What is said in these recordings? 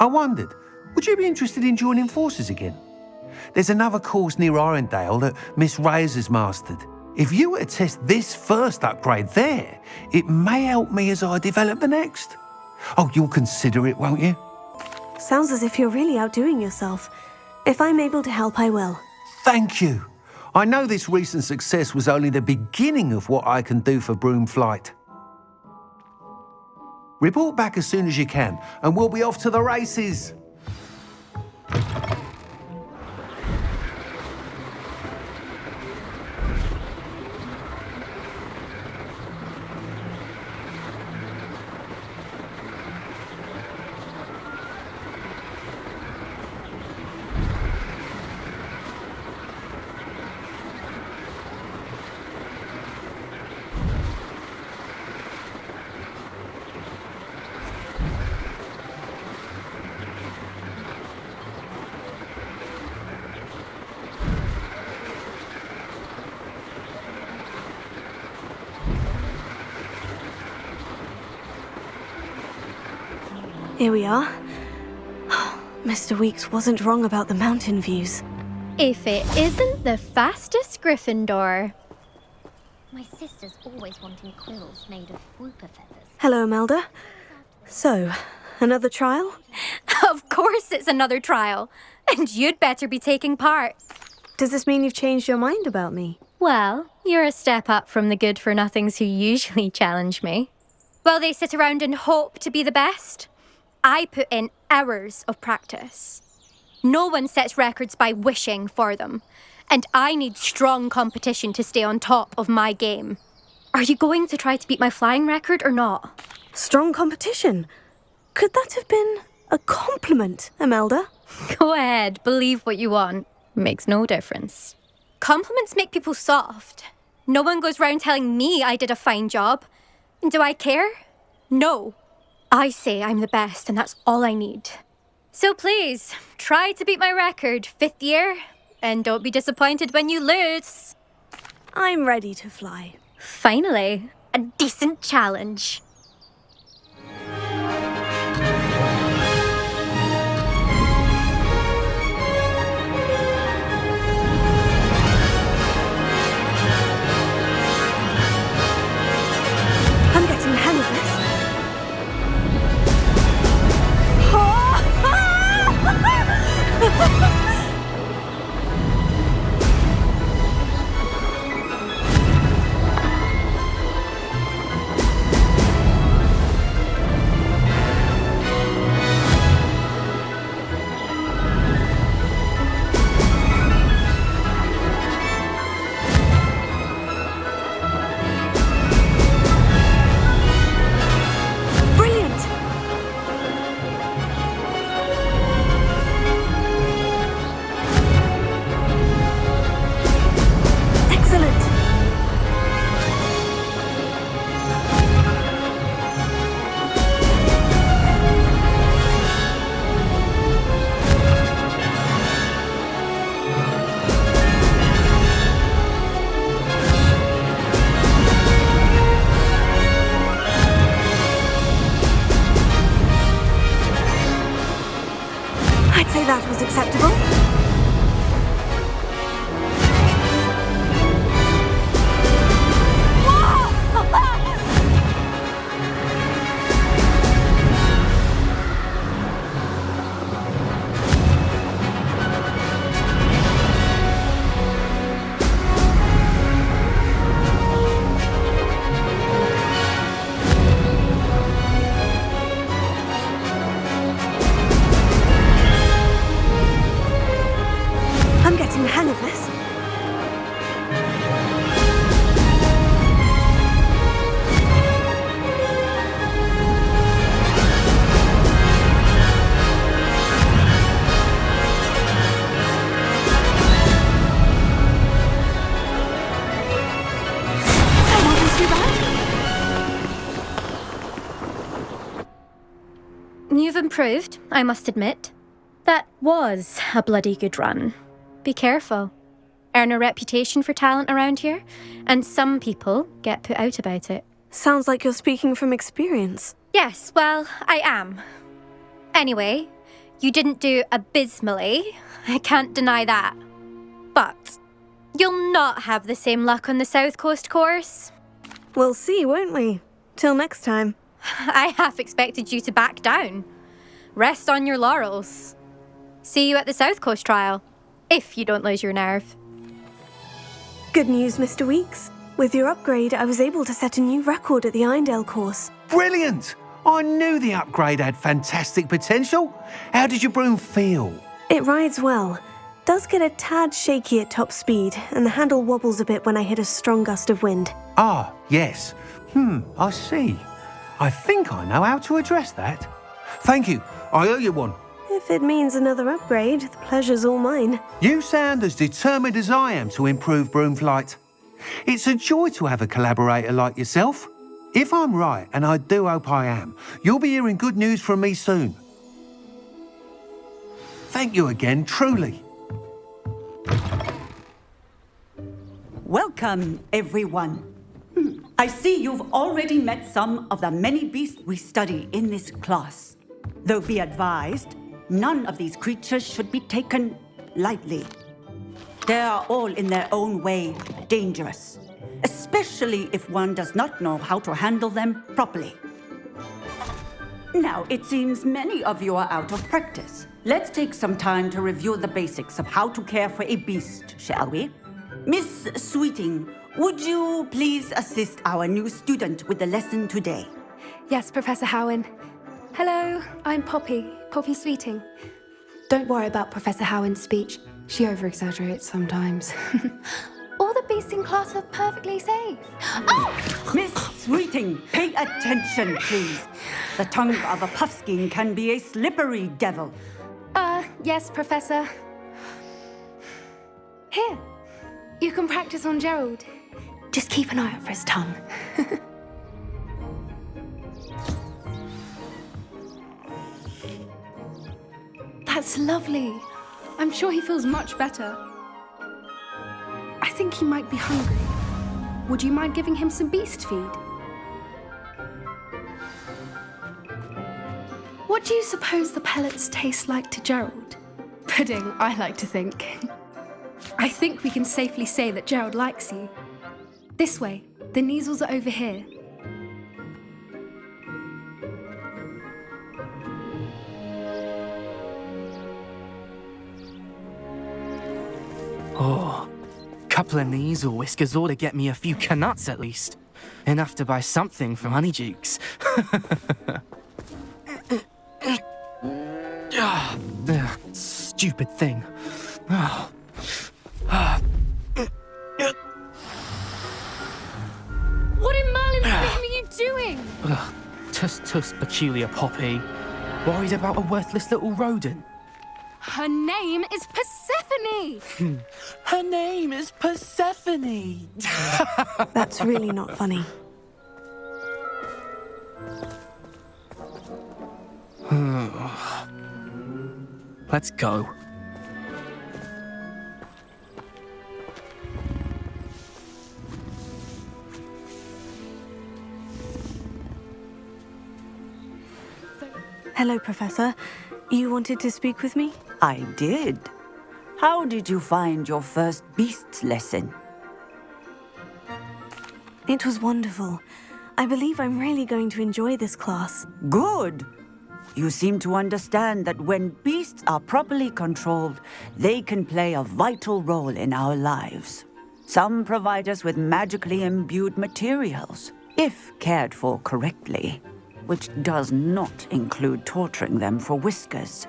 I wondered, would you be interested in joining forces again? There's another course near Irondale that Miss Reyes has mastered. If you were to test this first upgrade there, it may help me as I develop the next. Oh, you'll consider it, won't you? Sounds as if you're really outdoing yourself. If I'm able to help, I will. Thank you. I know this recent success was only the beginning of what I can do for Broomflight. Report back as soon as you can, and we'll be off to the races. Here we are. Mr. Weeks wasn't wrong about the mountain views. If it isn't the fastest Gryffindor. My sister's always wanting quills made of whooper feathers. Hello, Imelda. So, another trial? Of course it's another trial. And you'd better be taking part. Does this mean you've changed your mind about me? Well, you're a step up from the good-for-nothings who usually challenge me. While they sit around and hope to be the best, I put in hours of practice. No one sets records by wishing for them, and I need strong competition to stay on top of my game. Are you going to try to beat my flying record or not? Strong competition? Could that have been a compliment, Imelda? Go ahead, believe what you want. Makes no difference. Compliments make people soft. No one goes round telling me I did a fine job. And do I care? No. I say I'm the best, and that's all I need. So please, try to beat my record, 5th year, and don't be disappointed when you lose. I'm ready to fly. Finally, a decent challenge. I'm getting the hang of this. Brilliant! Excellent! I'd say that was acceptable. I'm getting the hang of this. That wasn't too bad. You've improved, I must admit. That was a bloody good run. Be careful. Earn a reputation for talent around here, and some people get put out about it. Sounds like you're speaking from experience. Yes, well, I am. Anyway, You didn't do abysmally. I can't deny that. But you'll not have the same luck on the South Coast course. We'll see, won't we? Till next time. I half expected you to back down. Rest on your laurels. See you at the South Coast trial, if you don't lose your nerve. Good news, Mr. Weeks. With your upgrade, I was able to set a new record at the Irondale course. Brilliant! I knew the upgrade had fantastic potential. How did your broom feel? It rides well. Does get a tad shaky at top speed, and the handle wobbles a bit when I hit a strong gust of wind. Ah, yes. I see. I think I know how to address that. Thank you. I owe you one. If it means another upgrade, the pleasure's all mine. You sound as determined as I am to improve broom flight. It's a joy to have a collaborator like yourself. If I'm right, and I do hope I am, you'll be hearing good news from me soon. Thank you again, truly. Welcome, everyone. I see you've already met some of the many beasts we study in this class. Though be advised, none of these creatures should be taken lightly. They are all in their own way dangerous, especially if one does not know how to handle them properly. Now, it seems many of you are out of practice. Let's take some time to review the basics of how to care for a beast, shall we? Miss Sweeting, would you please assist our new student with the lesson today? Yes, Professor Howen. Hello, I'm Poppy Sweeting. Don't worry about Professor Howen's speech. She over-exaggerates sometimes. All the beasts in class are perfectly safe. Oh! Miss Sweeting, pay attention, please. The tongue of a puffskein can be a slippery devil. Yes, Professor. Here, you can practice on Gerald. Just keep an eye out for his tongue. That's lovely. I'm sure he feels much better. I think he might be hungry. Would you mind giving him some beast feed? What do you suppose the pellets taste like to Gerald? Pudding, I like to think. I think we can safely say that Gerald likes you. This way, the Kneazles are over here. Oh, couple of Kneazle whiskers ought to get me a few canuts at least. Enough to buy something from Honeydukes. Stupid thing. What in Merlin's name are you doing? Tuss, peculiar Poppy. Worried about a worthless little rodent. Her name is Persephone! Her name is Persephone. That's really not funny. Let's go. Hello, Professor. You wanted to speak with me? I did. How did you find your first beasts lesson? It was wonderful. I believe I'm really going to enjoy this class. Good. You seem to understand that when beasts are properly controlled, they can play a vital role in our lives. Some provide us with magically imbued materials, if cared for correctly, which does not include torturing them for whiskers.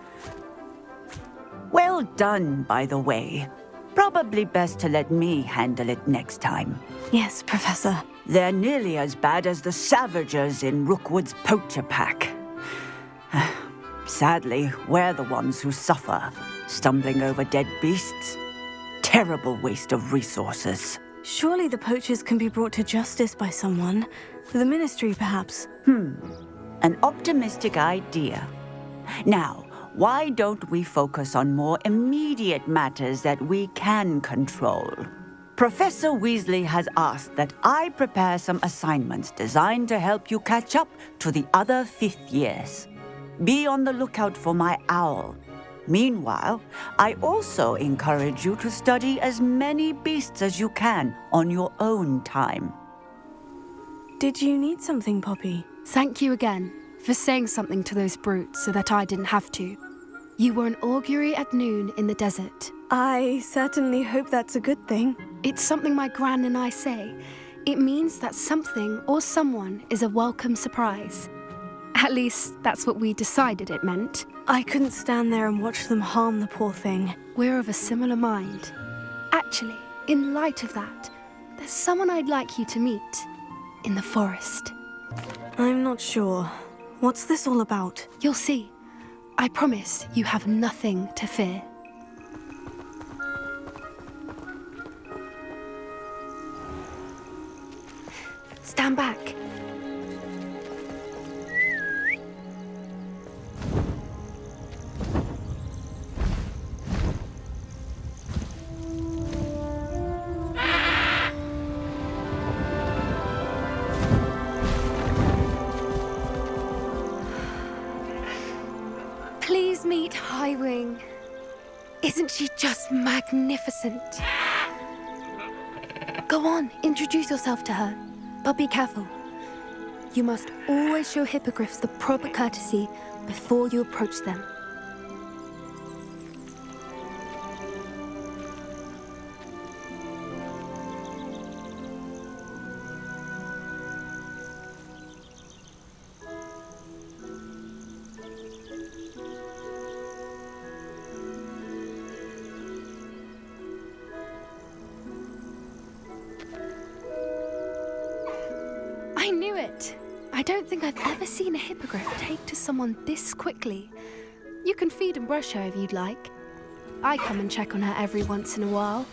Well done, by the way. Probably best to let me handle it next time. Yes, Professor. They're nearly as bad as the Savagers in Rookwood's poacher pack. Sadly, we're the ones who suffer, stumbling over dead beasts. Terrible waste of resources. Surely the poachers can be brought to justice by someone. The Ministry, perhaps. An optimistic idea. Now, why don't we focus on more immediate matters that we can control? Professor Weasley has asked that I prepare some assignments designed to help you catch up to the other fifth years. Be on the lookout for my owl Meanwhile, I also encourage you to study as many beasts as you can on your own time. Did you need something, Poppy? Thank you again for saying something to those brutes so that I didn't have to. You were an augury at noon in the desert. I certainly hope that's a good thing. It's something my gran and I say. It means that something or someone is a welcome surprise. At least, that's what we decided it meant. I couldn't stand there and watch them harm the poor thing. We're of a similar mind. Actually, in light of that, there's someone I'd like you to meet. In the forest. I'm not sure. What's this all about? You'll see. I promise you have nothing to fear. Stand back. Please meet Highwing. Isn't she just magnificent? Go on, introduce yourself to her. But be careful. You must always show hippogriffs the proper courtesy before you approach them. I knew it! I don't think I've ever seen a hippogriff take to someone this quickly. You can feed and brush her if you'd like. I come and check on her every once in a while.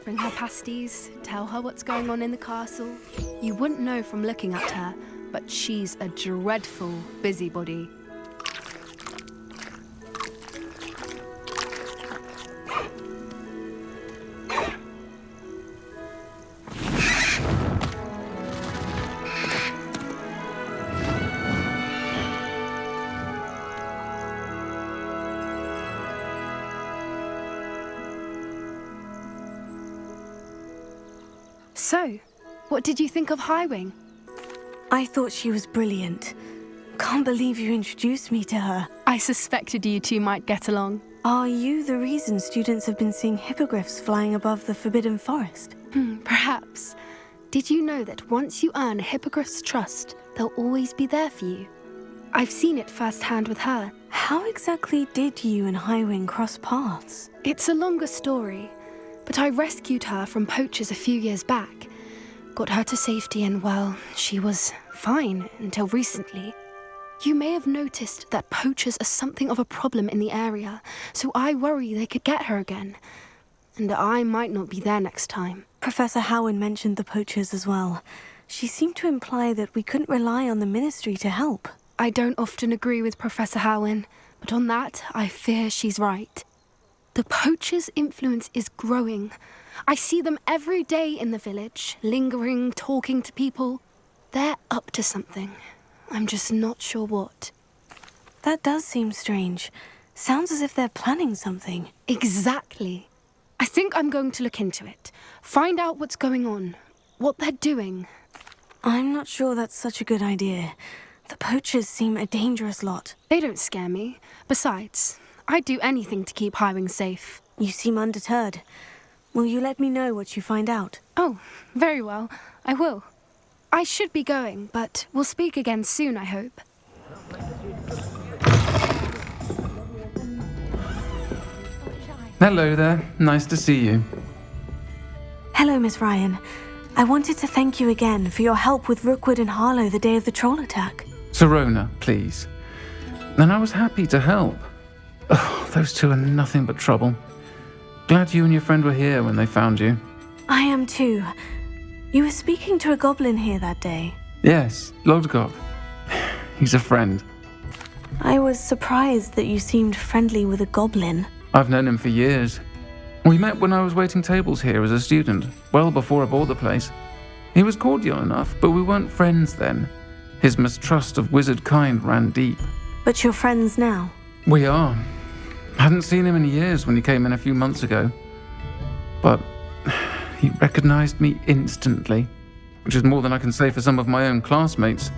Bring her pasties, tell her what's going on in the castle. You wouldn't know from looking at her, but she's a dreadful busybody. So, what did you think of Highwing? I thought she was brilliant. Can't believe you introduced me to her. I suspected you two might get along. Are you the reason students have been seeing hippogriffs flying above the Forbidden Forest? Perhaps. Did you know that once you earn a hippogriff's trust, they'll always be there for you? I've seen it firsthand with her. How exactly did you and Highwing cross paths? It's a longer story, but I rescued her from poachers a few years back. Got her to safety and, well, she was fine until recently. You may have noticed that poachers are something of a problem in the area, so I worry they could get her again. And I might not be there next time. Professor Howen mentioned the poachers as well. She seemed to imply that we couldn't rely on the ministry to help. I don't often agree with Professor Howen, but on that, I fear she's right. The poachers' influence is growing. I see them every day in the village, lingering, talking to people. They're up to something. I'm just not sure what. That does seem strange. Sounds as if they're planning something. Exactly. I think I'm going to look into it. Find out what's going on, what they're doing. I'm not sure that's such a good idea. The poachers seem a dangerous lot. They don't scare me. Besides, I'd do anything to keep Highwing safe. You seem undeterred. Will you let me know what you find out? Oh, very well. I will. I should be going, but we'll speak again soon, I hope. Hello there. Nice to see you. Hello, Miss Ryan. I wanted to thank you again for your help with Rookwood and Harlow the day of the troll attack. Serona, please. And I was happy to help. Oh, those two are nothing but trouble. Glad you and your friend were here when they found you. I am too. You were speaking to a goblin here that day. Yes, Lodgok. He's a friend. I was surprised that you seemed friendly with a goblin. I've known him for years. We met when I was waiting tables here as a student, well before I bought the place. He was cordial enough, but we weren't friends then. His mistrust of wizard kind ran deep. But you're friends now? We are. I hadn't seen him in years when he came in a few months ago. But he recognized me instantly, which is more than I can say for some of my own classmates.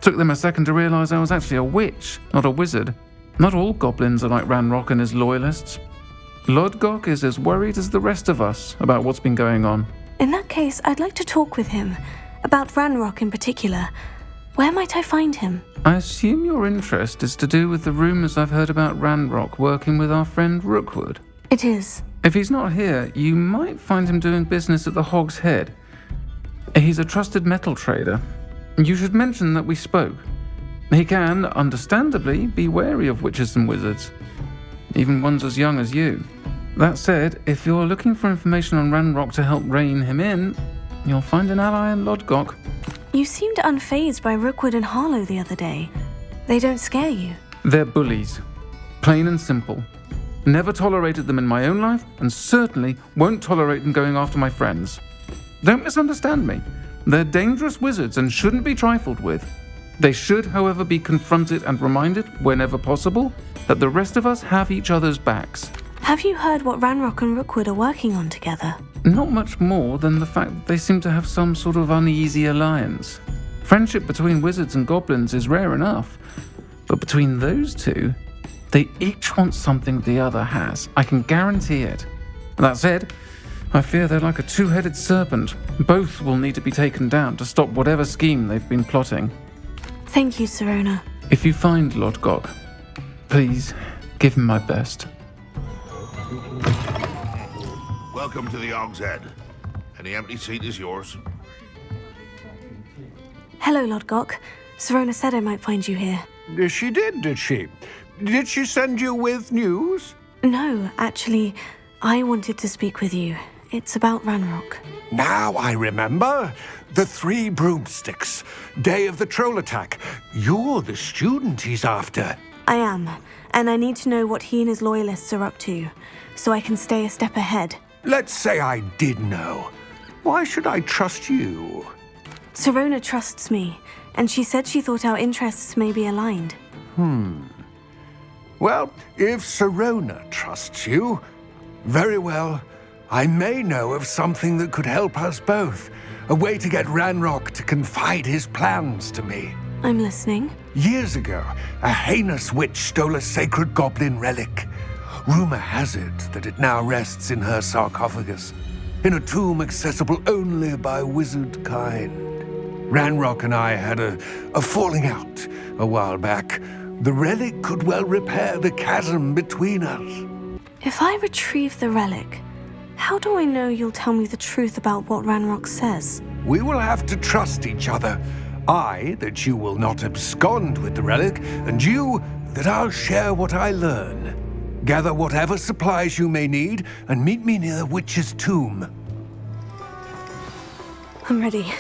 Took them a second to realize I was actually a witch, not a wizard. Not all goblins are like Ranrock and his loyalists. Lodgok is as worried as the rest of us about what's been going on. In that case, I'd like to talk with him. About Ranrock in particular. Where might I find him? I assume your interest is to do with the rumors I've heard about Ranrock working with our friend Rookwood. It is. If he's not here, you might find him doing business at the Hog's Head. He's a trusted metal trader. You should mention that we spoke. He can, understandably, be wary of witches and wizards, even ones as young as you. That said, if you're looking for information on Ranrock to help rein him in, you'll find an ally in Lodgok. You seemed unfazed by Rookwood and Harlow the other day. They don't scare you. They're bullies. Plain and simple. Never tolerated them in my own life, and certainly won't tolerate them going after my friends. Don't misunderstand me. They're dangerous wizards and shouldn't be trifled with. They should, however, be confronted and reminded, whenever possible, that the rest of us have each other's backs. Have you heard what Ranrock and Rookwood are working on together? Not much more than the fact that they seem to have some sort of uneasy alliance. Friendship between wizards and goblins is rare enough, but between those two, they each want something the other has. I can guarantee it. That said, I fear they're like a two-headed serpent. Both will need to be taken down to stop whatever scheme they've been plotting. Thank you, Sirona. If you find Lodgok, please give him my best. Welcome to the Hog's Head. Any empty seat is yours. Hello, Lodgok. Sirona said I might find you here. She did she? Did she send you with news? No, actually, I wanted to speak with you. It's about Ranrock. Now I remember. The 3 broomsticks. Day of the troll attack. You're the student he's after. I am, and I need to know what he and his loyalists are up to, so I can stay a step ahead. Let's say I did know. Why should I trust you? Sirona trusts me, and she said she thought our interests may be aligned. Well, if Sirona trusts you, very well. I may know of something that could help us both. A way to get Ranrock to confide his plans to me. I'm listening. Years ago, a heinous witch stole a sacred goblin relic. Rumor has it that it now rests in her sarcophagus, in a tomb accessible only by wizard kind. Ranrock and I had a falling out a while back. The relic could well repair the chasm between us. If I retrieve the relic, how do I know you'll tell me the truth about what Ranrock says? We will have to trust each other. I, that you will not abscond with the relic, and you, that I'll share what I learn. Gather whatever supplies you may need, and meet me near the witch's tomb. I'm ready.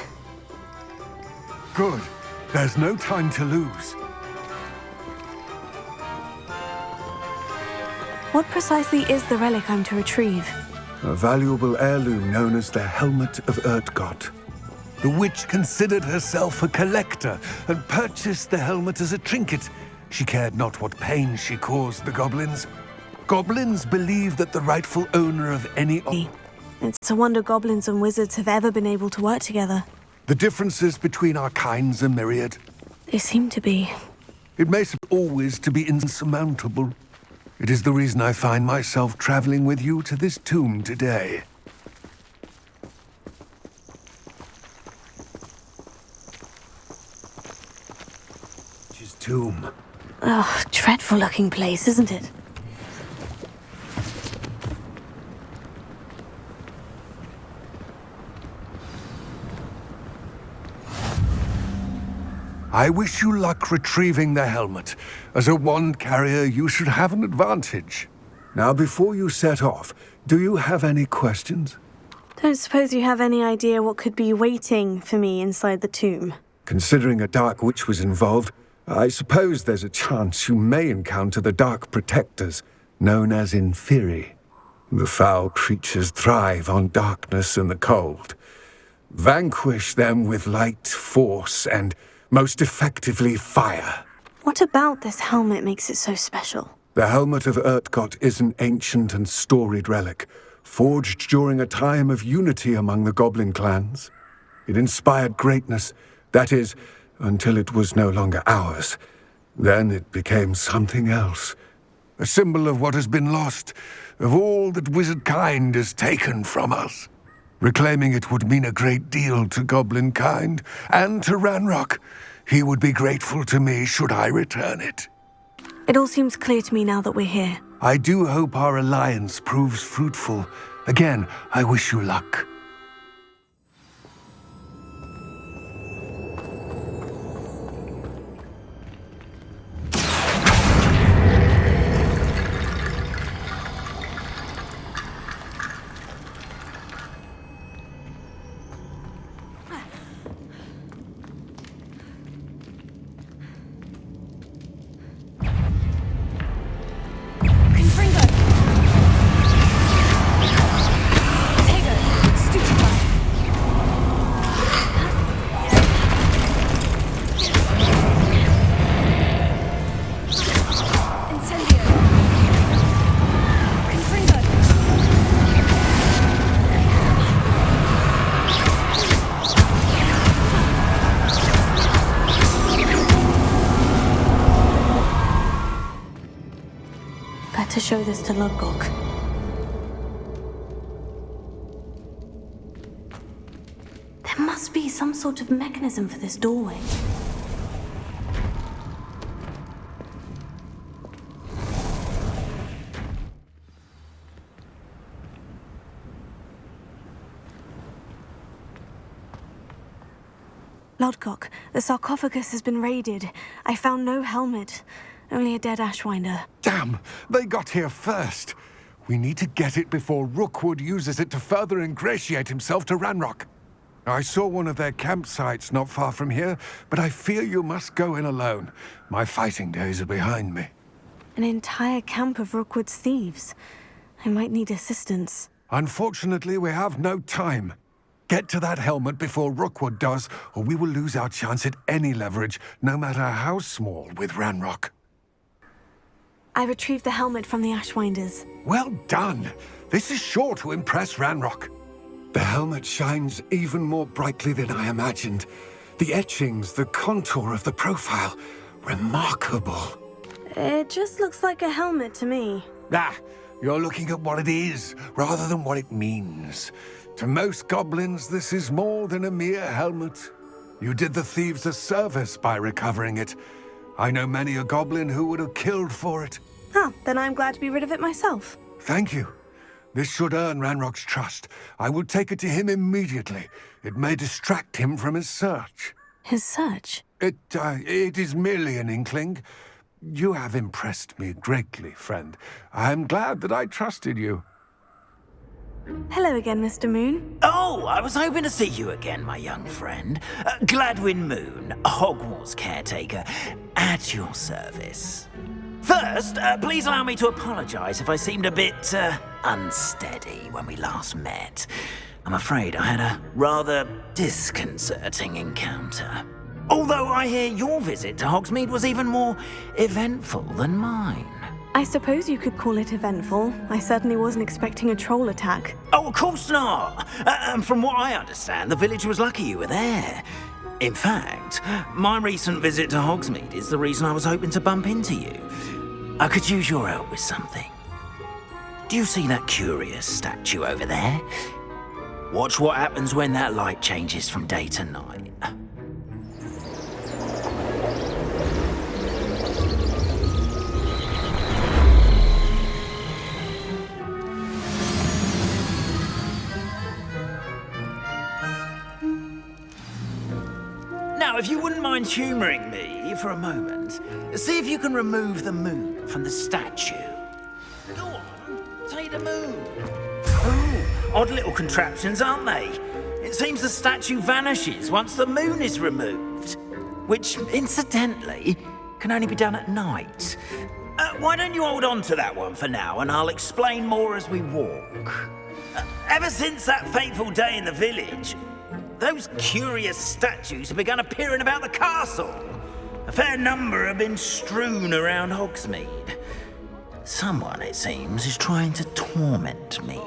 Good. There's no time to lose. What precisely is the relic I'm to retrieve? A valuable heirloom known as the Helmet of Urtgot. The witch considered herself a collector and purchased the helmet as a trinket. She cared not what pain she caused the goblins. Goblins believe that the rightful owner of any... It's a wonder goblins and wizards have ever been able to work together. The differences between our kinds are myriad. They seem to be. It may seem always to be insurmountable. It is the reason I find myself traveling with you to this tomb today. His tomb. Oh, dreadful looking place, isn't it? I wish you luck retrieving the helmet. As a wand carrier, you should have an advantage. Now, before you set off, do you have any questions? Don't suppose you have any idea what could be waiting for me inside the tomb? Considering a dark witch was involved, I suppose there's a chance you may encounter the Dark Protectors, known as Inferi. The foul creatures thrive on darkness and the cold. Vanquish them with light, force, and most effectively fire. What about this helmet makes it so special? The helmet of Urtkot is an ancient and storied relic, forged during a time of unity among the goblin clans. It inspired greatness, that is, until it was no longer ours. Then it became something else. A symbol of what has been lost, of all that wizard kind has taken from us. Reclaiming it would mean a great deal to goblin kind, and to Ranrock. He would be grateful to me should I return it. It all seems clear to me now that we're here. I do hope our alliance proves fruitful. Again, I wish you luck. To show this to Lodgok. There must be some sort of mechanism for this doorway. Lodgok, the sarcophagus has been raided. I found no helmet. Only a dead Ashwinder. Damn! They got here first. We need to get it before Rookwood uses it to further ingratiate himself to Ranrock. I saw one of their campsites not far from here, but I fear you must go in alone. My fighting days are behind me. An entire camp of Rookwood's thieves. I might need assistance. Unfortunately, we have no time. Get to that helmet before Rookwood does, or we will lose our chance at any leverage, no matter how small, with Ranrock. I retrieved the helmet from the Ashwinders. Well done! This is sure to impress Ranrock. The helmet shines even more brightly than I imagined. The etchings, the contour of the profile, remarkable. It just looks like a helmet to me. Ah, you're looking at what it is, rather than what it means. To most goblins, this is more than a mere helmet. You did the thieves a service by recovering it. I know many a goblin who would have killed for it. Ah, then I'm glad to be rid of it myself. Thank you. This should earn Ranrock's trust. I will take it to him immediately. It may distract him from his search. His search? It is merely an inkling. You have impressed me greatly, friend. I am glad that I trusted you. Hello again, Mr. Moon. Oh, I was hoping to see you again, my young friend. Gladwin Moon, Hogwarts caretaker, at your service. First, please allow me to apologize if I seemed a bit, unsteady when we last met. I'm afraid I had a rather disconcerting encounter. Although I hear your visit to Hogsmeade was even more eventful than mine. I suppose you could call it eventful. I certainly wasn't expecting a troll attack. Oh, of course not! From what I understand, the village was lucky you were there. In fact, my recent visit to Hogsmeade is the reason I was hoping to bump into you. I could use your help with something. Do you see that curious statue over there? Watch what happens when that light changes from day to night. Now, if you wouldn't mind humouring me for a moment, see if you can remove the moon from the statue. Go on, take the moon. Oh, odd little contraptions, aren't they? It seems the statue vanishes once the moon is removed, which, incidentally, can only be done at night. Why don't you hold on to that one for now, and I'll explain more as we walk. Ever since that fateful day in the village, those curious statues have begun appearing about the castle. A fair number have been strewn around Hogsmeade. Someone, it seems, is trying to torment me.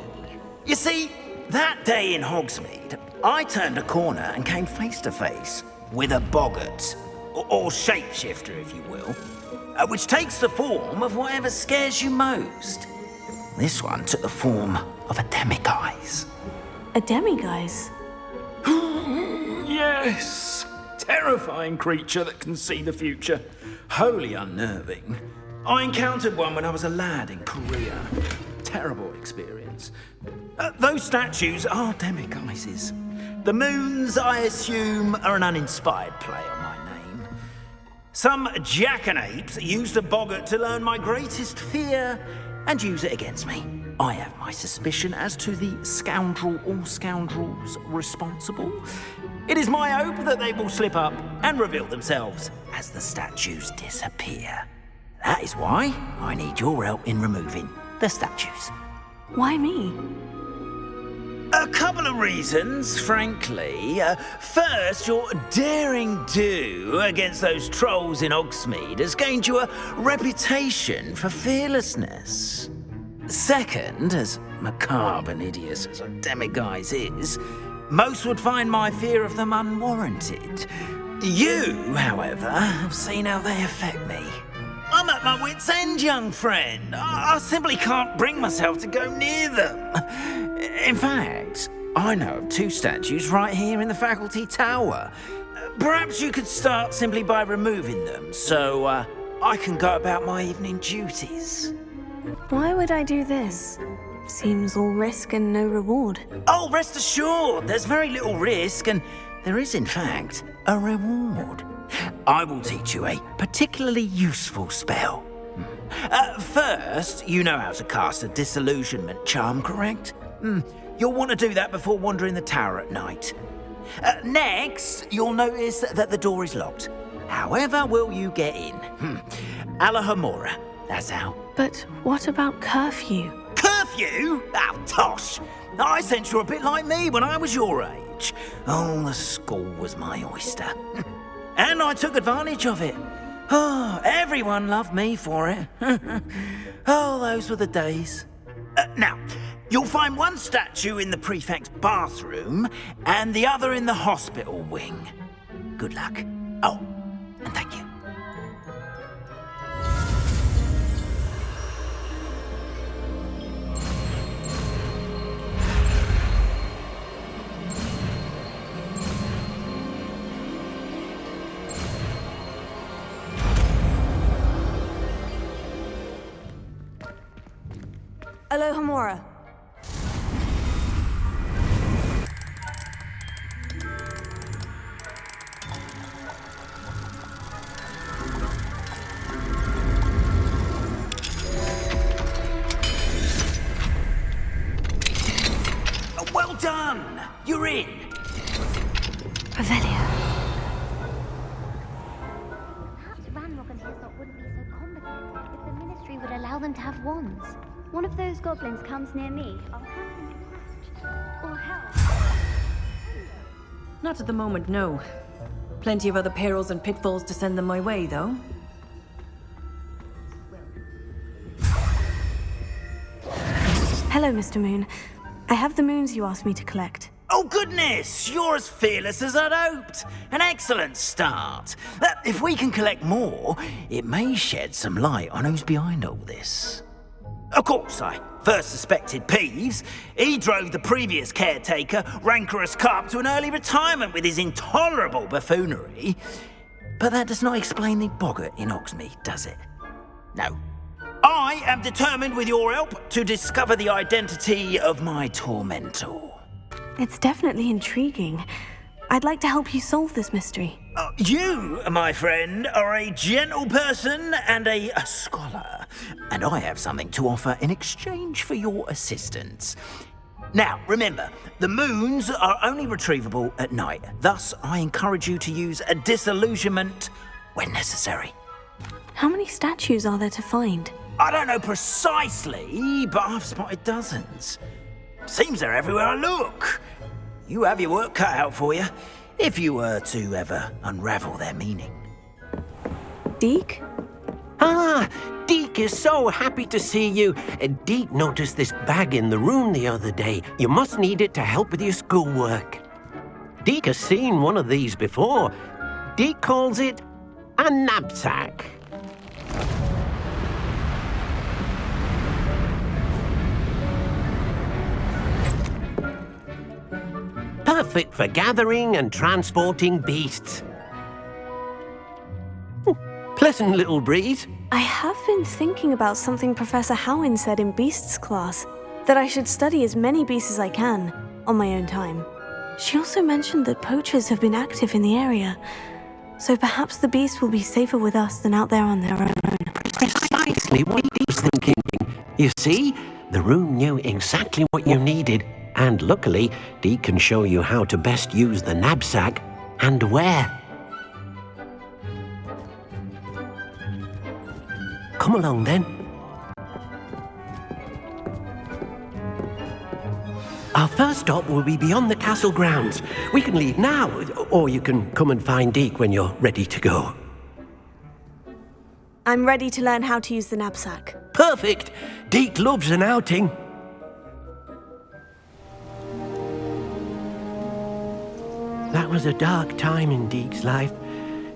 You see, that day in Hogsmeade, I turned a corner and came face to face with a boggart, or shapeshifter, if you will, which takes the form of whatever scares you most. This one took the form of a demiguise. A demiguise? Yes! Terrifying creature that can see the future. Wholly unnerving. I encountered one when I was a lad in Korea. Terrible experience. Those statues are demiguises. The moons, I assume, are an uninspired play on my name. Some jackanapes used a boggart to learn my greatest fear and use it against me. I have my suspicion as to the scoundrel or scoundrels responsible. It is my hope that they will slip up and reveal themselves as the statues disappear. That is why I need your help in removing the statues. Why me? A couple of reasons, frankly. First, your daring do against those trolls in Hogsmeade has gained you a reputation for fearlessness. Second, as macabre and hideous as a demiguise is, most would find my fear of them unwarranted. You, however, have seen how they affect me. I'm at my wit's end, young friend. I simply can't bring myself to go near them. In fact, I know of 2 statues right here in the faculty tower. Perhaps you could start simply by removing them, so I can go about my evening duties. Why would I do this? Seems all risk and no reward. Oh, rest assured, there's very little risk, and there is, in fact, a reward. I will teach you a particularly useful spell. First, you know how to cast a disillusionment charm, correct? You'll want to do that before wandering the tower at night. Next, you'll notice that the door is locked. However will you get in? Alahomora, that's how. But what about curfew? Curfew? Oh, tosh. I sense you're a bit like me when I was your age. Oh, the school was my oyster. And I took advantage of it. Oh, everyone loved me for it. Oh, those were the days. Now, you'll find one statue in the prefect's bathroom and the other in the hospital wing. Good luck. Oh, and thank you. Alohomora. Well done! You're in! Revelio. Perhaps Ranrock and Hislop wouldn't be so competent if the Ministry would allow them to have wands. One of those goblins comes near me, I'll have them attached. Or help. Not at the moment, no. Plenty of other perils and pitfalls to send them my way, though. Hello, Mr. Moon. I have the moons you asked me to collect. Oh, goodness! You're as fearless as I'd hoped. An excellent start. If we can collect more, it may shed some light on who's behind all this. Of course, I first suspected Peeves. He drove the previous caretaker, Rancorous Carp, to an early retirement with his intolerable buffoonery. But that does not explain the boggart in Hogsmeade, does it? No. I am determined, with your help, to discover the identity of my tormentor. It's definitely intriguing. I'd like to help you solve this mystery. You, my friend, are a gentle person and a scholar, and I have something to offer in exchange for your assistance. Now, remember, the moons are only retrievable at night. Thus, I encourage you to use a disillusionment when necessary. How many statues are there to find? I don't know precisely, but I've spotted dozens. Seems they're everywhere I look. You have your work cut out for you, if you were to ever unravel their meaning. Deke? Ah, Deke is so happy to see you. Deke noticed this bag in the room the other day. You must need it to help with your schoolwork. Deke has seen one of these before. Deke calls it a knapsack. Perfect for gathering and transporting beasts. Pleasant little breeze. I have been thinking about something Professor Howin said in Beasts class, that I should study as many beasts as I can, on my own time. She also mentioned that poachers have been active in the area, so perhaps the beasts will be safer with us than out there on their own. Precisely what he was thinking. You see, the room knew exactly what you needed, and luckily, Deke can show you how to best use the knapsack and where. Come along then. Our first stop will be beyond the castle grounds. We can leave now, or you can come and find Deke when you're ready to go. I'm ready to learn how to use the knapsack. Perfect! Deke loves an outing. That was a dark time in Deke's life.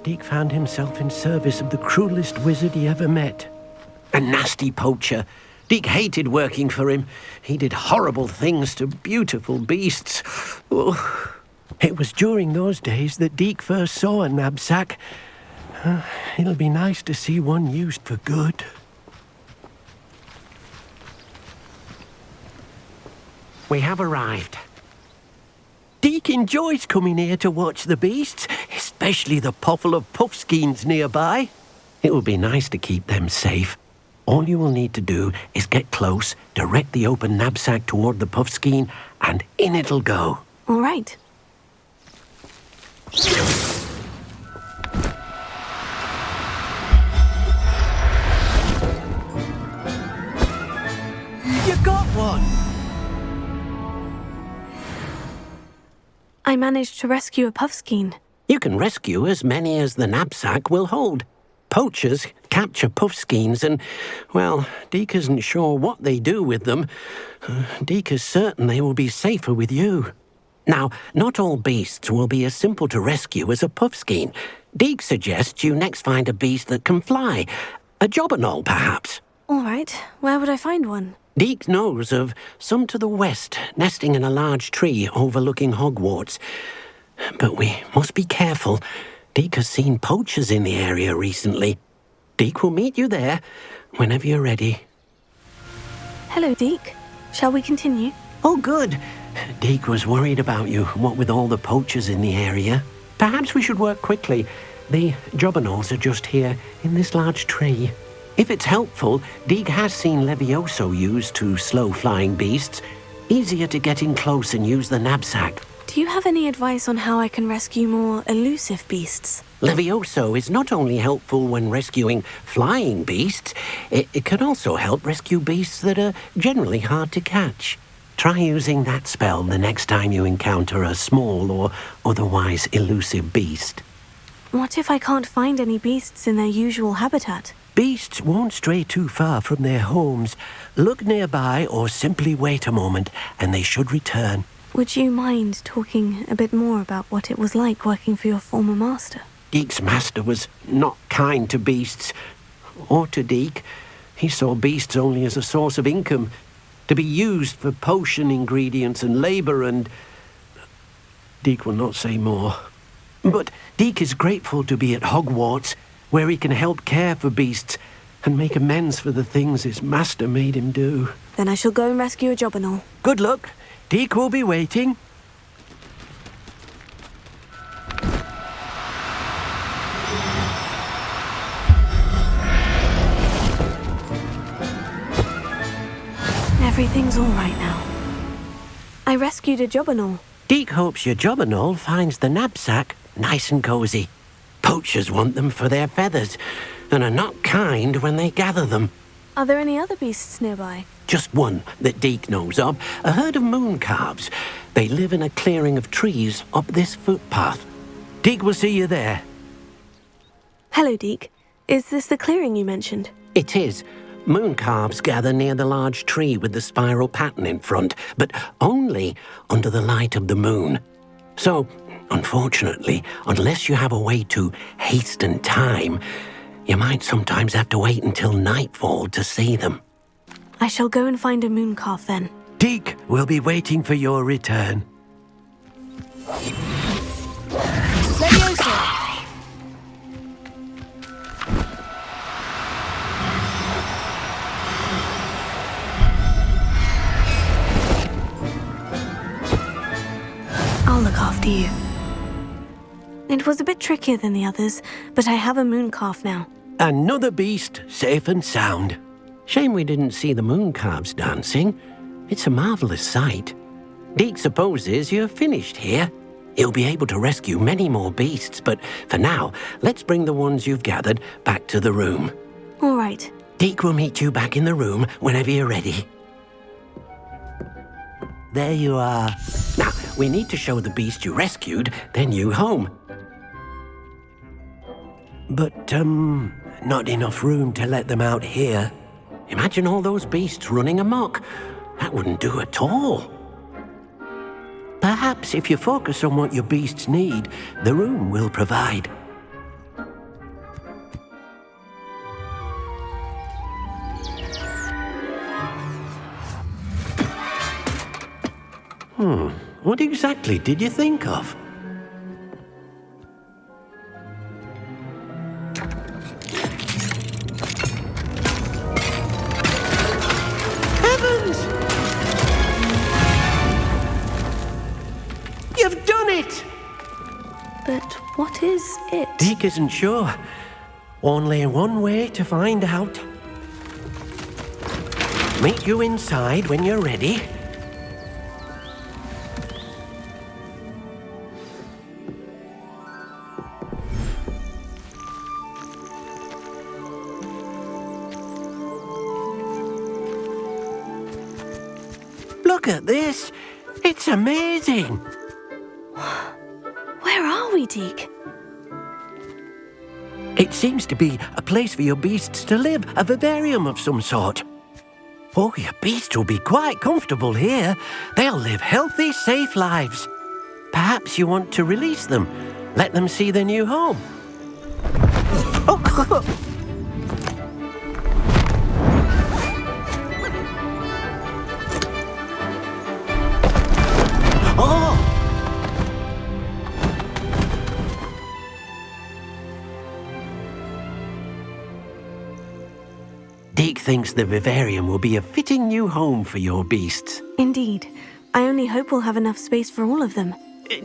Deke found himself in service of the cruelest wizard he ever met. A nasty poacher. Deke hated working for him. He did horrible things to beautiful beasts. Oh. It was during those days that Deke first saw a knapsack. It'll be nice to see one used for good. We have arrived. Deke enjoys coming here to watch the beasts, especially the potful of puffskeins nearby. It will be nice to keep them safe. All you will need to do is get close, direct the open knapsack toward the puffskein, and in it'll go. All right. You got one! I managed to rescue a puffskein. You can rescue as many as the knapsack will hold. Poachers capture puffskeins and, well, Deke isn't sure what they do with them. Deke is certain they will be safer with you. Now, not all beasts will be as simple to rescue as a puffskein. Deke suggests you next find a beast that can fly. A jobberknoll, perhaps. All right. Where would I find one? Deke knows of some to the west, nesting in a large tree overlooking Hogwarts. But we must be careful. Deke has seen poachers in the area recently. Deke will meet you there whenever you're ready. Hello, Deke. Shall we continue? Oh, good. Deke was worried about you, what with all the poachers in the area. Perhaps we should work quickly. The jobberknolls are just here, in this large tree. If it's helpful, Deke has seen Levioso used to slow flying beasts. Easier to get in close and use the knapsack. Do you have any advice on how I can rescue more elusive beasts? Levioso is not only helpful when rescuing flying beasts, it can also help rescue beasts that are generally hard to catch. Try using that spell the next time you encounter a small or otherwise elusive beast. What if I can't find any beasts in their usual habitat? Beasts won't stray too far from their homes. Look nearby or simply wait a moment and they should return. Would you mind talking a bit more about what it was like working for your former master? Deke's master was not kind to beasts, or to Deke. He saw beasts only as a source of income, to be used for potion ingredients and labour and... Deke will not say more. But Deke is grateful to be at Hogwarts, where he can help care for beasts and make amends for the things his master made him do. Then I shall go and rescue a jobberknoll. Good luck. Deke will be waiting. Everything's all right now. I rescued a jobberknoll. Deke hopes your jobberknoll finds the knapsack nice and cozy. Poachers want them for their feathers and are not kind when they gather them. Are there any other beasts nearby? Just one that Deke knows of, a herd of moon calves. They live in a clearing of trees up this footpath. Deke will see you there. Hello, Deke. Is this the clearing you mentioned? It is. Moon calves gather near the large tree with the spiral pattern in front, but only under the light of the moon. So, unfortunately, unless you have a way to hasten time, you might sometimes have to wait until nightfall to see them. I shall go and find a moon calf then. Deke will be waiting for your return. Leviosa! I'll look after you. It was a bit trickier than the others, but I have a moon calf now. Another beast, safe and sound. Shame we didn't see the moon calves dancing. It's a marvelous sight. Deke supposes you're finished here. He'll be able to rescue many more beasts, but for now, let's bring the ones you've gathered back to the room. All right. Deke will meet you back in the room whenever you're ready. There you are. Now, we need to show the beast you rescued their new home. But, not enough room to let them out here. Imagine all those beasts running amok. That wouldn't do at all. Perhaps if you focus on what your beasts need, the room will provide. What exactly did you think of? Heavens! You've done it! But what is it? Deke isn't sure. Only one way to find out. Meet you inside when you're ready. Look at this! It's amazing! Where are we, Deke? It seems to be a place for your beasts to live, a vivarium of some sort. Oh, your beasts will be quite comfortable here. They'll live healthy, safe lives. Perhaps you want to release them, let them see their new home. Oh! Deke thinks the vivarium will be a fitting new home for your beasts. Indeed. I only hope we'll have enough space for all of them.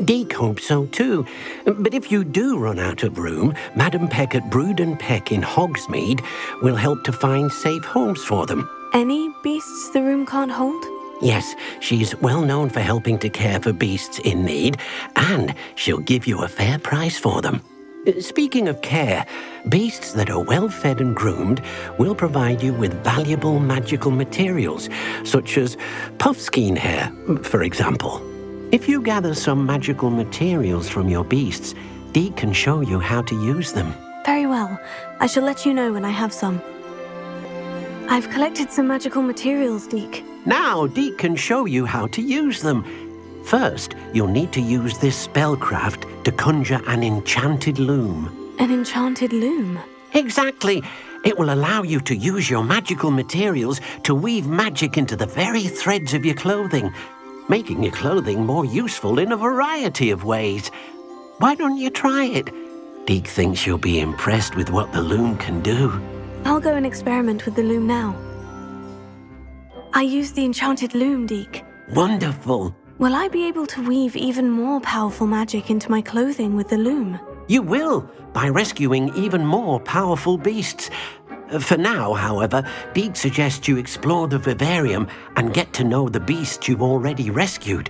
Deke hopes so too. But if you do run out of room, Madam Peck at Brood and Peck in Hogsmeade will help to find safe homes for them. Any beasts the room can't hold? Yes, she's well known for helping to care for beasts in need, and she'll give you a fair price for them. Speaking of care, beasts that are well fed and groomed will provide you with valuable magical materials, such as puffskein hair, for example. If you gather some magical materials from your beasts, Deke can show you how to use them. Very well. I shall let you know when I have some. I've collected some magical materials, Deke. Now Deke can show you how to use them. First, you'll need to use this spellcraft to conjure an enchanted loom. An enchanted loom? Exactly. It will allow you to use your magical materials to weave magic into the very threads of your clothing, making your clothing more useful in a variety of ways. Why don't you try it? Deke thinks you'll be impressed with what the loom can do. I'll go and experiment with the loom now. I used the enchanted loom, Deke. Wonderful. Will I be able to weave even more powerful magic into my clothing with the loom? You will, by rescuing even more powerful beasts. For now, however, Deke suggests you explore the vivarium and get to know the beasts you've already rescued.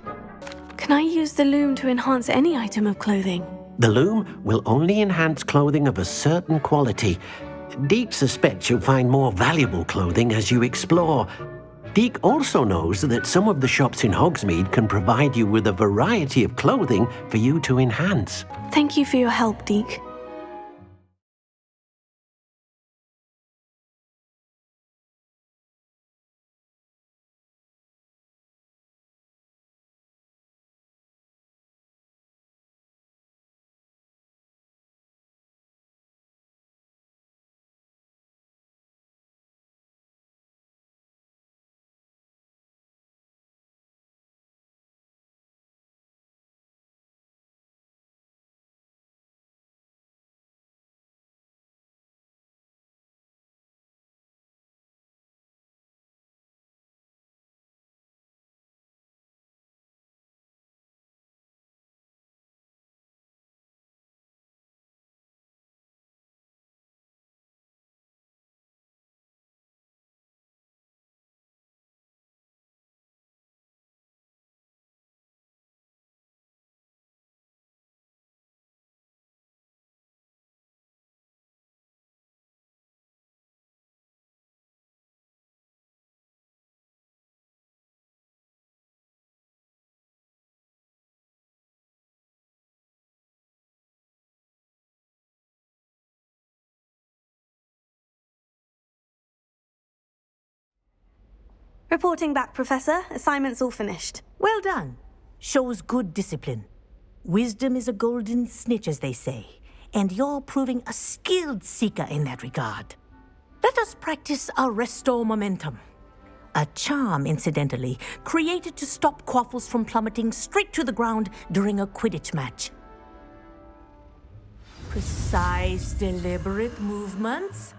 Can I use the loom to enhance any item of clothing? The loom will only enhance clothing of a certain quality. Deke suspects you'll find more valuable clothing as you explore. Deke also knows that some of the shops in Hogsmeade can provide you with a variety of clothing for you to enhance. Thank you for your help, Deke. Reporting back, Professor. Assignment's all finished. Well done. Shows good discipline. Wisdom is a golden snitch, as they say, and you're proving a skilled seeker in that regard. Let us practice our restore momentum. A charm, incidentally, created to stop quaffles from plummeting straight to the ground during a Quidditch match. Precise, deliberate movements.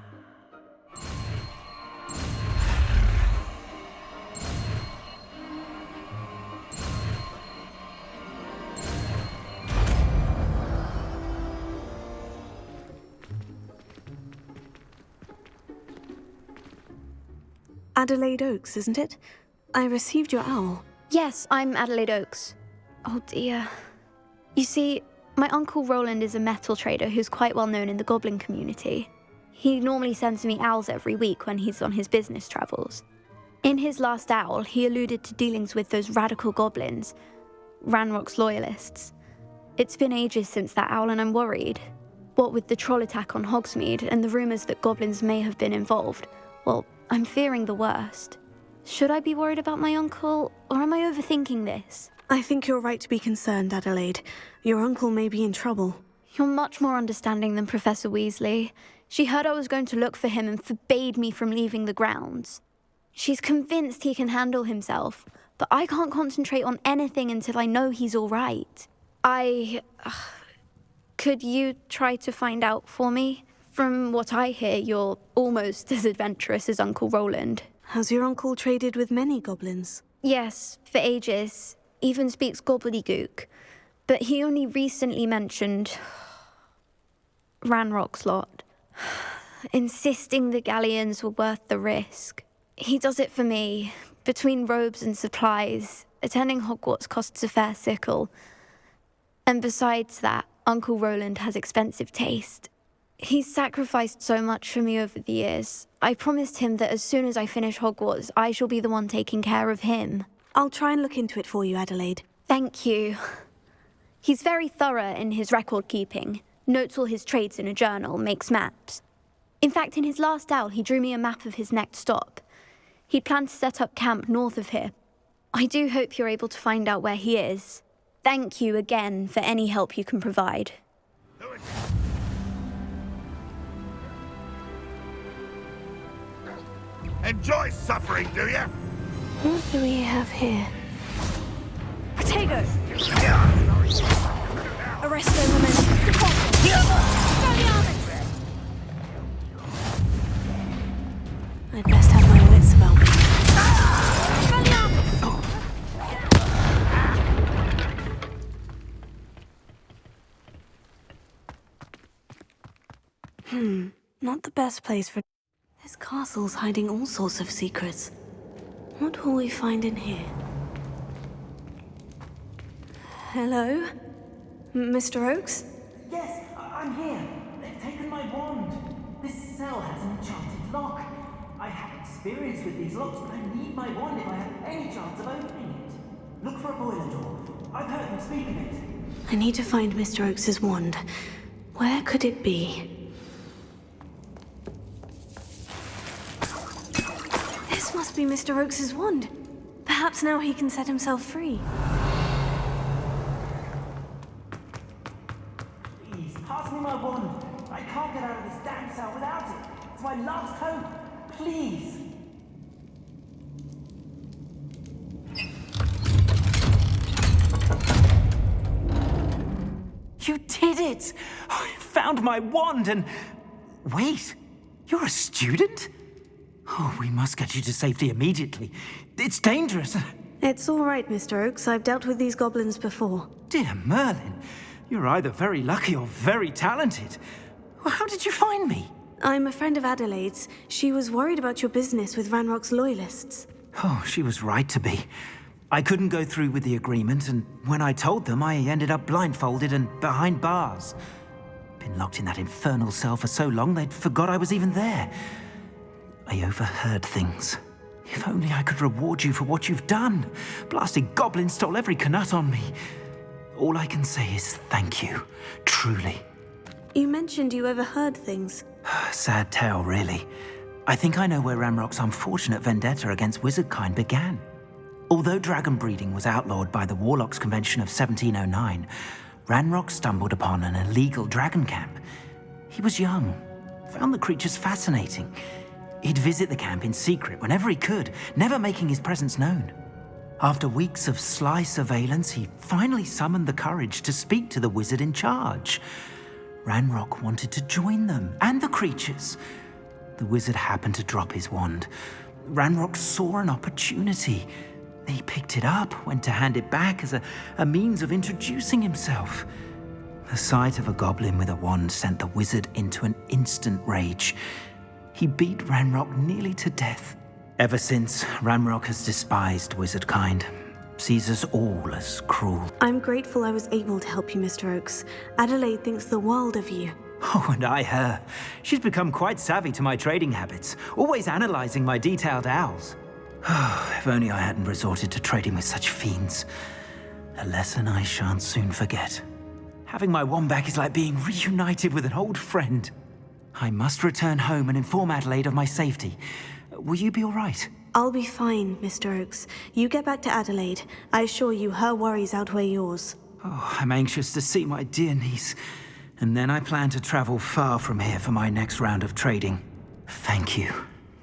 Adelaide Oaks, isn't it? I received your owl. Yes, I'm Adelaide Oaks. Oh dear. You see, my Uncle Roland is a metal trader who's quite well known in the goblin community. He normally sends me owls every week when he's on his business travels. In his last owl, he alluded to dealings with those radical goblins, Ranrock's loyalists. It's been ages since that owl and I'm worried. What with the troll attack on Hogsmeade and the rumours that goblins may have been involved, well, I'm fearing the worst. Should I be worried about my uncle, or am I overthinking this? I think you're right to be concerned, Adelaide. Your uncle may be in trouble. You're much more understanding than Professor Weasley. She heard I was going to look for him and forbade me from leaving the grounds. She's convinced he can handle himself, but I can't concentrate on anything until I know he's all right. Could you try to find out for me? From what I hear, you're almost as adventurous as Uncle Roland. Has your uncle traded with many goblins? Yes, for ages. Even speaks gobbledygook. But he only recently mentioned Ranrock's lot, insisting the galleons were worth the risk. He does it for me. Between robes and supplies, attending Hogwarts costs a fair sickle. And besides that, Uncle Roland has expensive taste. He's sacrificed so much for me over the years. I promised him that as soon as I finish Hogwarts, I shall be the one taking care of him. I'll try and look into it for you, Adelaide. Thank you. He's very thorough in his record keeping. Notes all his trades in a journal, makes maps. In fact, in his last owl, he drew me a map of his next stop. He planned to set up camp north of here. I do hope you're able to find out where he is. Thank you again for any help you can provide. Enjoy suffering, do you? What do we have here? Potato! Arresto momentum. I'd best have my wits about me. Not the best place for... This castle's hiding all sorts of secrets. What will we find in here? Hello? Mr. Oaks? Yes, I'm here. They've taken my wand. This cell has an enchanted lock. I have experience with these locks, but I need my wand if I have any chance of opening it. Look for a boiler door. I've heard them speak of it. I need to find Mr. Oaks's wand. Where could it be? This must be Mr. Oaks's wand. Perhaps now he can set himself free. Please, pass me my wand. I can't get out of this damn cell without it. It's my last hope. Please. You did it! I found my wand and... Wait, you're a student? Oh, we must get you to safety immediately. It's dangerous. It's all right, Mr. Oaks. I've dealt with these goblins before. Dear Merlin, you're either very lucky or very talented. How did you find me? I'm a friend of Adelaide's. She was worried about your business with Ranrock's loyalists. Oh, she was right to be. I couldn't go through with the agreement, and when I told them, I ended up blindfolded and behind bars. Been locked in that infernal cell for so long, they'd forgot I was even there. I overheard things. If only I could reward you for what you've done. Blasted goblins stole every Knut on me. All I can say is thank you, truly. You mentioned you overheard things. Sad tale, really. I think I know where Ranrock's unfortunate vendetta against wizardkind began. Although dragon breeding was outlawed by the Warlocks Convention of 1709, Ranrock stumbled upon an illegal dragon camp. He was young, found the creatures fascinating. He'd visit the camp in secret whenever he could, never making his presence known. After weeks of sly surveillance, he finally summoned the courage to speak to the wizard in charge. Ranrock wanted to join them and the creatures. The wizard happened to drop his wand. Ranrock saw an opportunity. He picked it up, went to hand it back as a means of introducing himself. The sight of a goblin with a wand sent the wizard into an instant rage. He beat Ranrock nearly to death. Ever since, Ranrock has despised wizardkind, sees us all as cruel. I'm grateful I was able to help you, Mr. Oakes. Adelaide thinks the world of you. Oh, and I her. She's become quite savvy to my trading habits, always analysing my detailed owls. If only I hadn't resorted to trading with such fiends. A lesson I shan't soon forget. Having my wand back is like being reunited with an old friend. I must return home and inform Adelaide of my safety. Will you be all right? I'll be fine, Mr. Oakes. You get back to Adelaide. I assure you her worries outweigh yours. Oh, I'm anxious to see my dear niece. And then I plan to travel far from here for my next round of trading. Thank you.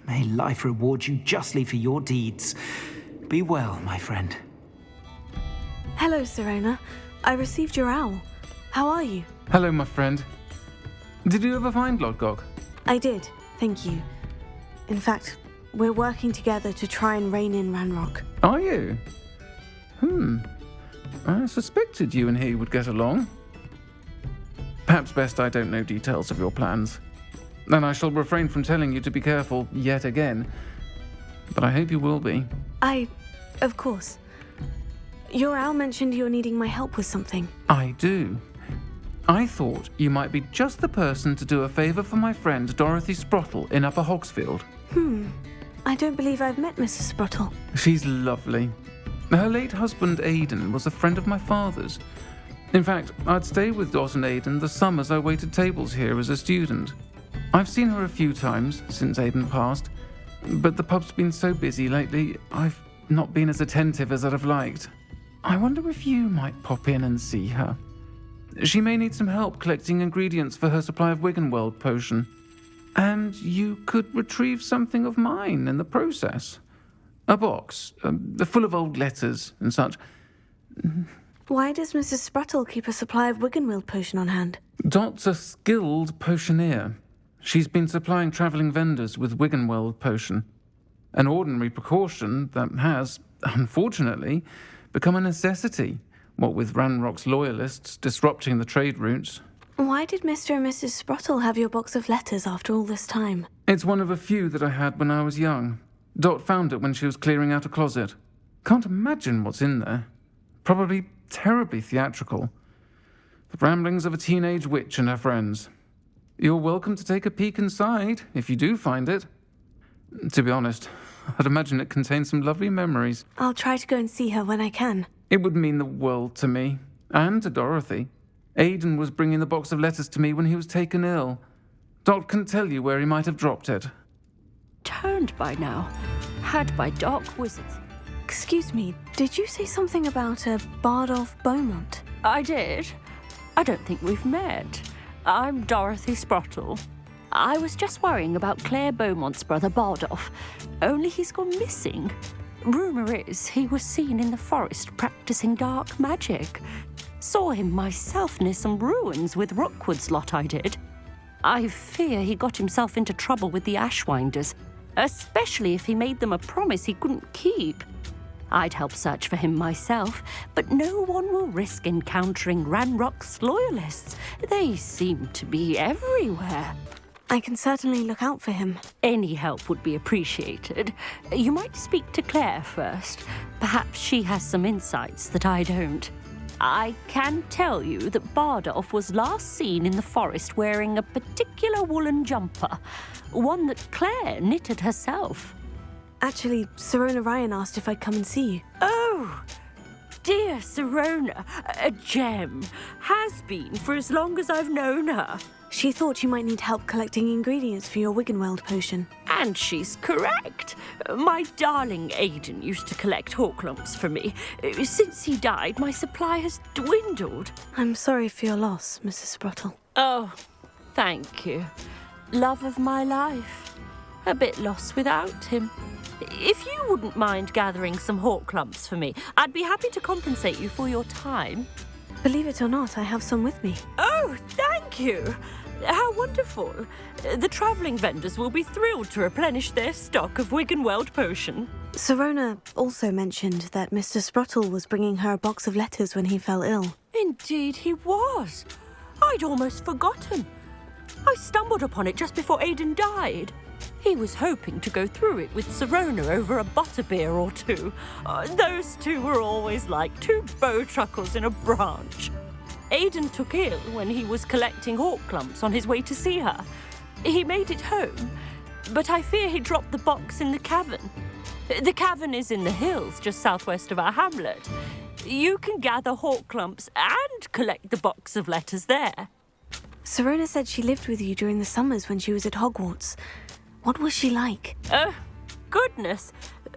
May life reward you justly for your deeds. Be well, my friend. Hello, Serona. I received your owl. How are you? Hello, my friend. Did you ever find Lodgok? I did, thank you. In fact, we're working together to try and rein in Ranrock. Are you? I suspected you and he would get along. Perhaps best I don't know details of your plans. And I shall refrain from telling you to be careful yet again. But I hope you will be. Of course. Your owl mentioned you're needing my help with something. I do. I thought you might be just the person to do a favour for my friend Dorothy Sprottle in Upper Hogsfield. I don't believe I've met Mrs. Sprottle. She's lovely. Her late husband Aidan was a friend of my father's. In fact, I'd stay with Dot and Aidan the summers I waited tables here as a student. I've seen her a few times since Aidan passed, but the pub's been so busy lately, I've not been as attentive as I'd have liked. I wonder if you might pop in and see her. She may need some help collecting ingredients for her supply of Wiggenweld potion. And you could retrieve something of mine in the process. A box, full of old letters and such. Why does Mrs. Sprottle keep a supply of Wiggenweld potion on hand? Dot's a skilled potioneer. She's been supplying travelling vendors with Wiggenweld potion. An ordinary precaution that has, unfortunately, become a necessity, what with Ranrock's loyalists disrupting the trade routes. Why did Mr. and Mrs. Sprottle have your box of letters after all this time? It's one of a few that I had when I was young. Dot found it when she was clearing out a closet. Can't imagine what's in there. Probably terribly theatrical. The ramblings of a teenage witch and her friends. You're welcome to take a peek inside, if you do find it. To be honest, I'd imagine it contains some lovely memories. I'll try to go and see her when I can. It would mean the world to me, and to Dorothy. Aidan was bringing the box of letters to me when he was taken ill. Dot can tell you where he might have dropped it. Turned by now. Had by dark wizards. Excuse me, did you say something about a Bardolph Beaumont? I did. I don't think we've met. I'm Dorothy Sprottle. I was just worrying about Claire Beaumont's brother Bardolph, only he's gone missing. Rumour is he was seen in the forest practicing dark magic. Saw him myself near some ruins with Rookwood's lot I did. I fear he got himself into trouble with the Ashwinders, especially if he made them a promise he couldn't keep. I'd help search for him myself, but no one will risk encountering Ranrock's loyalists. They seem to be everywhere. I can certainly look out for him. Any help would be appreciated. You might speak to Claire first. Perhaps she has some insights that I don't. I can tell you that Bardolph was last seen in the forest wearing a particular woolen jumper, one that Claire knitted herself. Actually, Serona Ryan asked if I'd come and see you. Oh! dear Sirona, a gem, has been for as long as I've known her. She thought you might need help collecting ingredients for your Wiggenweld potion. And she's correct. My darling Aidan used to collect Horklumps for me. Since he died, my supply has dwindled. I'm sorry for your loss, Mrs. Sprottle. Oh, thank you. Love of my life. A bit lost without him. If you wouldn't mind gathering some Horklumps for me, I'd be happy to compensate you for your time. Believe it or not, I have some with me. Oh, thank you. How wonderful. The travelling vendors will be thrilled to replenish their stock of Wiggenweld potion. Sirona also mentioned that Mr. Sprottle was bringing her a box of letters when he fell ill. Indeed he was. I'd almost forgotten. I stumbled upon it just before Aidan died. He was hoping to go through it with Sirona over a butterbeer or two. Those two were always like two bowtruckles in a branch. Aidan took ill when he was collecting Horklumps on his way to see her. He made it home, but I fear he dropped the box in the cavern. The cavern is in the hills just southwest of our hamlet. You can gather Horklumps and collect the box of letters there. Sirona said she lived with you during the summers when she was at Hogwarts. What was she like? Oh, goodness.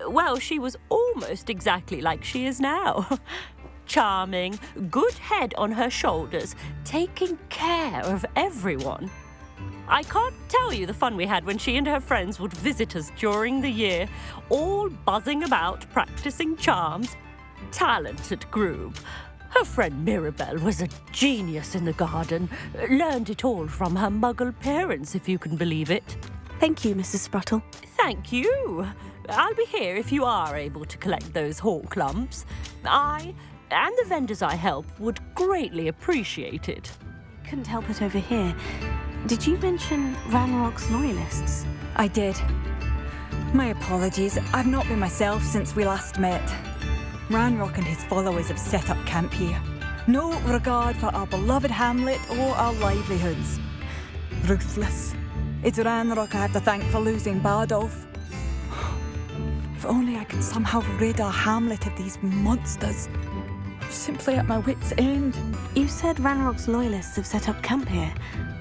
Well, she was almost exactly like she is now. Charming, good head on her shoulders, taking care of everyone. I can't tell you the fun we had when she and her friends would visit us during the year, all buzzing about, practicing charms. Talented group. Her friend Mirabelle was a genius in the garden. Learned it all from her muggle parents, if you can believe it. Thank you, Mrs. Sprottle. Thank you. I'll be here if you are able to collect those Horklumps. I and the vendors I help would greatly appreciate it. Couldn't help it over here. Did you mention Ranrock's loyalists? I did. My apologies. I've not been myself since we last met. Ranrock and his followers have set up camp here. No regard for our beloved hamlet or our livelihoods. Ruthless. It's Ranrock I have to thank for losing Bardolph. If only I could somehow rid our hamlet of these monsters. I'm simply at my wit's end. You said Ranrock's loyalists have set up camp here.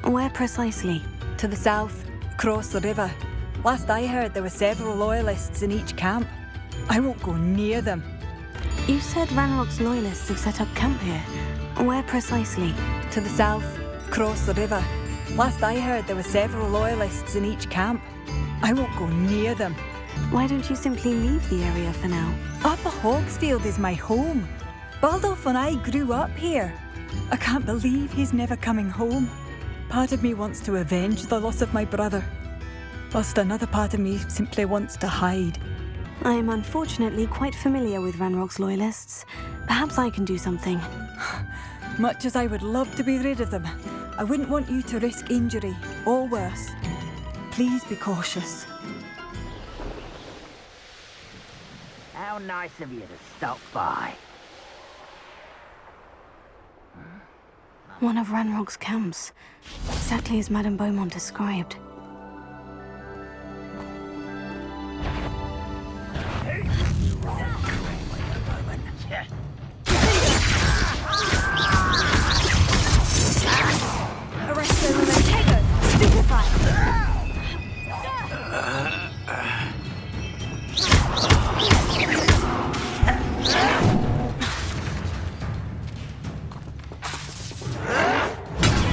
Where precisely? To the south, across the river. Last I heard, there were several loyalists in each camp. I won't go near them. You said Ranrock's loyalists have set up camp here. Where precisely? To the south, across the river. Last I heard, there were several loyalists in each camp. I won't go near them. Why don't you simply leave the area for now? Upper Hogsfield is my home. Baldolph and I grew up here. I can't believe he's never coming home. Part of me wants to avenge the loss of my brother, whilst another part of me simply wants to hide. I am unfortunately quite familiar with Ranrock's loyalists. Perhaps I can do something. Much as I would love to be rid of them, I wouldn't want you to risk injury, or worse. Please be cautious. How nice of you to stop by. One of Ranrock's camps. Exactly as Madame Beaumont described. Arrest them and take her! Stupefy!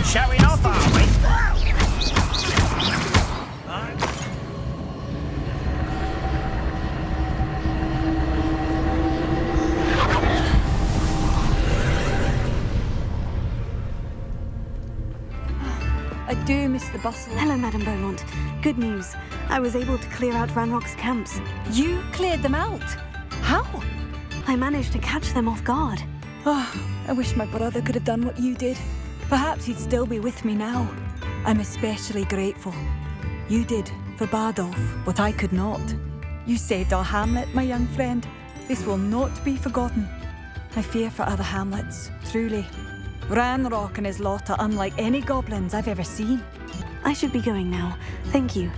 Showing off, are we? I do miss the bustle. Hello, Madame Beaumont. Good news. I was able to clear out Ranrock's camps. You cleared them out? How? I managed to catch them off guard. Oh, I wish my brother could have done what you did. Perhaps he'd still be with me now. I'm especially grateful. You did, for Bardolph, what I could not. You saved our hamlet, my young friend. This will not be forgotten. I fear for other hamlets, truly. Ranrock and his lot are unlike any goblins I've ever seen. I should be going now. Thank you.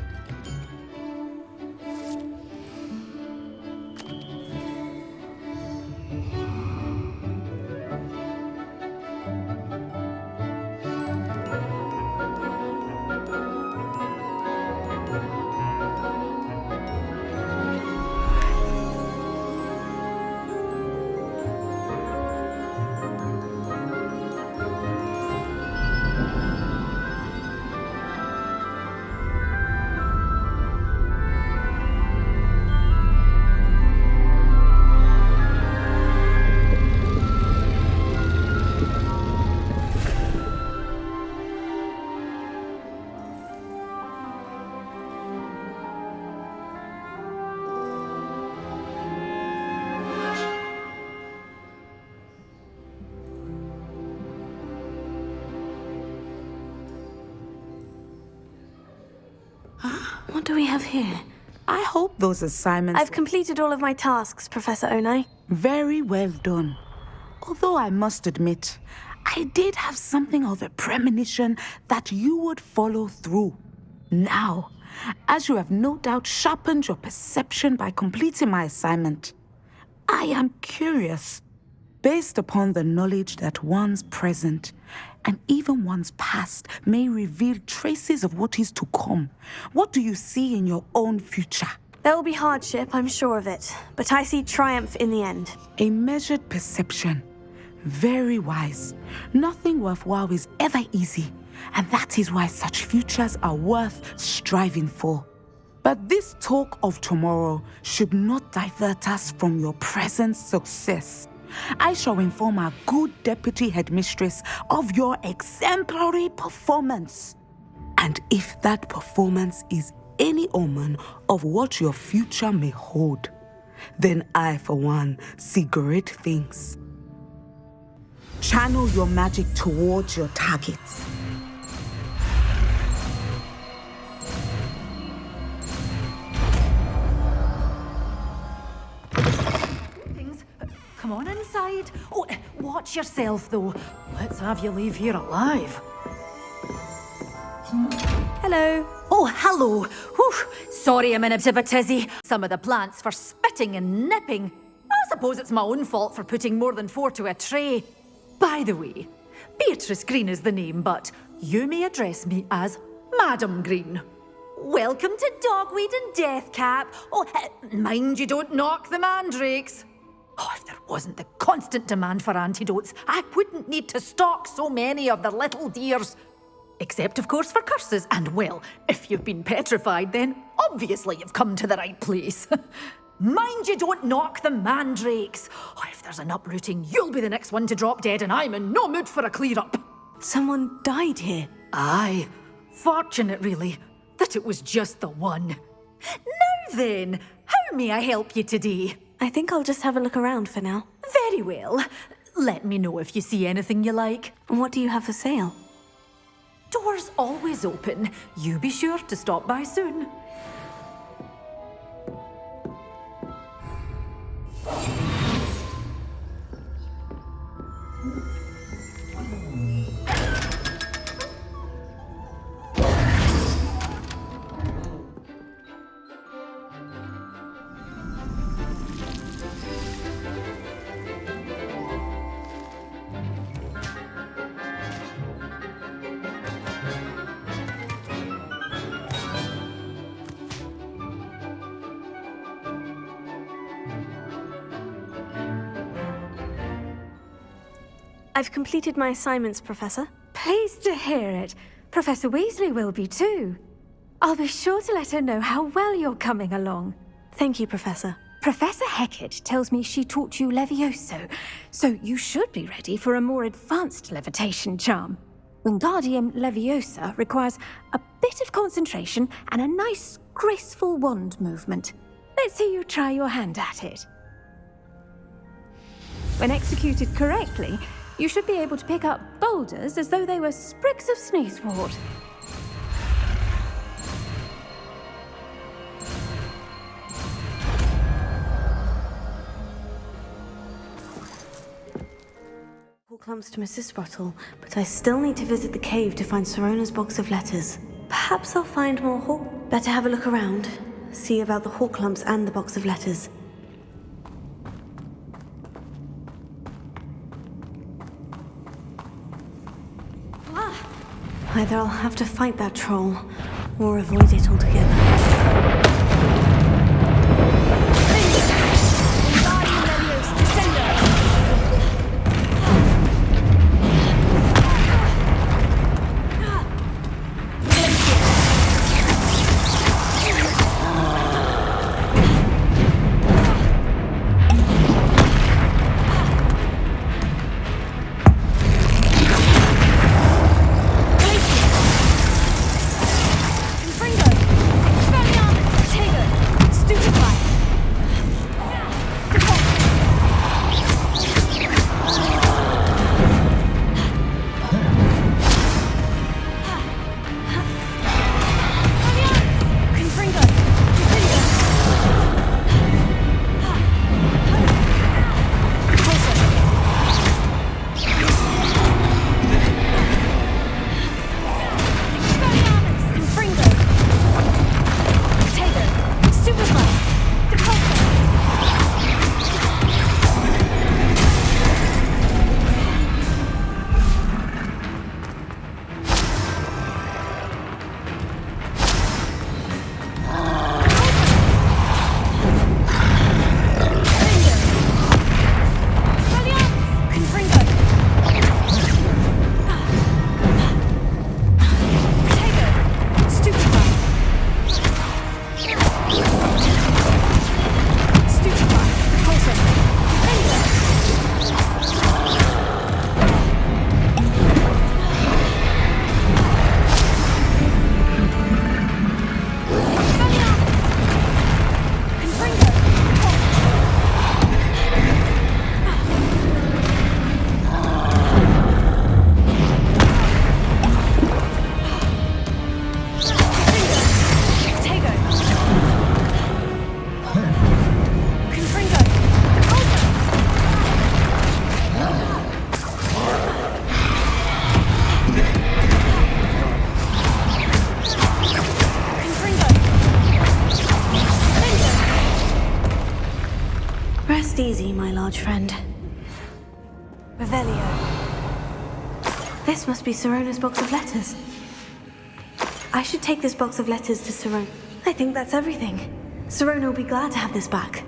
What do we have here? I hope those assignments... I've completed all of my tasks, Professor Onai. Very well done. Although I must admit, I did have something of a premonition that you would follow through. Now, as you have no doubt sharpened your perception by completing my assignment, I am curious, based upon the knowledge that one's present and even one's past may reveal traces of what is to come. What do you see in your own future? There will be hardship, I'm sure of it, but I see triumph in the end. A measured perception. Very wise. Nothing worthwhile is ever easy, and that is why such futures are worth striving for. But this talk of tomorrow should not divert us from your present success. I shall inform our good deputy headmistress of your exemplary performance. And if that performance is any omen of what your future may hold, then I, for one, see great things. Channel your magic towards your targets. Come on inside. Oh, watch yourself, though. Let's have you leave here alive. Hello. Oh, hello. Whew. Sorry I'm in a bit of a tizzy. Some of the plants for spitting and nipping. I suppose it's my own fault for putting more than 4 to a tray. By the way, Beatrice Green is the name, but you may address me as Madam Green. Welcome to Dogweed and Deathcap. Oh, mind you don't knock the mandrakes. Oh, if there wasn't the constant demand for antidotes, I wouldn't need to stock so many of the little dears. Except, of course, for curses. And, well, if you've been petrified, then obviously you've come to the right place. Mind you don't knock the mandrakes. Oh, if there's an uprooting, you'll be the next one to drop dead, and I'm in no mood for a clear-up. Someone died here. Aye. Fortunate, really, that it was just the one. Now then, how may I help you today? I think I'll just have a look around for now. Very well. Let me know if you see anything you like. And what do you have for sale? Doors always open. You be sure to stop by soon. I've completed my assignments, Professor. Pleased to hear it. Professor Weasley will be too. I'll be sure to let her know how well you're coming along. Thank you, Professor. Professor Hecat tells me she taught you Levioso, so you should be ready for a more advanced levitation charm. Wingardium Leviosa requires a bit of concentration and a nice, graceful wand movement. Let's see you try your hand at it. When executed correctly, you should be able to pick up boulders as though they were sprigs of sneezewort. Clumps to Mrs. Sprottle, but I still need to visit the cave to find Sorona's box of letters. Perhaps I'll find more hawk. Better have a look around, see about the Horklumps and the box of letters. Either I'll have to fight that troll, or avoid it altogether. easy, my large friend. Revelio. This must be Sirona's box of letters. I should take this box of letters to Sirona. I think that's everything. Sirona will be glad to have this back.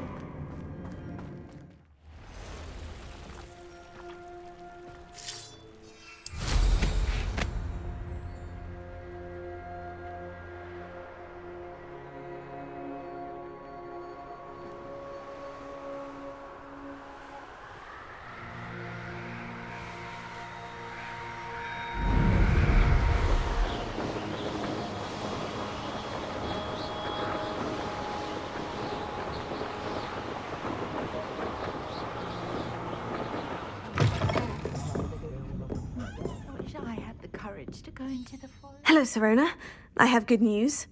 Hello, Sirona. I have good news.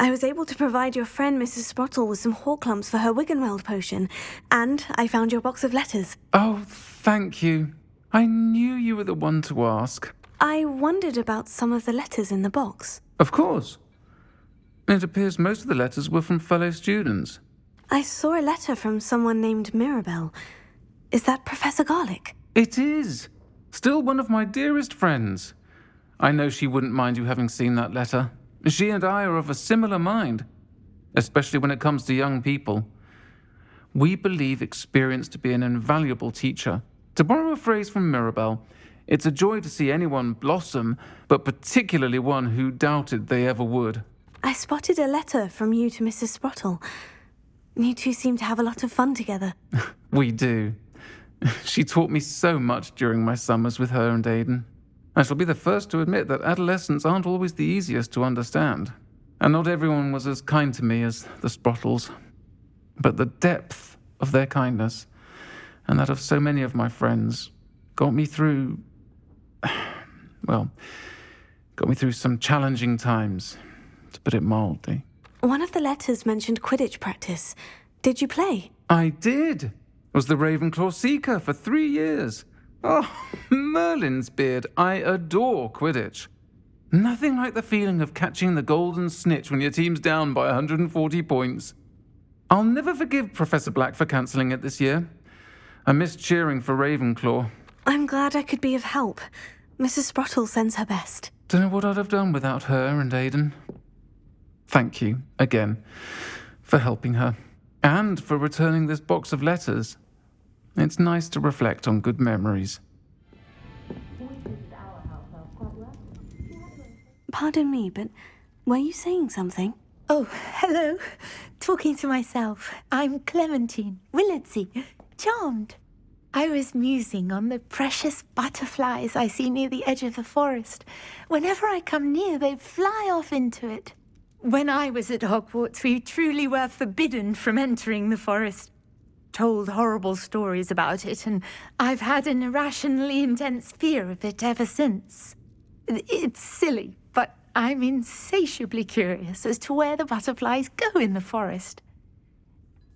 I was able to provide your friend Mrs. Sprottle with some Horklumps for her Wiggenweld potion, and I found your box of letters. Oh, thank you. I knew you were the one to ask. I wondered about some of the letters in the box. Of course. It appears most of the letters were from fellow students. I saw a letter from someone named Mirabelle. Is that Professor Garlick? It is. Still one of my dearest friends. I know she wouldn't mind you having seen that letter. She and I are of a similar mind, especially when it comes to young people. We believe experience to be an invaluable teacher. To borrow a phrase from Mirabelle, it's a joy to see anyone blossom, but particularly one who doubted they ever would. I spotted a letter from you to Mrs. Sprottle. You two seem to have a lot of fun together. We do. She taught me so much during my summers with her and Aiden. I shall be the first to admit that adolescents aren't always the easiest to understand, and not everyone was as kind to me as the Sprottles. But the depth of their kindness, and that of so many of my friends, got me through some challenging times, to put it mildly. One of the letters mentioned Quidditch practice. Did you play? I did. Was the Ravenclaw Seeker for 3 years. Oh, Merlin's beard. I adore Quidditch. Nothing like the feeling of catching the golden snitch when your team's down by 140 points. I'll never forgive Professor Black for cancelling it this year. I missed cheering for Ravenclaw. I'm glad I could be of help. Mrs. Sprottle sends her best. Don't know what I'd have done without her and Aiden. Thank you, again, for helping her, and for returning this box of letters. It's nice to reflect on good memories. Pardon me, but were you saying something? Oh, hello. Talking to myself. I'm Clementine Willardsey. Charmed. I was musing on the precious butterflies I see near the edge of the forest. Whenever I come near, they fly off into it. When I was at Hogwarts, we truly were forbidden from entering the forest. Told horrible stories about it, and I've had an irrationally intense fear of it ever since. It's silly, but I'm insatiably curious as to where the butterflies go in the forest.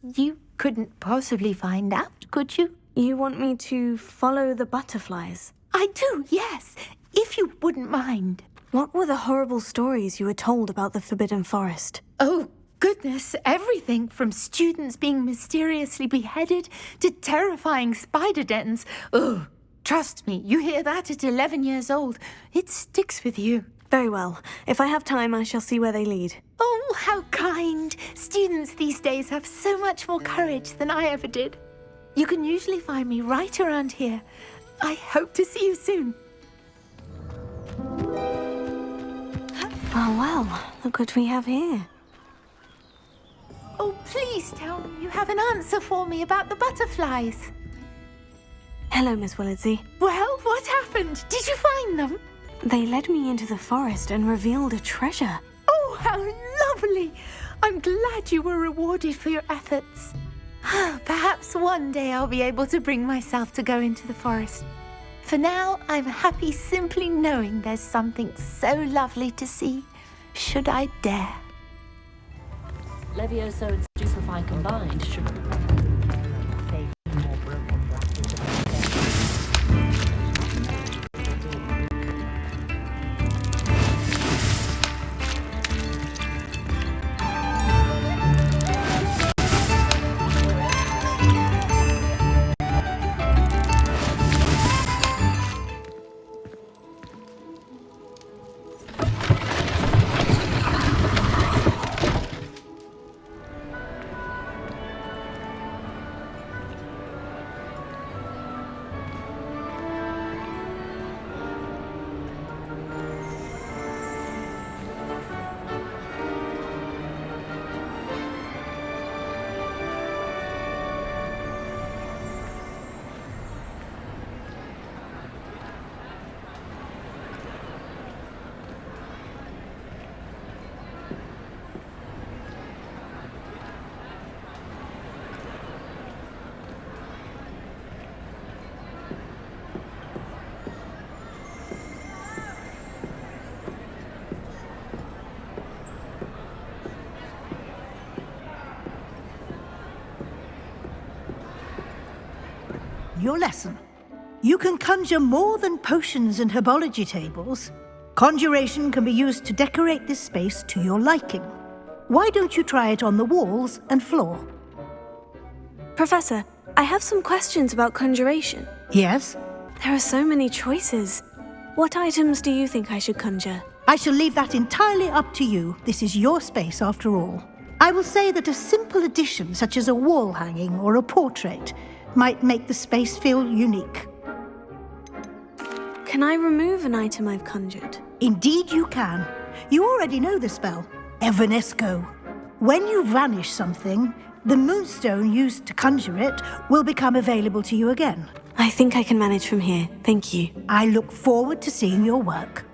You couldn't possibly find out, could you? You want me to follow the butterflies? I do, yes, if you wouldn't mind. What were the horrible stories you were told about the Forbidden Forest? Oh, goodness, everything from students being mysteriously beheaded to terrifying spider dens. Ugh, trust me, you hear that at 11 years old. It sticks with you. Very well. If I have time, I shall see where they lead. Oh, how kind. Students these days have so much more courage than I ever did. You can usually find me right around here. I hope to see you soon. Oh, well, look what we have here. Oh, please tell me you have an answer for me about the butterflies. Hello, Miss Willardsey. Well, what happened? Did you find them? They led me into the forest and revealed a treasure. Oh, how lovely! I'm glad you were rewarded for your efforts. Perhaps one day I'll be able to bring myself to go into the forest. For now, I'm happy simply knowing there's something so lovely to see, should I dare. Levioso and Stupefy combined should... your lesson. You can conjure more than potions and herbology tables. Conjuration can be used to decorate this space to your liking. Why don't you try it on the walls and floor? Professor, I have some questions about conjuration. Yes? There are so many choices. What items do you think I should conjure? I shall leave that entirely up to you. This is your space after all. I will say that a simple addition, such as a wall hanging or a portrait, might make the space feel unique. Can I remove an item I've conjured? Indeed you can. You already know the spell, Evanesco. When you vanish something, the moonstone used to conjure it will become available to you again. I think I can manage from here. Thank you. I look forward to seeing your work.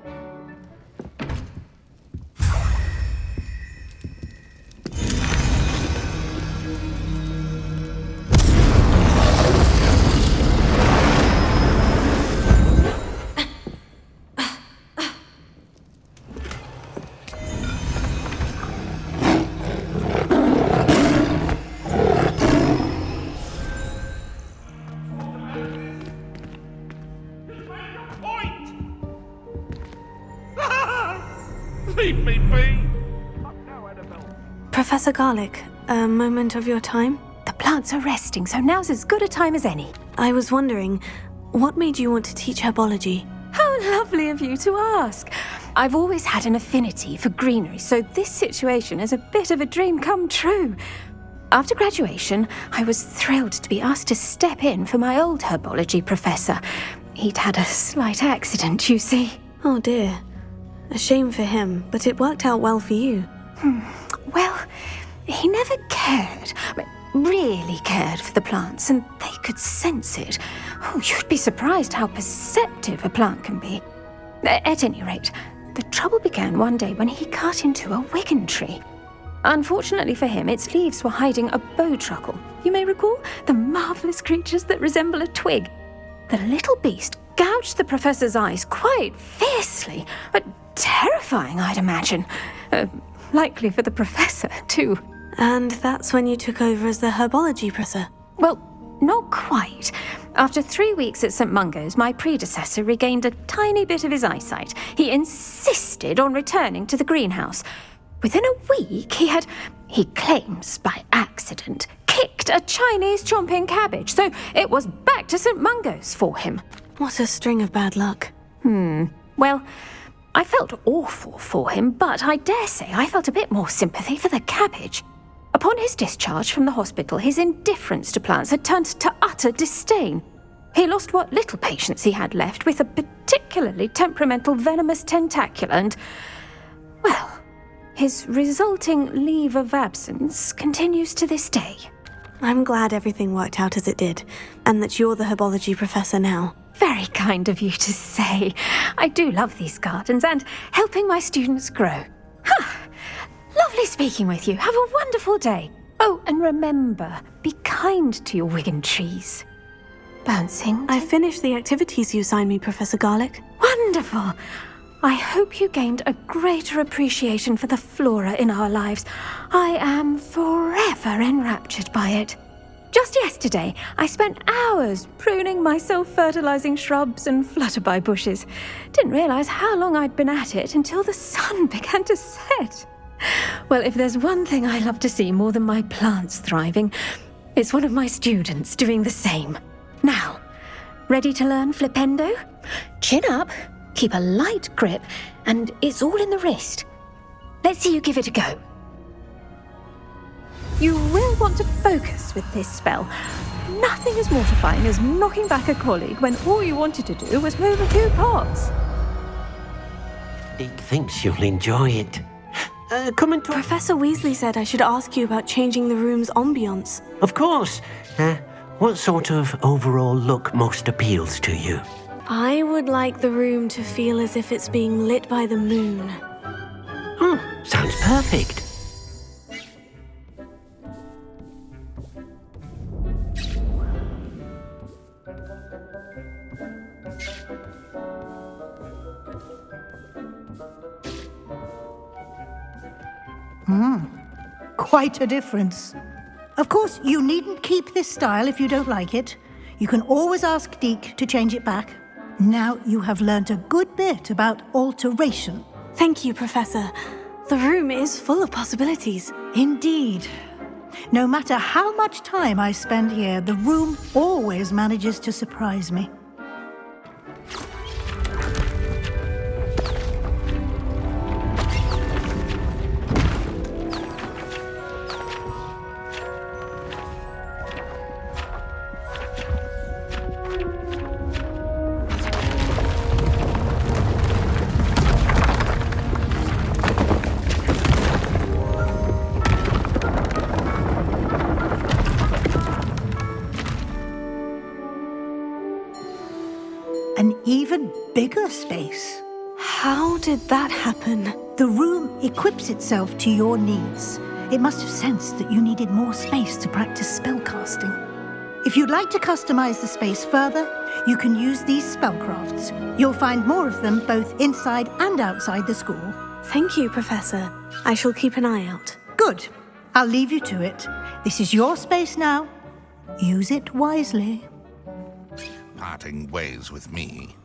Leave me be! Professor Garlick, a moment of your time? The plants are resting, so now's as good a time as any. I was wondering, what made you want to teach herbology? How lovely of you to ask. I've always had an affinity for greenery, so this situation is a bit of a dream come true. After graduation, I was thrilled to be asked to step in for my old herbology professor. He'd had a slight accident, you see. Oh dear. A shame for him, but it worked out well for you. Well, he never cared, really cared for the plants, and they could sense it. Oh, you'd be surprised how perceptive a plant can be. At any rate, the trouble began one day when he cut into a wigan tree. Unfortunately for him, its leaves were hiding a bowtruckle. You may recall the marvellous creatures that resemble a twig. The little beast gouged the professor's eyes quite fiercely, terrifying, I'd imagine. Likely for the professor, too. And that's when you took over as the herbology professor? Well, not quite. After 3 weeks at St. Mungo's, my predecessor regained a tiny bit of his eyesight. He insisted on returning to the greenhouse. Within a week, he claims by accident, kicked a Chinese chomping cabbage, so it was back to St. Mungo's for him. What a string of bad luck. Well, I felt awful for him, but I dare say I felt a bit more sympathy for the cabbage. Upon his discharge from the hospital, his indifference to plants had turned to utter disdain. He lost what little patience he had left with a particularly temperamental venomous tentacula and, well, his resulting leave of absence continues to this day. I'm glad everything worked out as it did, and that you're the herbology professor now. Very kind of you to say. I do love these gardens and helping my students grow. Lovely speaking with you. Have a wonderful day. Oh, and remember, be kind to your wigan trees. Bouncing. I finished the activities you assigned me, Professor Garlick. Wonderful. I hope you gained a greater appreciation for the flora in our lives. I am forever enraptured by it. Just yesterday, I spent hours pruning my self-fertilizing shrubs and flutterby bushes. Didn't realize how long I'd been at it until the sun began to set. Well, if there's one thing I love to see more than my plants thriving, it's one of my students doing the same. Now, ready to learn flipendo? Chin up, keep a light grip, and it's all in the wrist. Let's see you give it a go. You will want to focus with this spell. Nothing as mortifying as knocking back a colleague when all you wanted to do was move a few pots. Dick thinks you'll enjoy it. Come and talk. Professor Weasley said I should ask you about changing the room's ambience. Of course. What sort of overall look most appeals to you? I would like the room to feel as if it's being lit by the moon. Sounds perfect. Quite a difference. Of course, you needn't keep this style if you don't like it. You can always ask Deke to change it back. Now you have learnt a good bit about alteration. Thank you, Professor. The room is full of possibilities. Indeed. No matter how much time I spend here, the room always manages to surprise me. An even bigger space. How did that happen? The room equips itself to your needs. It must have sensed that you needed more space to practice spellcasting. If you'd like to customize the space further, you can use these spellcrafts. You'll find more of them both inside and outside the school. Thank you, Professor. I shall keep an eye out. Good. I'll leave you to it. This is your space now. Use it wisely. Parting ways with me.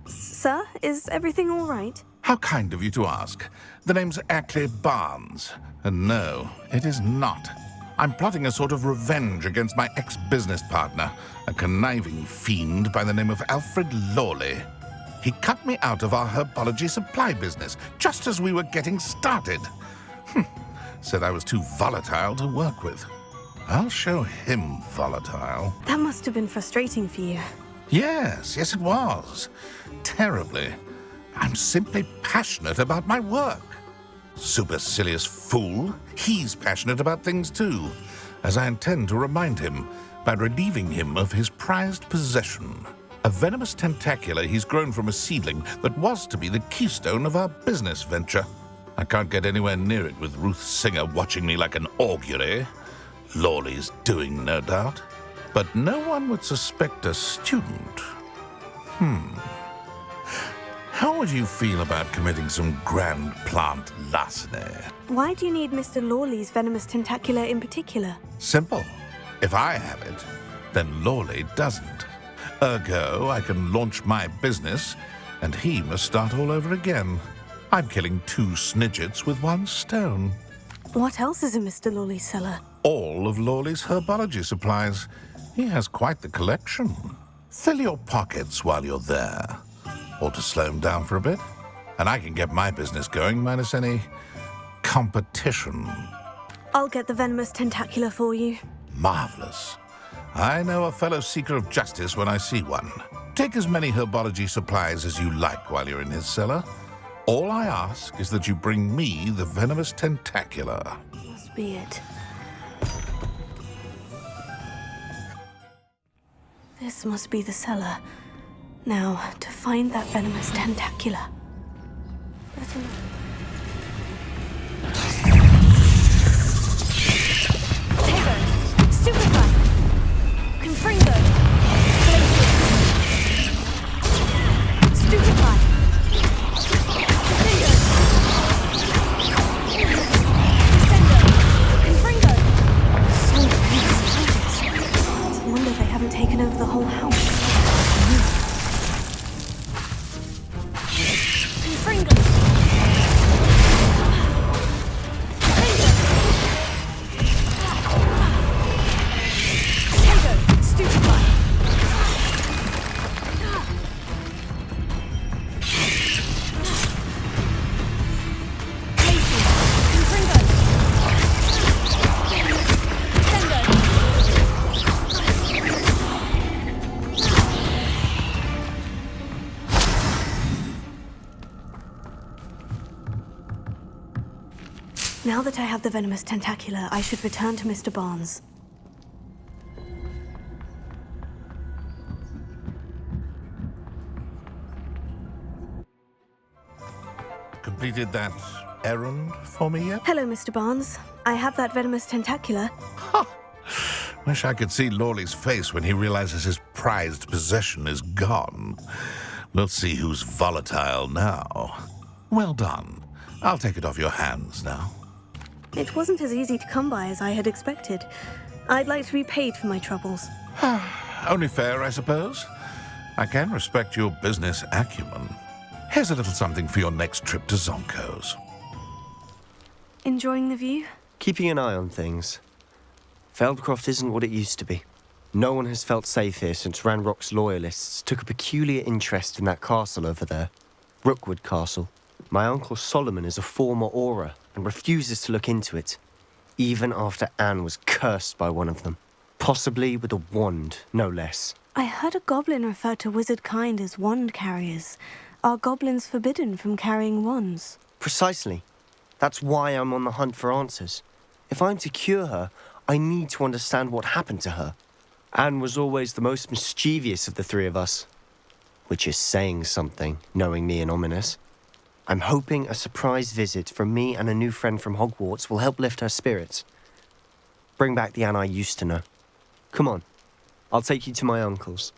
Sir, is everything all right? How kind of you to ask. The name's Ackley Barnes. And no, it is not. I'm plotting a sort of revenge against my ex-business partner, a conniving fiend by the name of Alfred Lawley. He cut me out of our herbology supply business just as we were getting started. Said I was too volatile to work with. I'll show him volatile. That must have been frustrating for you. Yes, it was. Terribly. I'm simply passionate about my work. Supercilious fool. He's passionate about things too, as I intend to remind him by relieving him of his prized possession. A venomous tentacula he's grown from a seedling that was to be the keystone of our business venture. I can't get anywhere near it with Ruth Singer watching me like an augury. Lawley's doing, no doubt. But no one would suspect a student. How would you feel about committing some grand plant larceny? Why do you need Mr. Lawley's venomous tentacula in particular? Simple. If I have it, then Lawley doesn't. Ergo, I can launch my business, and he must start all over again. I'm killing 2 snidgets with 1 stone. What else is in Mr. Lawley's cellar? All of Lawley's herbology supplies. He has quite the collection. Fill your pockets while you're there. Or to slow him down for a bit. And I can get my business going minus any competition. I'll get the venomous tentacula for you. Marvelous. I know a fellow seeker of justice when I see one. Take as many herbology supplies as you like while you're in his cellar. All I ask is that you bring me the venomous tentacula. Must be it. This must be the cellar. Now, to find that venomous tentacula. Taylor! Stupefy! Confringo! Glacier! Stupefy! Taken over the whole house. Confringo! Tango! Stupefy! Now that I have the venomous tentacula, I should return to Mr. Barnes. Completed that errand for me yet? Hello, Mr. Barnes. I have that venomous tentacula. Wish I could see Lawley's face when he realizes his prized possession is gone. We'll see who's volatile now. Well done. I'll take it off your hands now. It wasn't as easy to come by as I had expected. I'd like to be paid for my troubles. Only fair, I suppose. I can respect your business acumen. Here's a little something for your next trip to Zonko's. Enjoying the view? Keeping an eye on things. Feldcroft isn't what it used to be. No one has felt safe here since Ranrock's loyalists took a peculiar interest in that castle over there. Rookwood Castle. My uncle Solomon is a former Auror and refuses to look into it, even after Anne was cursed by one of them. Possibly with a wand, no less. I heard a goblin refer to wizard kind as wand carriers. Are goblins forbidden from carrying wands? Precisely. That's why I'm on the hunt for answers. If I'm to cure her, I need to understand what happened to her. Anne was always the most mischievous of the three of us. Which is saying something, knowing me and Ominous. I'm hoping a surprise visit from me and a new friend from Hogwarts will help lift her spirits. Bring back the Anne I used to know. Come on, I'll take you to my uncle's.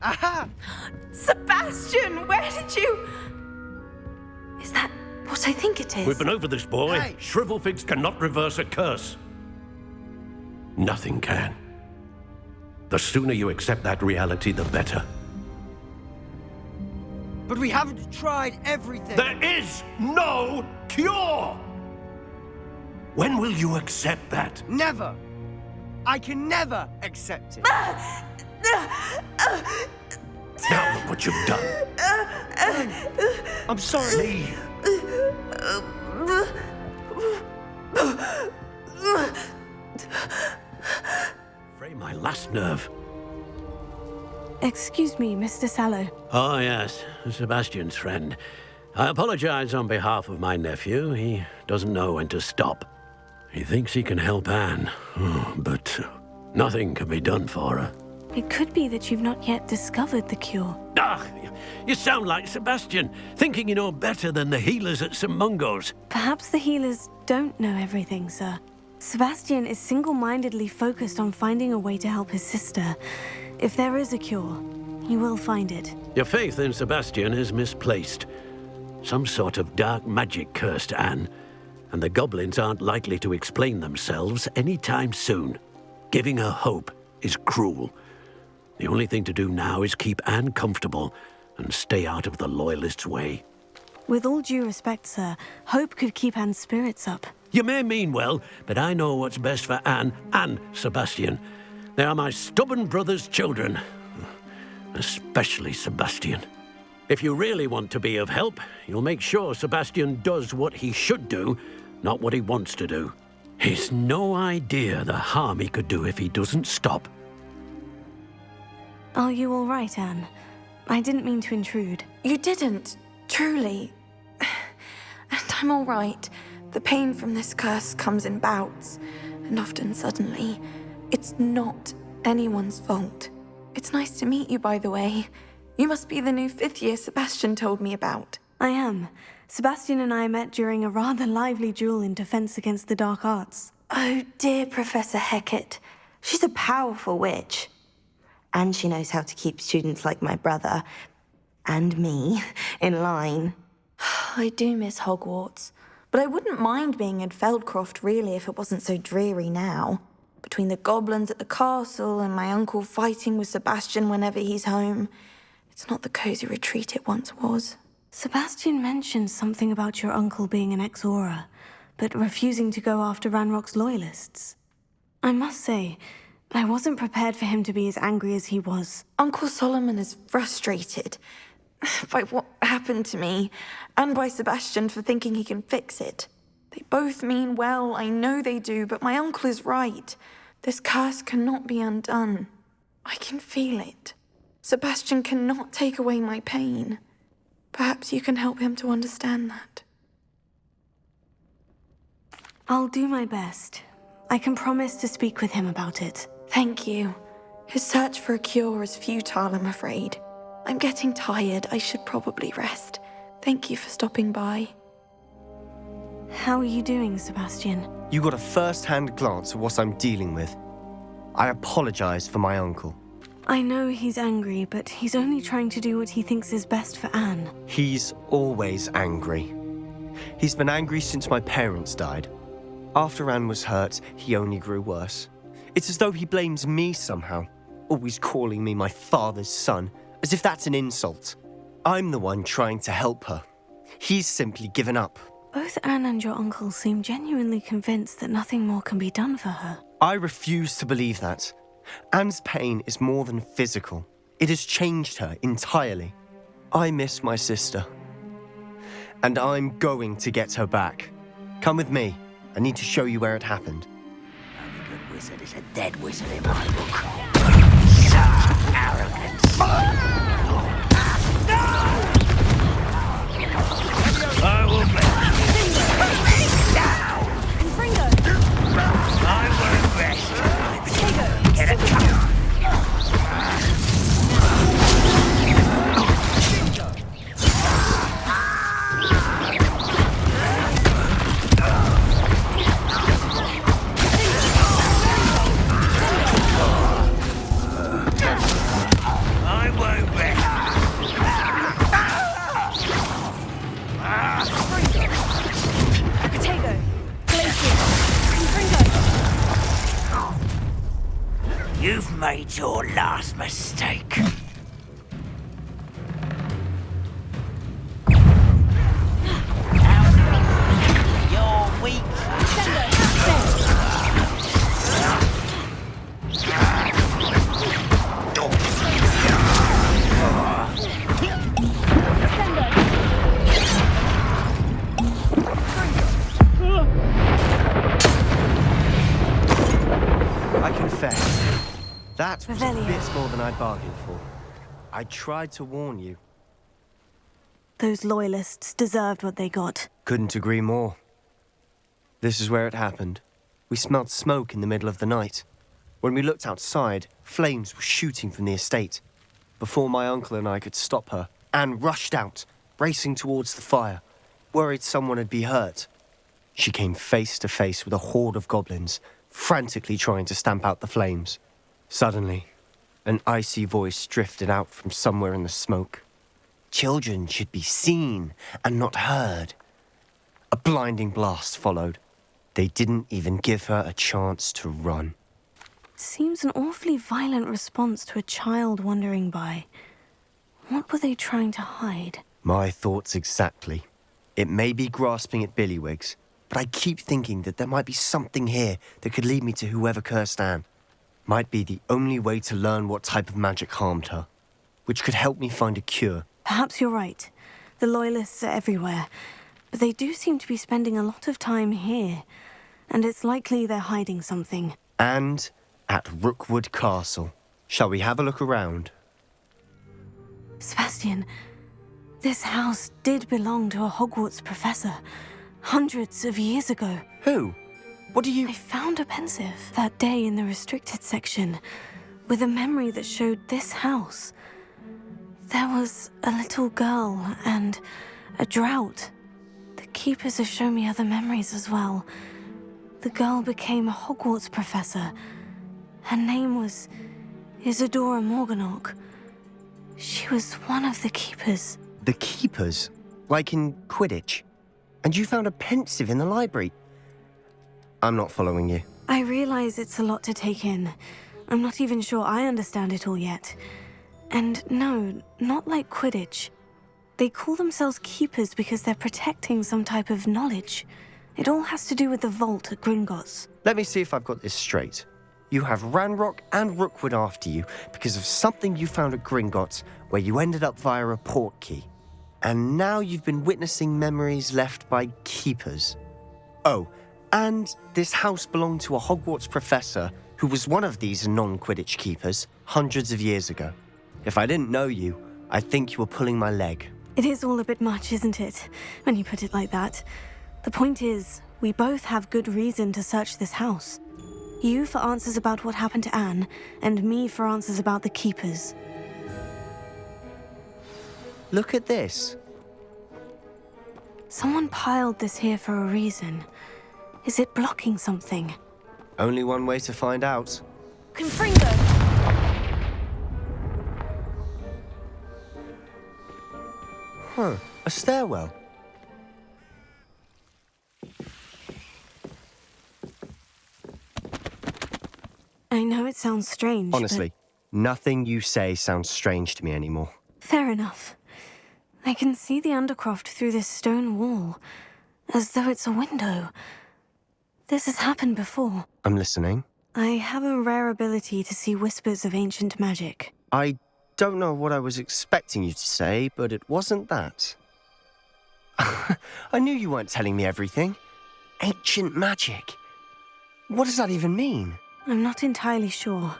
Aha! Sebastian, where did you... Is that what I think it is? We've been over this, boy. Hey. Shrivelfigs cannot reverse a curse. Nothing can. The sooner you accept that reality, the better. But we haven't tried everything. There is no cure! When will you accept that? Never. I can never accept it. Now look what you've done. I'm sorry. Fray my last nerve. Excuse me, Mr. Sallow. Oh, yes, Sebastian's friend. I apologize on behalf of my nephew. He doesn't know when to stop. He thinks he can help Anne, but nothing can be done for her. It could be that you've not yet discovered the cure. Ah, you sound like Sebastian, thinking you know better than the healers at St. Mungo's. Perhaps the healers don't know everything, sir. Sebastian is single-mindedly focused on finding a way to help his sister. If there is a cure, he will find it. Your faith in Sebastian is misplaced. Some sort of dark magic cursed Anne, and the goblins aren't likely to explain themselves anytime soon. Giving her hope is cruel. The only thing to do now is keep Anne comfortable and stay out of the Loyalists' way. With all due respect, sir, hope could keep Anne's spirits up. You may mean well, but I know what's best for Anne and Sebastian. They are my stubborn brother's children. Especially Sebastian. If you really want to be of help, you'll make sure Sebastian does what he should do, not what he wants to do. He's no idea the harm he could do if he doesn't stop. Are you all right, Anne? I didn't mean to intrude. You didn't, truly. And I'm all right. The pain from this curse comes in bouts, and often suddenly. It's not anyone's fault. It's nice to meet you, by the way. You must be the new 5th year Sebastian told me about. I am. Sebastian and I met during a rather lively duel in defense against the dark arts. Oh, dear Professor Hecat. She's a powerful witch. And she knows how to keep students like my brother, and me, in line. I do miss Hogwarts, but I wouldn't mind being in Feldcroft, really, if it wasn't so dreary now. Between the goblins at the castle and my uncle fighting with Sebastian whenever he's home, it's not the cozy retreat it once was. Sebastian mentioned something about your uncle being an ex-Auror, but refusing to go after Ranrock's loyalists. I must say, I wasn't prepared for him to be as angry as he was. Uncle Solomon is frustrated by what happened to me, and by Sebastian for thinking he can fix it. They both mean well, I know they do, but my uncle is right. This curse cannot be undone. I can feel it. Sebastian cannot take away my pain. Perhaps you can help him to understand that. I'll do my best. I can promise to speak with him about it. Thank you. His search for a cure is futile, I'm afraid. I'm getting tired. I should probably rest. Thank you for stopping by. How are you doing, Sebastian? You got a first-hand glance at what I'm dealing with. I apologize for my uncle. I know he's angry, but he's only trying to do what he thinks is best for Anne. He's always angry. He's been angry since my parents died. After Anne was hurt, he only grew worse. It's as though he blames me somehow, always calling me my father's son, as if that's an insult. I'm the one trying to help her. He's simply given up. Both Anne and your uncle seem genuinely convinced that nothing more can be done for her. I refuse to believe that. Anne's pain is more than physical. It has changed her entirely. I miss my sister. And I'm going to get her back. Come with me. I need to show you where it happened. A good wizard is a dead wizard in my book. So arrogant. I will bless you. Down! I won't rest. Get a tongue. I won't rest. Potato! You've made your last mistake. You're weak. I confess, that was a bit more than I bargained for. I tried to warn you. Those loyalists deserved what they got. Couldn't agree more. This is where it happened. We smelled smoke in the middle of the night. When we looked outside, flames were shooting from the estate. Before my uncle and I could stop her, Anne rushed out, racing towards the fire, worried someone had been hurt. She came face to face with a horde of goblins, frantically trying to stamp out the flames. Suddenly, an icy voice drifted out from somewhere in the smoke. Children should be seen and not heard. A blinding blast followed. They didn't even give her a chance to run. Seems an awfully violent response to a child wandering by. What were they trying to hide? My thoughts exactly. It may be grasping at Billywigs, but I keep thinking that there might be something here that could lead me to whoever cursed Anne. Might be the only way to learn what type of magic harmed her, which could help me find a cure. Perhaps you're right. The Loyalists are everywhere, but they do seem to be spending a lot of time here, and it's likely they're hiding something. And at Rookwood Castle. Shall we have a look around? Sebastian, this house did belong to a Hogwarts professor, hundreds of years ago. Who? What do you... I found a pensive that day in the restricted section, with a memory that showed this house. There was a little girl and a drought. The keepers have shown me other memories as well. The girl became a Hogwarts professor. Her name was Isadora Morganach. She was one of the keepers. The keepers? Like in Quidditch? And you found a pensive in the library? I'm not following you. I realize it's a lot to take in. I'm not even sure I understand it all yet. And no, not like Quidditch. They call themselves keepers because they're protecting some type of knowledge. It all has to do with the vault at Gringotts. Let me see if I've got this straight. You have Ranrock and Rookwood after you because of something you found at Gringotts where you ended up via a portkey. And now you've been witnessing memories left by keepers. Oh, and this house belonged to a Hogwarts professor who was one of these non-Quidditch keepers hundreds of years ago. If I didn't know you, I'd think you were pulling my leg. It is all a bit much, isn't it, when you put it like that? The point is, we both have good reason to search this house. You for answers about what happened to Anne, and me for answers about the keepers. Look at this. Someone piled this here for a reason. Is it blocking something? Only one way to find out. Confringo! Huh, a stairwell. I know it sounds strange, Honestly, nothing you say sounds strange to me anymore. but fair enough. I can see the Undercroft through this stone wall, as though it's a window. This has happened before. I'm listening. I have a rare ability to see whispers of ancient magic. I don't know what I was expecting you to say, but it wasn't that. I knew you weren't telling me everything. Ancient magic. What does that even mean? I'm not entirely sure,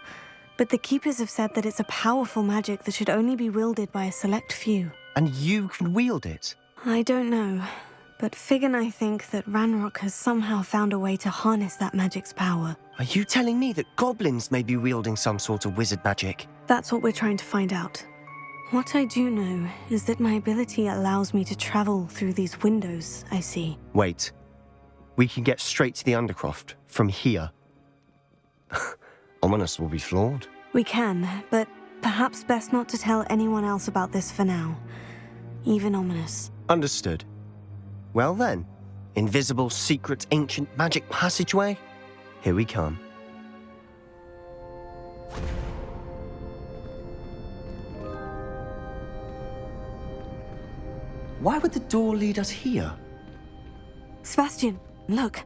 but the Keepers have said that it's a powerful magic that should only be wielded by a select few. And you can wield it? I don't know, but Fig and I think that Ranrock has somehow found a way to harness that magic's power. Are you telling me that goblins may be wielding some sort of wizard magic? That's what we're trying to find out. What I do know is that my ability allows me to travel through these windows I see. Wait. We can get straight to the Undercroft from here. Ominous will be flawed. We can, but perhaps best not to tell anyone else about this for now. Even Ominous. Understood. Well then, invisible, secret, ancient magic passageway? Here we come. Why would the door lead us here? Sebastian, look.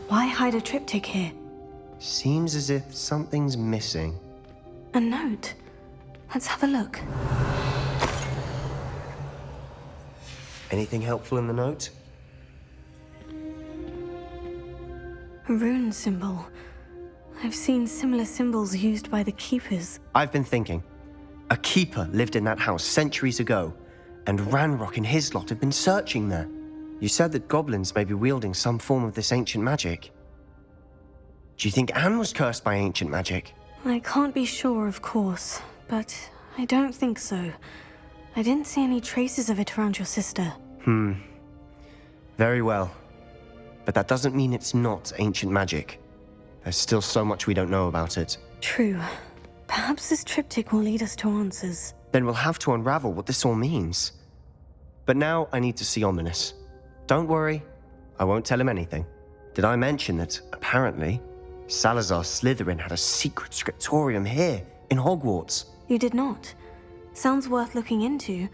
Why hide a triptych here? Seems as if something's missing. A note. Let's have a look. Anything helpful in the note? A rune symbol. I've seen similar symbols used by the Keepers. I've been thinking. A keeper lived in that house centuries ago, and Ranrock and his lot have been searching there. You said that goblins may be wielding some form of this ancient magic. Do you think Anne was cursed by ancient magic? I can't be sure, of course, but I don't think so. I didn't see any traces of it around your sister. Very well. But that doesn't mean it's not ancient magic. There's still so much we don't know about it. True. Perhaps this triptych will lead us to answers. Then we'll have to unravel what this all means. But now I need to see Ominous. Don't worry, I won't tell him anything. Did I mention that, apparently, Salazar Slytherin had a secret scriptorium here in Hogwarts? You did not. Sounds worth looking into.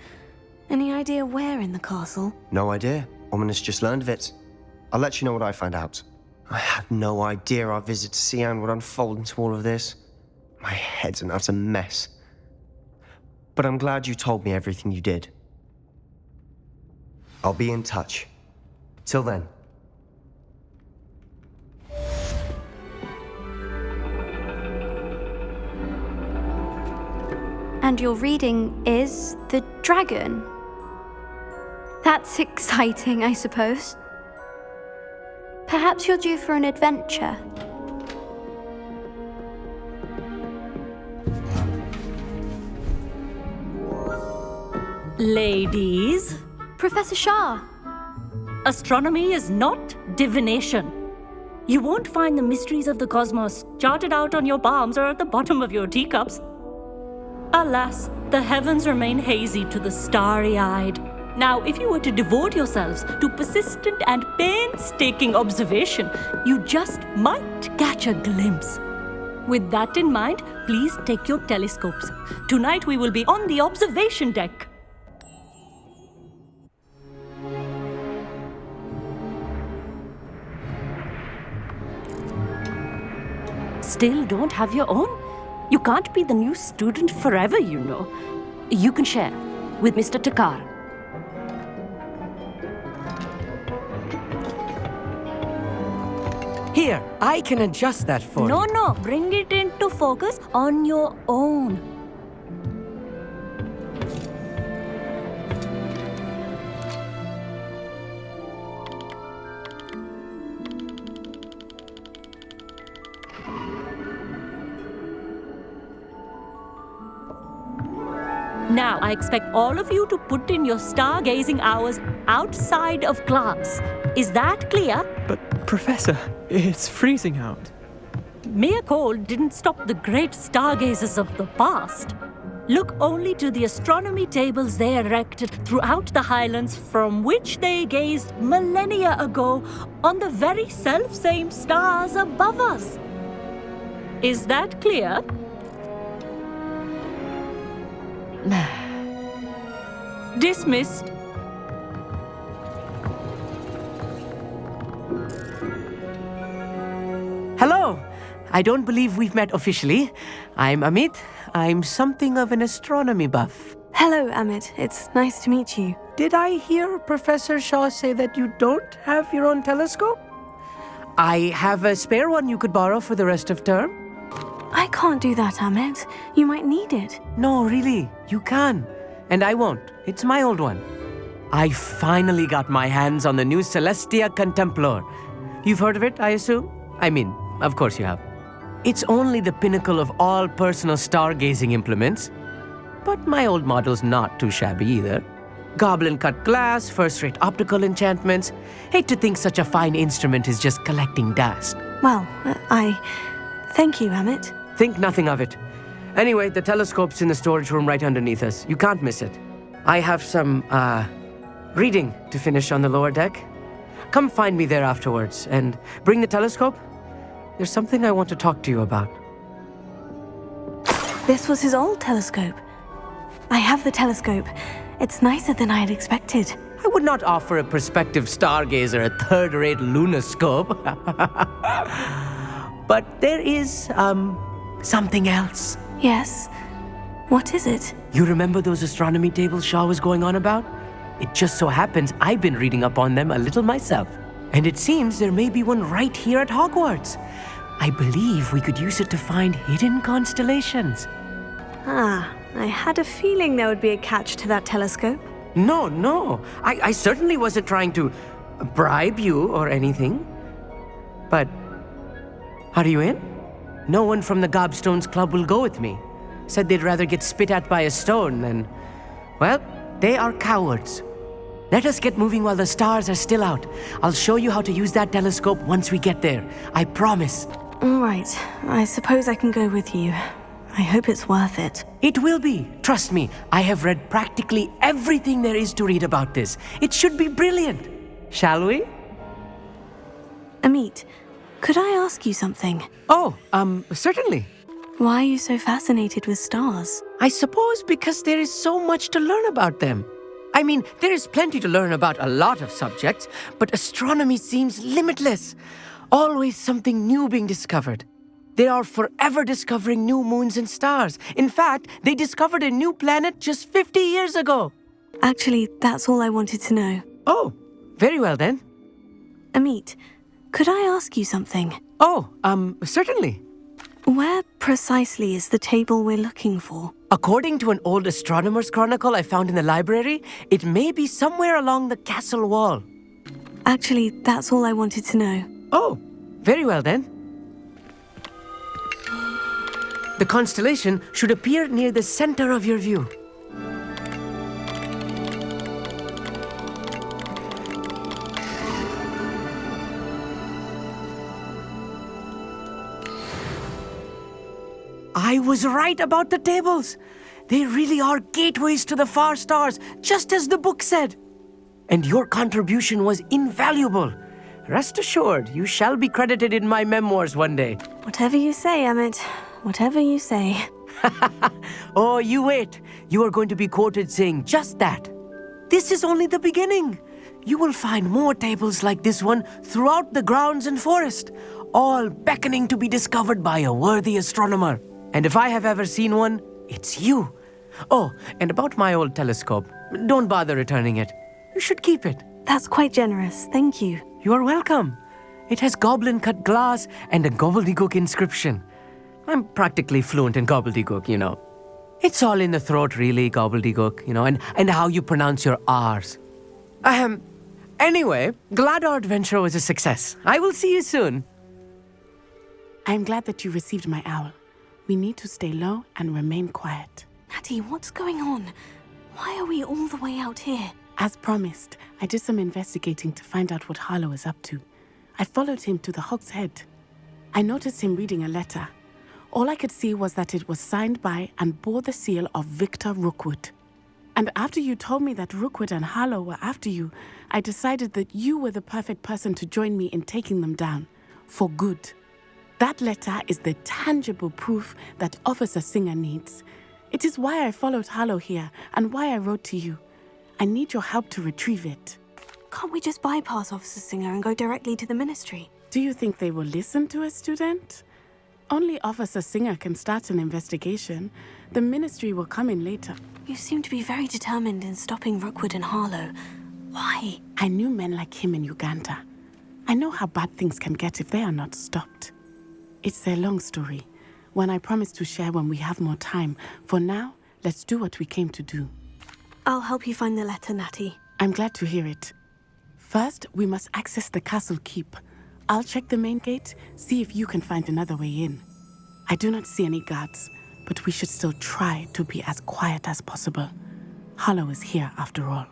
Any idea where in the castle? No idea. Ominous just learned of it. I'll let you know what I find out. I had no idea our visit to Cian would unfold into all of this. My head's an utter mess. But I'm glad you told me everything you did. I'll be in touch. Till then. And your reading is The Dragon. That's exciting, I suppose. Perhaps you're due for an adventure. Ladies, Professor Shah. astronomy is not divination. You won't find the mysteries of the cosmos charted out on your palms or at the bottom of your teacups. Alas, the heavens remain hazy to the starry-eyed. Now, if you were to devote yourselves to persistent and painstaking observation, you just might catch a glimpse. With that in mind, please take your telescopes. Tonight we will be on the observation deck. Still don't have your own? You can't be the new student forever, you know. You can share with Mr. Takar. Here, I can adjust that for you. No, bring it into focus on your own. Now, I expect all of you to put in your stargazing hours outside of class. Is that clear? But, Professor, it's freezing out. Mere cold didn't stop the great stargazers of the past. Look only to the astronomy tables they erected throughout the highlands from which they gazed millennia ago on the very self-same stars above us. Is that clear? Dismissed. Hello. I don't believe we've met officially. I'm Amit. I'm something of an astronomy buff. Hello, Amit. It's nice to meet you. Did I hear Professor Shaw say that you don't have your own telescope? I have a spare one you could borrow for the rest of term. I can't do that, Amit. You might need it. No, really, you can. And I won't. It's my old one. I finally got my hands on the new Celestia Contemplar. You've heard of it, I assume? I mean, of course you have. It's only the pinnacle of all personal stargazing implements. But my old model's not too shabby either. Goblin-cut glass, first-rate optical enchantments. Hate to think such a fine instrument is just collecting dust. Well, thank you, Amit. Think nothing of it. Anyway, the telescope's in the storage room right underneath us. You can't miss it. I have some, reading to finish on the lower deck. Come find me there afterwards, and bring the telescope. There's something I want to talk to you about. This was his old telescope. I have the telescope. It's nicer than I had expected. I would not offer a prospective stargazer a third-rate lunoscope. But there is, something else. Yes? What is it? You remember those astronomy tables Shaw was going on about? It just so happens I've been reading up on them a little myself. And it seems there may be one right here at Hogwarts. I believe we could use it to find hidden constellations. Ah, I had a feeling there would be a catch to that telescope. No. I certainly wasn't trying to bribe you or anything. But, are you in? No one from the Gobstones Club will go with me. Said they'd rather get spit at by a stone than... Well, they are cowards. Let us get moving while the stars are still out. I'll show you how to use that telescope once we get there. I promise. All right. I suppose I can go with you. I hope it's worth it. It will be. Trust me, I have read practically everything there is to read about this. It should be brilliant. Shall we? Amit, could I ask you something? Oh, certainly. Why are you so fascinated with stars? I suppose because there is so much to learn about them. I mean, there is plenty to learn about a lot of subjects, but astronomy seems limitless. Always something new being discovered. They are forever discovering new moons and stars. In fact, they discovered a new planet just 50 years ago. Actually, that's all I wanted to know. Oh, very well then. Amit, could I ask you something? Oh, certainly. Where precisely is the table we're looking for? According to an old astronomer's chronicle I found in the library, it may be somewhere along the castle wall. Actually, that's all I wanted to know. Oh, very well then. The constellation should appear near the center of your view. I was right about the tables. They really are gateways to the far stars, just as the book said. And your contribution was invaluable. Rest assured, you shall be credited in my memoirs one day. Whatever you say, Amit. Whatever you say. Oh, you wait. You are going to be quoted saying just that. This is only the beginning. You will find more tables like this one throughout the grounds and forest, all beckoning to be discovered by a worthy astronomer. And if I have ever seen one, it's you. Oh, and about my old telescope, don't bother returning it. You should keep it. That's quite generous, thank you. You are welcome. It has goblin-cut glass and a gobbledygook inscription. I'm practically fluent in gobbledygook, you know. It's all in the throat, really, gobbledygook, you know, and how you pronounce your R's. Anyway, glad our adventure was a success. I will see you soon. I'm glad that you received my owl. We need to stay low and remain quiet. Natty, what's going on? Why are we all the way out here? As promised, I did some investigating to find out what Harlow is up to. I followed him to the Hog's Head. I noticed him reading a letter. All I could see was that it was signed by and bore the seal of Victor Rookwood. And after you told me that Rookwood and Harlow were after you, I decided that you were the perfect person to join me in taking them down. For good. That letter is the tangible proof that Officer Singer needs. It is why I followed Harlow here and why I wrote to you. I need your help to retrieve it. Can't we just bypass Officer Singer and go directly to the ministry? Do you think they will listen to a student? Only Officer Singer can start an investigation. The ministry will come in later. You seem to be very determined in stopping Rookwood and Harlow. Why? I knew men like him in Uganda. I know how bad things can get if they are not stopped. It's a long story, one I promise to share when we have more time. For now, let's do what we came to do. I'll help you find the letter, Natty. I'm glad to hear it. First, we must access the castle keep. I'll check the main gate, see if you can find another way in. I do not see any guards, but we should still try to be as quiet as possible. Harlow is here after all.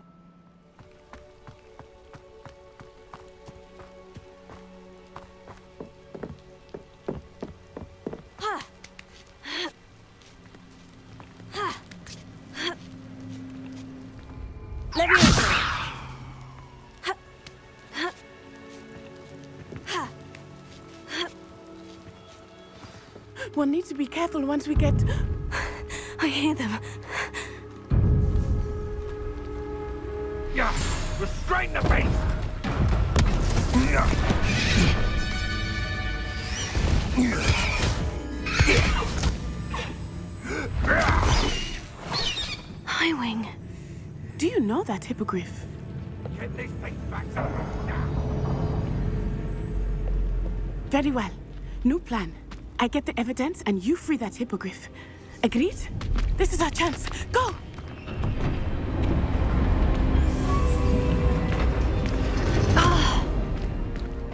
We'll need to be careful once we get... I hear them. Yeah, restrain the beast! Highwing. Do you know that hippogriff? Get this thing back to now. Very well. New plan. I get the evidence and you free that hippogriff. Agreed? This is our chance. Go!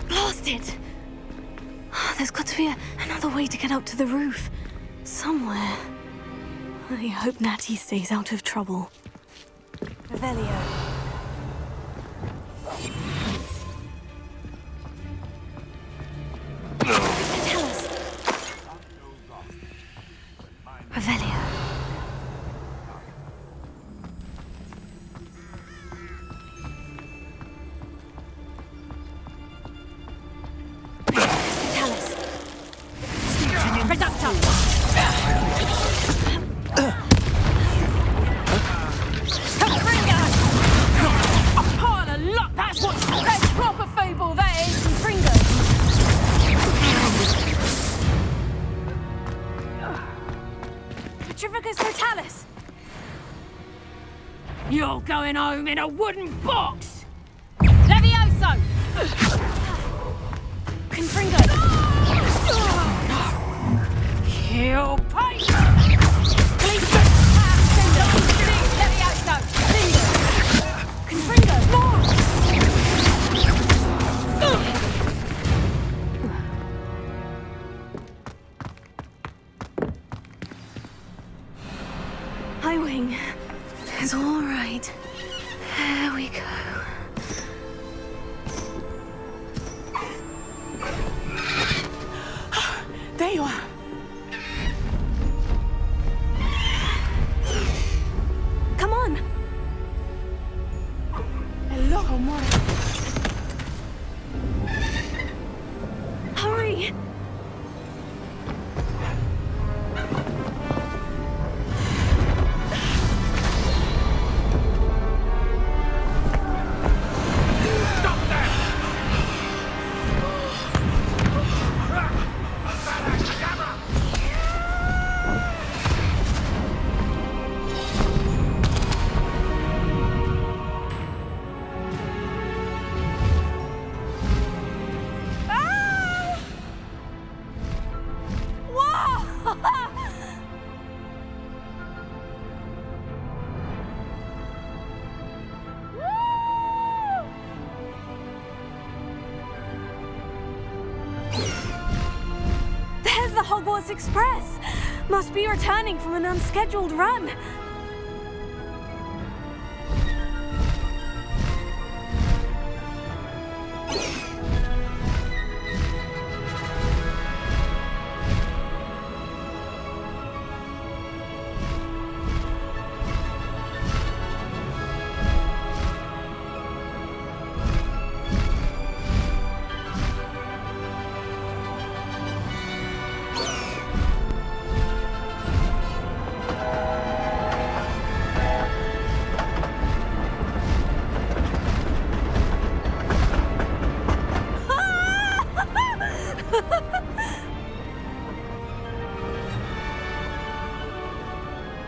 Blasted! There's got to be another way to get up to the roof. Somewhere. I hope Natty stays out of trouble. Revelio. Tell us. Revelio. Tell us. That's what that's proper fable, that is. Fringo. Petrificus totalis. You're going home in a wooden box! Levioso! Confringo. Kill Pike! Policeman. Levioso! Confringo. More! Highwing. It's all right. There we go. There you are. Come on. Hello, amore. Hurry. There's the Hogwarts Express! Must be returning from an unscheduled run.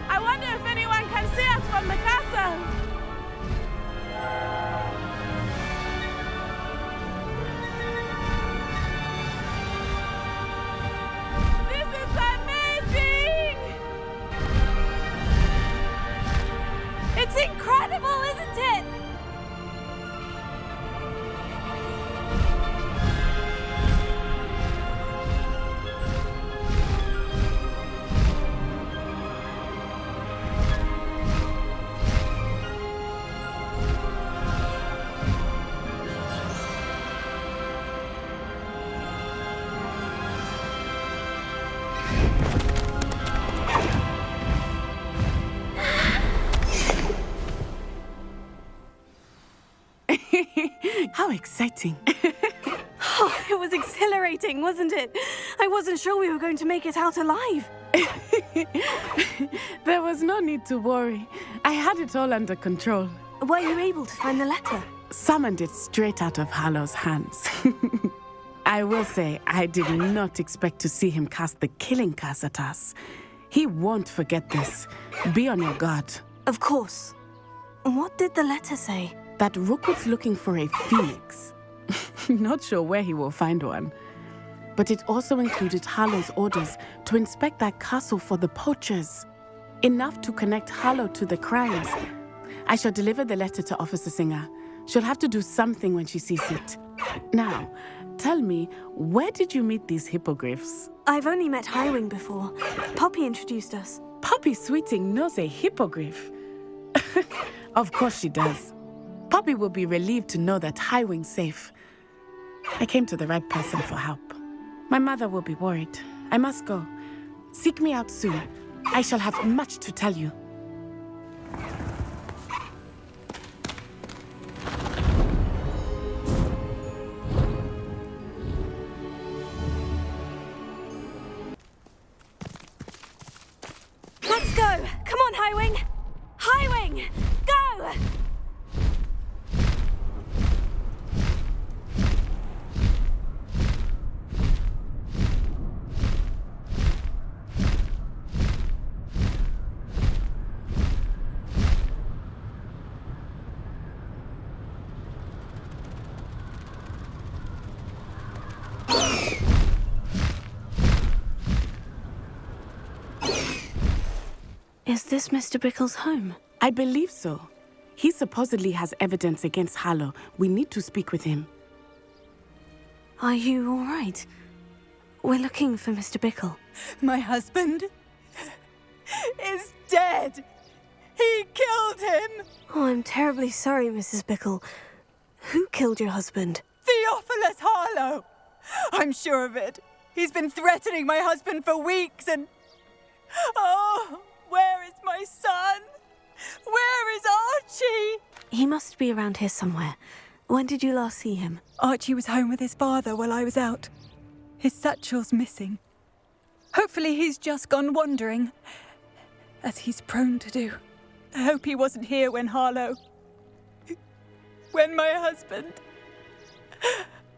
I wonder if anyone can see us from the castle. This is amazing! It's incredible, isn't it? How exciting. Oh, it was exhilarating, wasn't it? I wasn't sure we were going to make it out alive. There was no need to worry. I had it all under control. Were you able to find the letter? Summoned it straight out of Harlow's hands. I will say, I did not expect to see him cast the killing curse at us. He won't forget this. Be on your guard. Of course. What did the letter say? That Rookwood's looking for a phoenix. Not sure where he will find one. But it also included Harlow's orders to inspect that castle for the poachers. Enough to connect Harlow to the crimes. I shall deliver the letter to Officer Singer. She'll have to do something when she sees it. Now, tell me, where did you meet these hippogriffs? I've only met Highwing before. Poppy introduced us. Poppy Sweeting knows a hippogriff. Of course she does. Poppy will be relieved to know that Highwing's safe. I came to the right person for help. My mother will be worried. I must go. Seek me out soon. I shall have much to tell you. Let's go! Come on, Highwing! Highwing! Go! Is this Mr. Bickle's home? I believe so. He supposedly has evidence against Harlow. We need to speak with him. Are you all right? We're looking for Mr. Bickle. My husband is dead. He killed him. Oh, I'm terribly sorry, Mrs. Bickle. Who killed your husband? Theophilus Harlow. I'm sure of it. He's been threatening my husband for weeks and... Oh, where is my son? Where is Archie? He must be around here somewhere. When did you last see him? Archie was home with his father while I was out. His satchel's missing. Hopefully he's just gone wandering, as he's prone to do. I hope he wasn't here when Harlow... when my husband...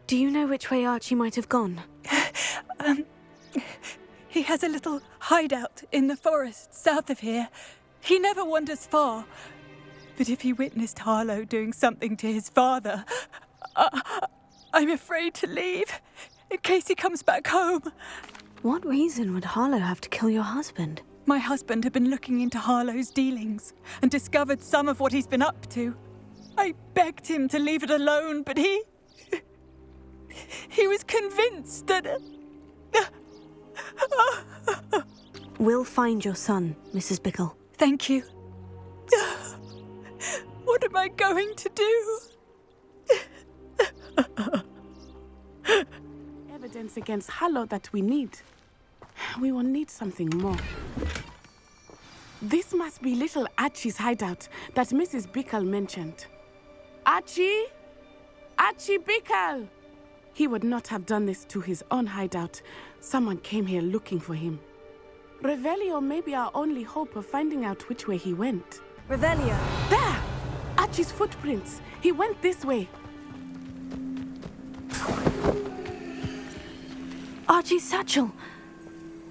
Do you know which way Archie might have gone? He has a little hideout in the forest south of here. He never wanders far. But if he witnessed Harlow doing something to his father, I'm afraid to leave, in case he comes back home. What reason would Harlow have to kill your husband? My husband had been looking into Harlow's dealings and discovered some of what he's been up to. I begged him to leave it alone, but he was convinced that... We'll find your son, Mrs. Bickle. Thank you. What am I going to do? Evidence against Harlow that we need. We will need something more. This must be little Archie's hideout that Mrs. Bickle mentioned. Archie? Archie Bickle! He would not have done this to his own hideout. Someone came here looking for him. Revelio may be our only hope of finding out which way he went. Revelio! There! Archie's footprints. He went this way. Archie's satchel.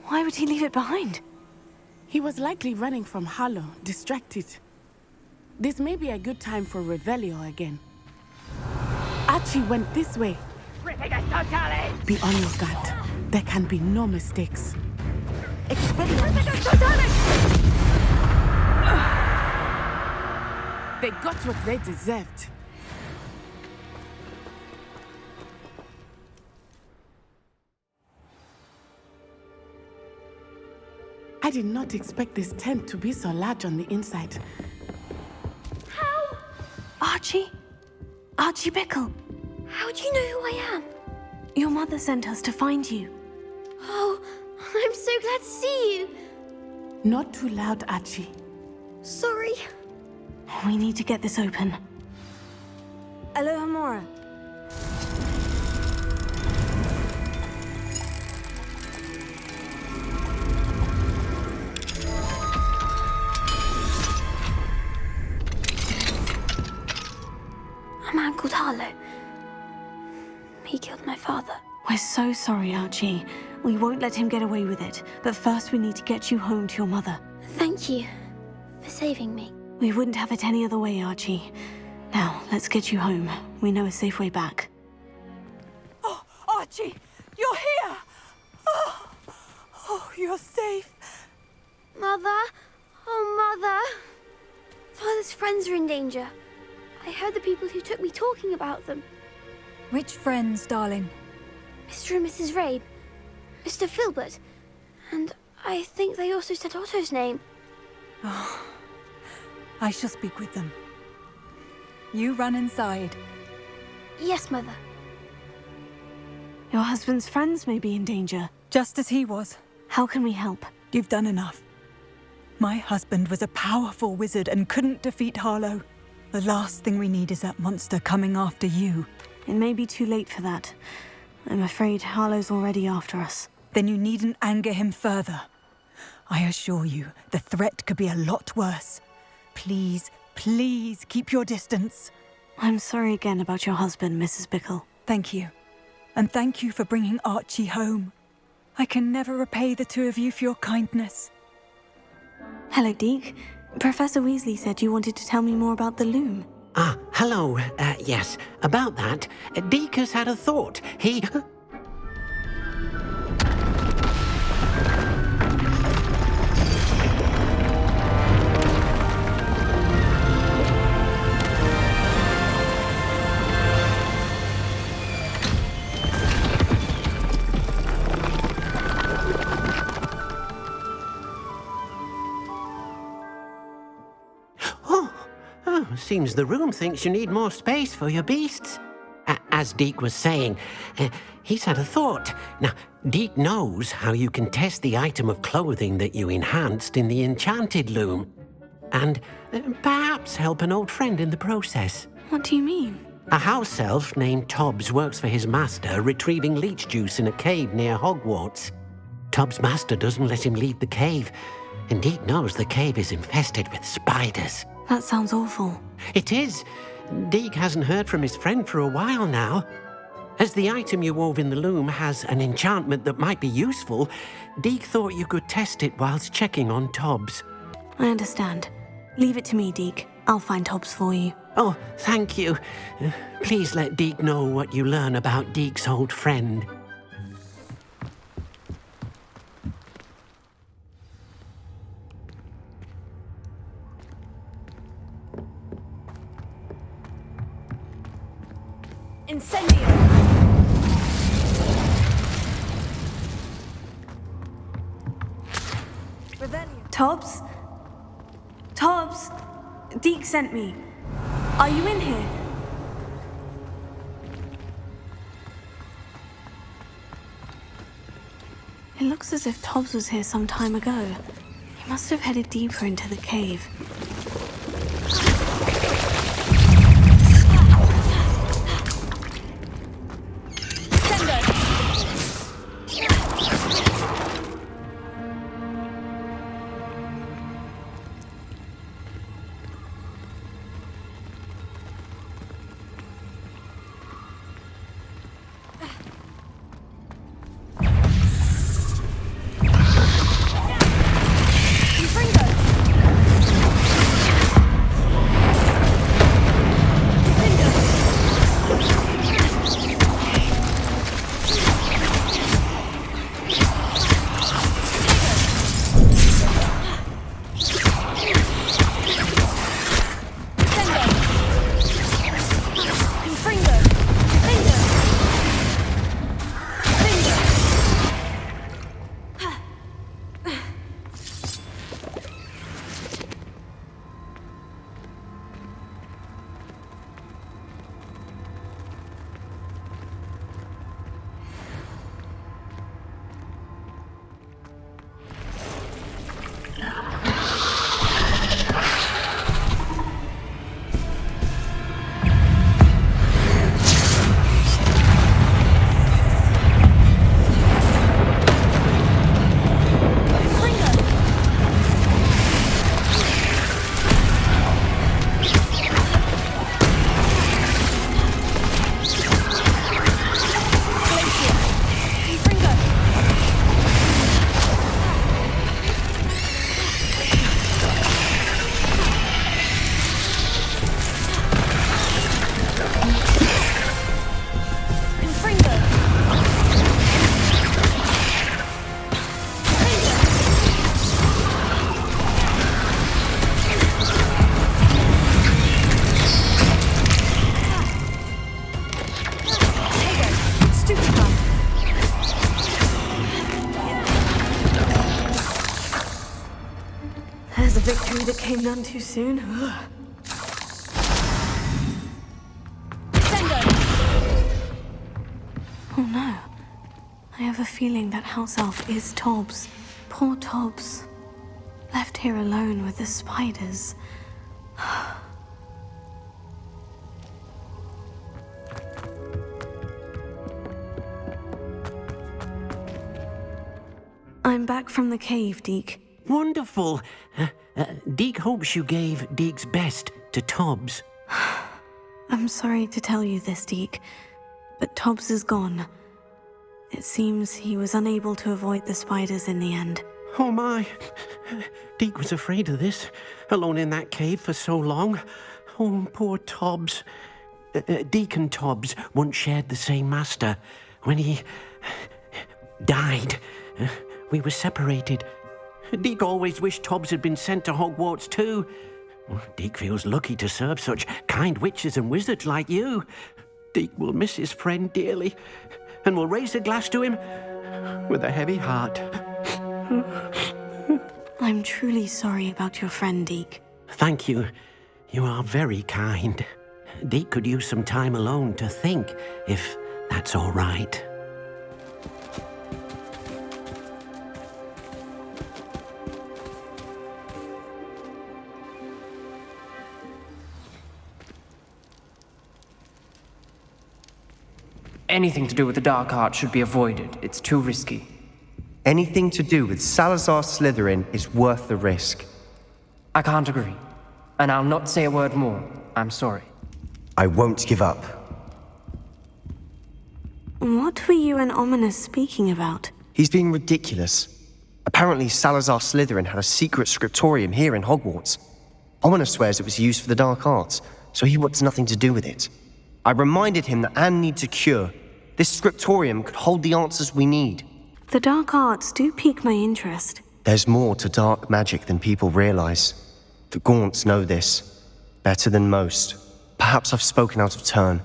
Why would he leave it behind? He was likely running from Harlow, distracted. This may be a good time for Revelio again. Archie went this way. Be on your guard. There can be no mistakes. They got what they deserved. I did not expect this tent to be so large on the inside. How? Archie? Archie Bickle. How do you know who I am? Your mother sent us to find you. Oh, I'm so glad to see you. Not too loud, Archie. Sorry. We need to get this open. Aloha Mora. A man called Harlow. He killed my father. We're so sorry, Archie. We won't let him get away with it. But first we need to get you home to your mother. Thank you for saving me. We wouldn't have it any other way, Archie. Now, let's get you home. We know a safe way back. Oh, Archie, you're here! Oh, you're safe. Mother? Oh, Mother. Father's friends are in danger. I heard the people who took me talking about them. Which friends, darling? Mr. and Mrs. Rabe, Mr. Filbert, and I think they also said Otto's name. Oh, I shall speak with them. You run inside. Yes, Mother. Your husband's friends may be in danger. Just as he was. How can we help? You've done enough. My husband was a powerful wizard and couldn't defeat Harlow. The last thing we need is that monster coming after you. It may be too late for that. I'm afraid Harlow's already after us. Then you needn't anger him further. I assure you, the threat could be a lot worse. Please, please keep your distance. I'm sorry again about your husband, Mrs. Bickle. Thank you. And thank you for bringing Archie home. I can never repay the two of you for your kindness. Hello, Deke. Professor Weasley said you wanted to tell me more about the loom. Ah, hello. Yes, about that. Deke has had a thought. He... Seems the room thinks you need more space for your beasts. As Deke was saying, he's had a thought. Now, Deke knows how you can test the item of clothing that you enhanced in the enchanted loom. And perhaps help an old friend in the process. What do you mean? A house elf named Tobbs works for his master, retrieving leech juice in a cave near Hogwarts. Tobbs' master doesn't let him leave the cave, and Deke knows the cave is infested with spiders. That sounds awful. It is. Deke hasn't heard from his friend for a while now. As the item you wove in the loom has an enchantment that might be useful, Deke thought you could test it whilst checking on Tobbs. I understand. Leave it to me, Deke. I'll find Tobbs for you. Oh, thank you. Please let Deke know what you learn about Deke's old friend. Incendio! Tobbs? Tobbs? Deke sent me. Are you in here? It looks as if Tobbs was here some time ago. He must have headed deeper into the cave. There's a victory that came none too soon. Oh no. I have a feeling that house elf is Tobbs. Poor Tobbs. Left here alone with the spiders. I'm back from the cave, Deke. Wonderful. Deke hopes you gave Deke's best to Tobbs. I'm sorry to tell you this, Deke, but Tobbs is gone. It seems he was unable to avoid the spiders in the end. Oh my. Deke was afraid of this, alone in that cave for so long. Oh, poor Tobbs. Deke and Tobbs once shared the same master. When he died, we were separated. Deke always wished Tobbs had been sent to Hogwarts too. Deke feels lucky to serve such kind witches and wizards like you. Deke will miss his friend dearly, and will raise a glass to him with a heavy heart. I'm truly sorry about your friend, Deke. Thank you. You are very kind. Deke could use some time alone to think, if that's all right. Anything to do with the dark art should be avoided. It's too risky. Anything to do with Salazar Slytherin is worth the risk. I can't agree. And I'll not say a word more. I'm sorry. I won't give up. What were you and Ominous speaking about? He's being ridiculous. Apparently Salazar Slytherin had a secret scriptorium here in Hogwarts. Ominous swears it was used for the dark arts, so he wants nothing to do with it. I reminded him that Anne needs a cure. This scriptorium could hold the answers we need. The dark arts do pique my interest. There's more to dark magic than people realize. The Gaunts know this better than most. Perhaps I've spoken out of turn.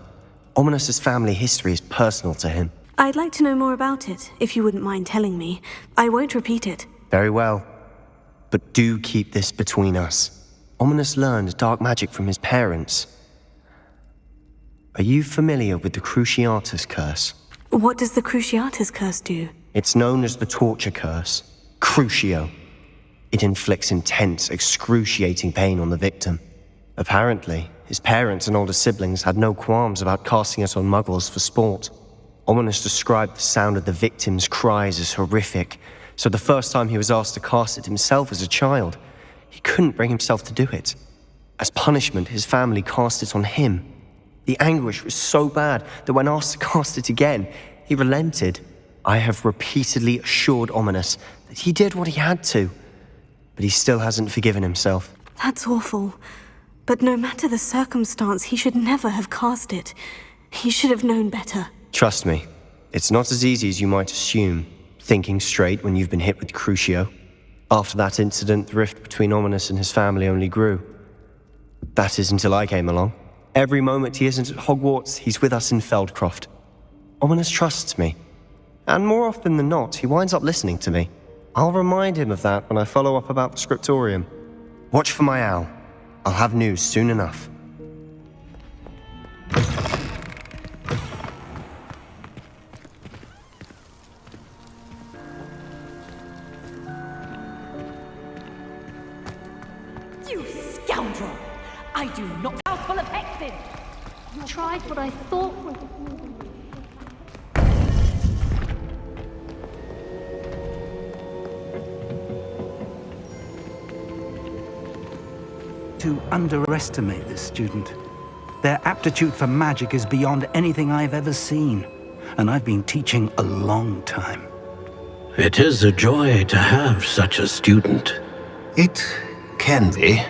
Ominous's family history is personal to him. I'd like to know more about it, if you wouldn't mind telling me. I won't repeat it. Very well. But do keep this between us. Ominous learned dark magic from his parents. Are you familiar with the Cruciatus Curse? What does the Cruciatus Curse do? It's known as the Torture Curse. Crucio. It inflicts intense, excruciating pain on the victim. Apparently, his parents and older siblings had no qualms about casting it on muggles for sport. Ominous described the sound of the victim's cries as horrific, so the first time he was asked to cast it himself as a child, he couldn't bring himself to do it. As punishment, his family cast it on him. The anguish was so bad that when asked to cast it again, he relented. I have repeatedly assured Ominous that he did what he had to, but he still hasn't forgiven himself. That's awful. But no matter the circumstance, he should never have cast it. He should have known better. Trust me, it's not as easy as you might assume, thinking straight when you've been hit with Crucio. After that incident, the rift between Ominous and his family only grew. That is until I came along. Every moment he isn't at Hogwarts, he's with us in Feldcroft. Ominous trusts me. And more often than not, he winds up listening to me. I'll remind him of that when I follow up about the scriptorium. Watch for my owl. I'll have news soon enough. You scoundrel! I do not house full of hexes! You tried what I thought was to underestimate this student. Their aptitude for magic is beyond anything I've ever seen, and I've been teaching a long time. It is a joy to have such a student. It can be.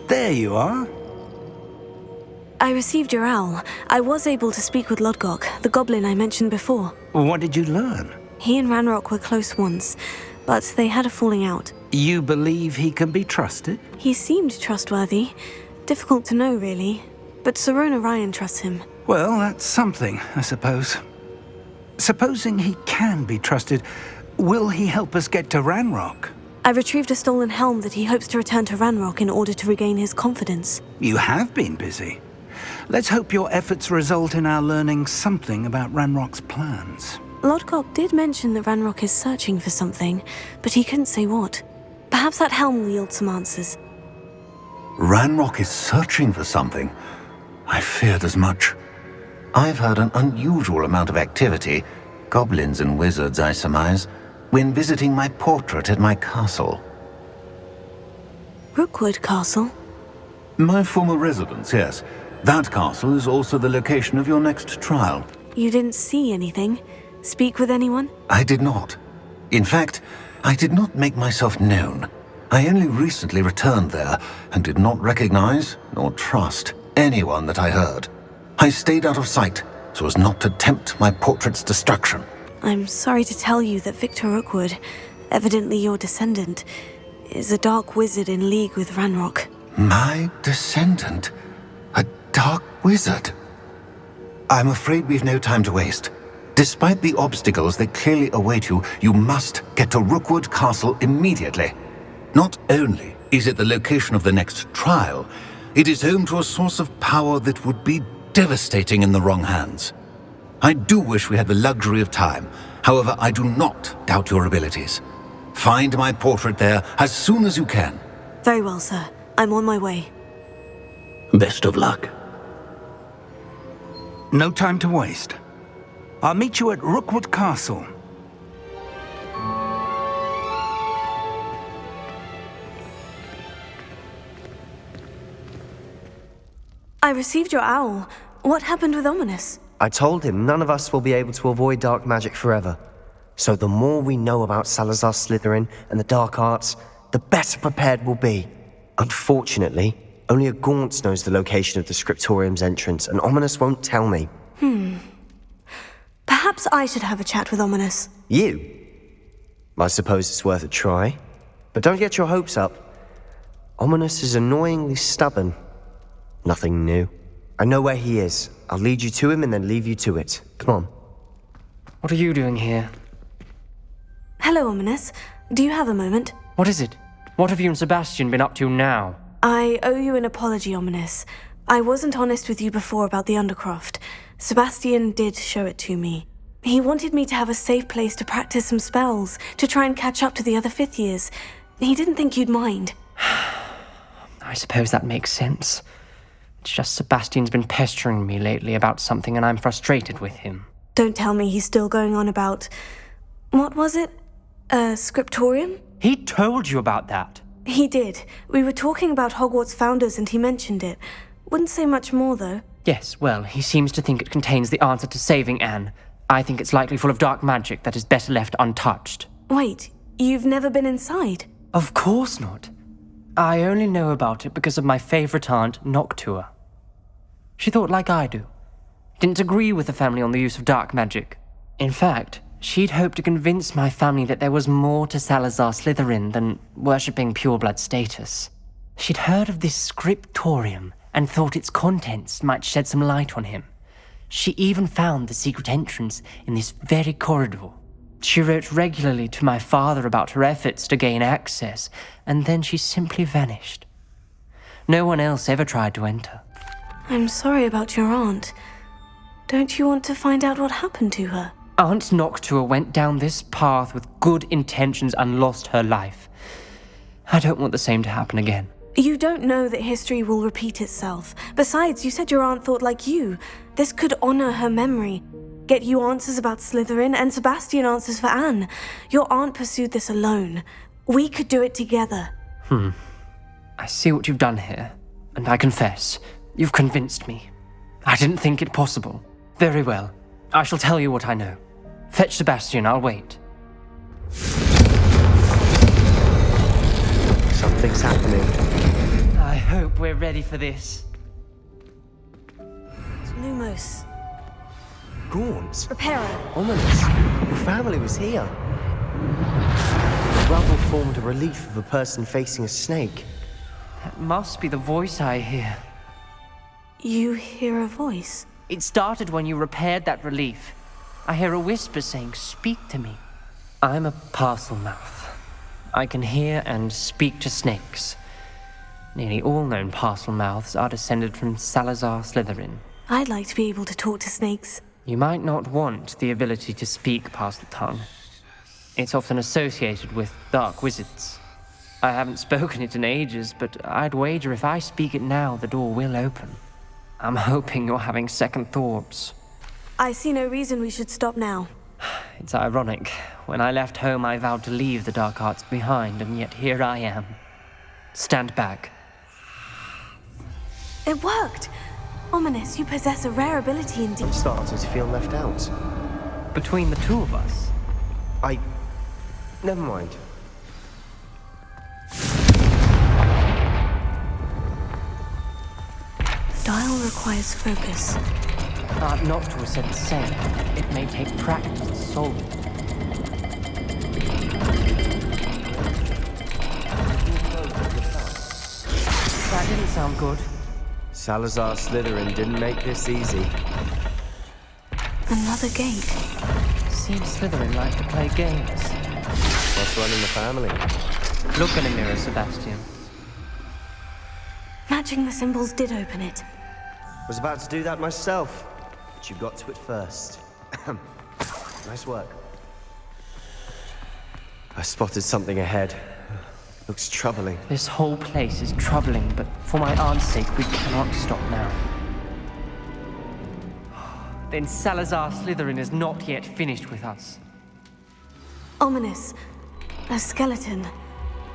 There you are. I received your owl. I was able to speak with Lodgok, the goblin I mentioned before. What did you learn? He and Ranrock were close once, but they had a falling out. You believe he can be trusted? He seemed trustworthy. Difficult to know, really. But Serona Ryan trusts him. Well, that's something, I suppose. Supposing he can be trusted, will he help us get to Ranrock? I retrieved a stolen helm that he hopes to return to Ranrock in order to regain his confidence. You have been busy. Let's hope your efforts result in our learning something about Ranrock's plans. Lodgok did mention that Ranrock is searching for something, but he couldn't say what. Perhaps that helm will yield some answers. Ranrock is searching for something? I feared as much. I've heard an unusual amount of activity, goblins and wizards, I surmise, when visiting my portrait at my castle. Rookwood Castle? My former residence, yes. That castle is also the location of your next trial. You didn't see anything? Speak with anyone? I did not. In fact, I did not make myself known. I only recently returned there and did not recognize nor trust anyone that I heard. I stayed out of sight so as not to tempt my portrait's destruction. I'm sorry to tell you that Victor Rookwood, evidently your descendant, is a dark wizard in league with Ranrock. My descendant? A dark wizard? I'm afraid we've no time to waste. Despite the obstacles that clearly await you, you must get to Rookwood Castle immediately. Not only is it the location of the next trial, it is home to a source of power that would be devastating in the wrong hands. I do wish we had the luxury of time. However, I do not doubt your abilities. Find my portrait there as soon as you can. Very well, sir. I'm on my way. Best of luck. No time to waste. I'll meet you at Rookwood Castle. I received your owl. What happened with Ominous? I told him none of us will be able to avoid dark magic forever. So the more we know about Salazar Slytherin and the dark arts, the better prepared we'll be. Unfortunately, only a Gaunt knows the location of the scriptorium's entrance, and Ominous won't tell me. Perhaps I should have a chat with Ominous. You? I suppose it's worth a try. But don't get your hopes up. Ominous is annoyingly stubborn. Nothing new. I know where he is. I'll lead you to him and then leave you to it. Come on. What are you doing here? Hello, Ominous. Do you have a moment? What is it? What have you and Sebastian been up to now? I owe you an apology, Ominous. I wasn't honest with you before about the Undercroft. Sebastian did show it to me. He wanted me to have a safe place to practice some spells, to try and catch up to the other 5th years. He didn't think you'd mind. I suppose that makes sense. It's just Sebastian's been pestering me lately about something and I'm frustrated with him. Don't tell me he's still going on about... What was it? A scriptorium? He told you about that? He did. We were talking about Hogwarts founders and he mentioned it. Wouldn't say much more, though. Yes, well, he seems to think it contains the answer to saving Anne. I think it's likely full of dark magic that is better left untouched. Wait, you've never been inside? Of course not. I only know about it because of my favorite aunt, Noctua. She thought like I do. Didn't agree with the family on the use of dark magic. In fact, she'd hoped to convince my family that there was more to Salazar Slytherin than worshipping pureblood status. She'd heard of this scriptorium and thought its contents might shed some light on him. She even found the secret entrance in this very corridor. She wrote regularly to my father about her efforts to gain access, and then she simply vanished. No one else ever tried to enter. I'm sorry about your aunt. Don't you want to find out what happened to her? Aunt Noctua went down this path with good intentions and lost her life. I don't want the same to happen again. You don't know that history will repeat itself. Besides, you said your aunt thought like you. This could honor her memory. Get you answers about Slytherin, and Sebastian answers for Anne. Your aunt pursued this alone. We could do it together. I see what you've done here, and I confess, you've convinced me. I didn't think it possible. Very well. I shall tell you what I know. Fetch Sebastian, I'll wait. Something's happening. I hope we're ready for this. Lumos. Gaunt. Reparo. Ominous. Your family was here. The rubble formed a relief of a person facing a snake. That must be the voice I hear. You hear a voice? It started when you repaired that relief. I hear a whisper saying, "Speak to me." I'm a parcel mouth. I can hear and speak to snakes. Nearly all known parcel mouths are descended from Salazar Slytherin. I'd like to be able to talk to snakes. You might not want the ability to speak parcel tongue. It's often associated with dark wizards. I haven't spoken it in ages, but I'd wager if I speak it now, the door will open. I'm hoping you're having second thoughts. I see no reason we should stop now. It's ironic. When I left home, I vowed to leave the dark arts behind, and yet here I am. Stand back. It worked! Ominous, you possess a rare ability indeed. I'm starting to feel left out. Between the two of us? Never mind. Dial requires focus. Aunt Noctua said the same. It may take practice to solve it. That didn't sound good. Salazar Slytherin didn't make this easy. Another gate. Seems Slytherin like to play games. What's running the family? Look in a mirror, Sebastian. Matching the symbols did open it. Was about to do that myself, but you got to it first. Nice work. I spotted something ahead. Looks troubling. This whole place is troubling, but for my aunt's sake, we cannot stop now. Then Salazar Slytherin is not yet finished with us. Ominous. A skeleton.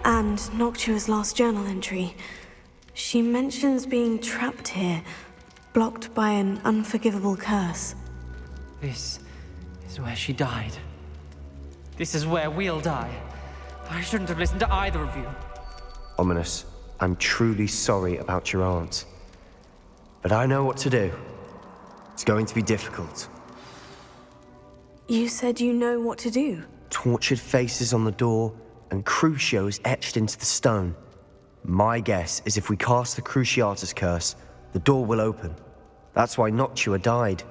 And Noctua's last journal entry. She mentions being trapped here, blocked by an unforgivable curse. This is where she died. This is where we'll die. I shouldn't have listened to either of you. Ominous, I'm truly sorry about your aunt. But I know what to do. It's going to be difficult. You said you know what to do. Tortured faces on the door, and Crucios etched into the stone. My guess is if we cast the Cruciatus curse, the door will open. That's why Noctua died.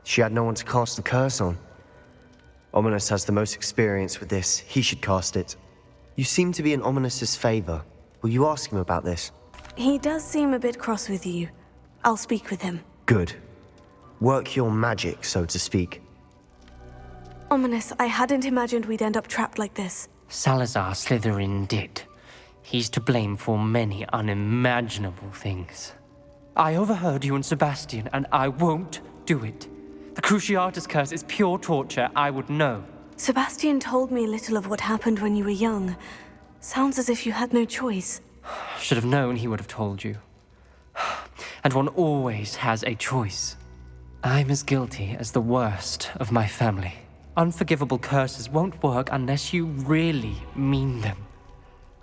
She had no one to cast the curse on. Ominous has the most experience with this. He should cast it. You seem to be in Ominous's favor. Will you ask him about this? He does seem a bit cross with you. I'll speak with him. Good. Work your magic, so to speak. Ominous, I hadn't imagined we'd end up trapped like this. Salazar Slytherin did. He's to blame for many unimaginable things. I overheard you and Sebastian, and I won't do it. The Cruciatus curse is pure torture. I would know. Sebastian told me a little of what happened when you were young. Sounds as if you had no choice. Should have known he would have told you. And one always has a choice. I'm as guilty as the worst of my family. Unforgivable curses won't work unless you really mean them.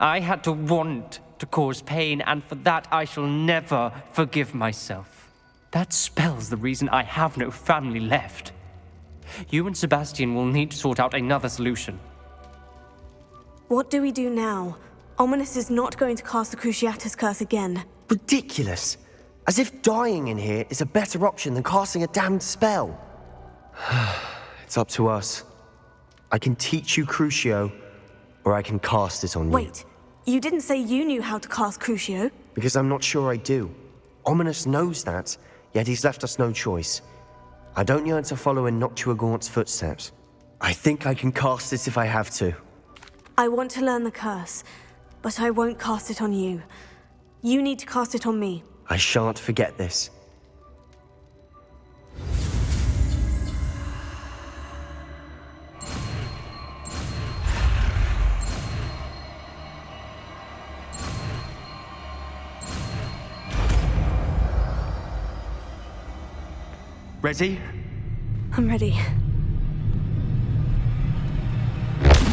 I had to want to cause pain, and for that I shall never forgive myself. That spells the reason I have no family left. You and Sebastian will need to sort out another solution. What do we do now? Ominous is not going to cast the Cruciatus curse again. Ridiculous. As if dying in here is a better option than casting a damned spell. It's up to us. I can teach you Crucio, or I can cast it on you. Wait, you didn't say you knew how to cast Crucio? Because I'm not sure I do. Ominous knows that, yet he's left us no choice. I don't yearn to follow in Noctua Gaunt's footsteps. I think I can cast it if I have to. I want to learn the curse, but I won't cast it on you. You need to cast it on me. I shan't forget this. Ready? I'm ready.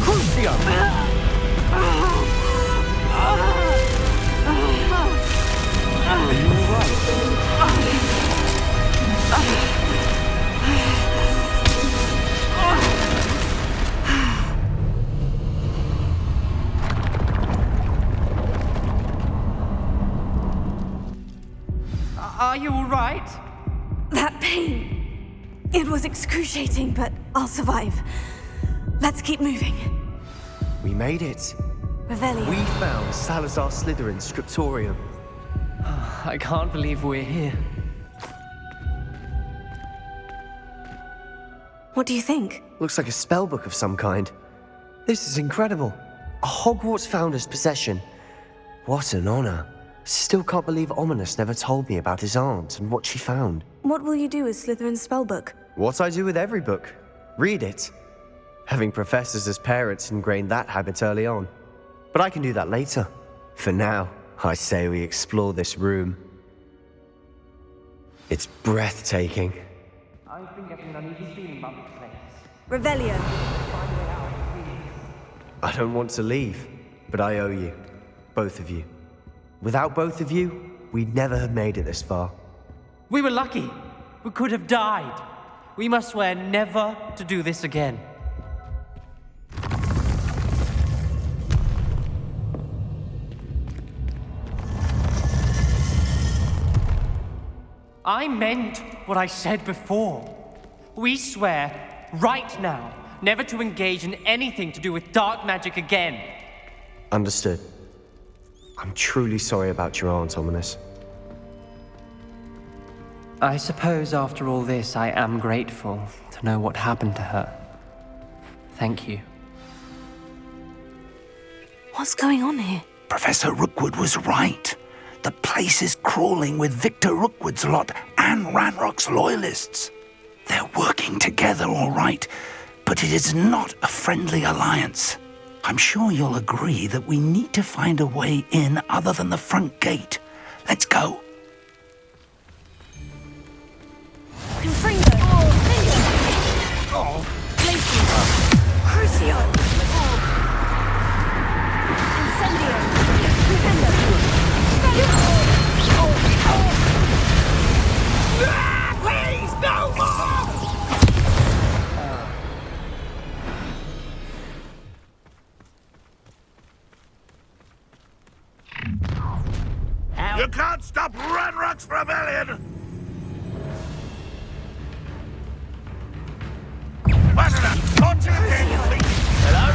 Crucio! Are you all right? Are you all right? That pain. It was excruciating, but I'll survive. Let's keep moving. We made it. Revelio. We found Salazar Slytherin's scriptorium. I can't believe we're here. What do you think? Looks like a spellbook of some kind. This is incredible. A Hogwarts founder's possession. What an honor. Still can't believe Ominous never told me about his aunt and what she found. What will you do with Slytherin's spellbook? What I do with every book. Read it. Having professors as parents ingrained that habit early on. But I can do that later. For now, I say we explore this room. It's breathtaking. I've been getting an uneasy feeling about this place. Revelio. I don't want to leave, but I owe you. Both of you. Without both of you, we'd never have made it this far. We were lucky. We could have died. We must swear never to do this again. I meant what I said before. We swear, right now, never to engage in anything to do with dark magic again. Understood. I'm truly sorry about your aunt, Ominous. I suppose after all this, I am grateful to know what happened to her. Thank you. What's going on here? Professor Rookwood was right. The place is crawling with Victor Rookwood's lot and Ranrock's loyalists. They're working together, all right, but it is not a friendly alliance. I'm sure you'll agree that we need to find a way in other than the front gate. Let's go. Confringo! Oh! Crucio! Incendio! Please, no more! You can't stop Ranrock's rebellion! Hello?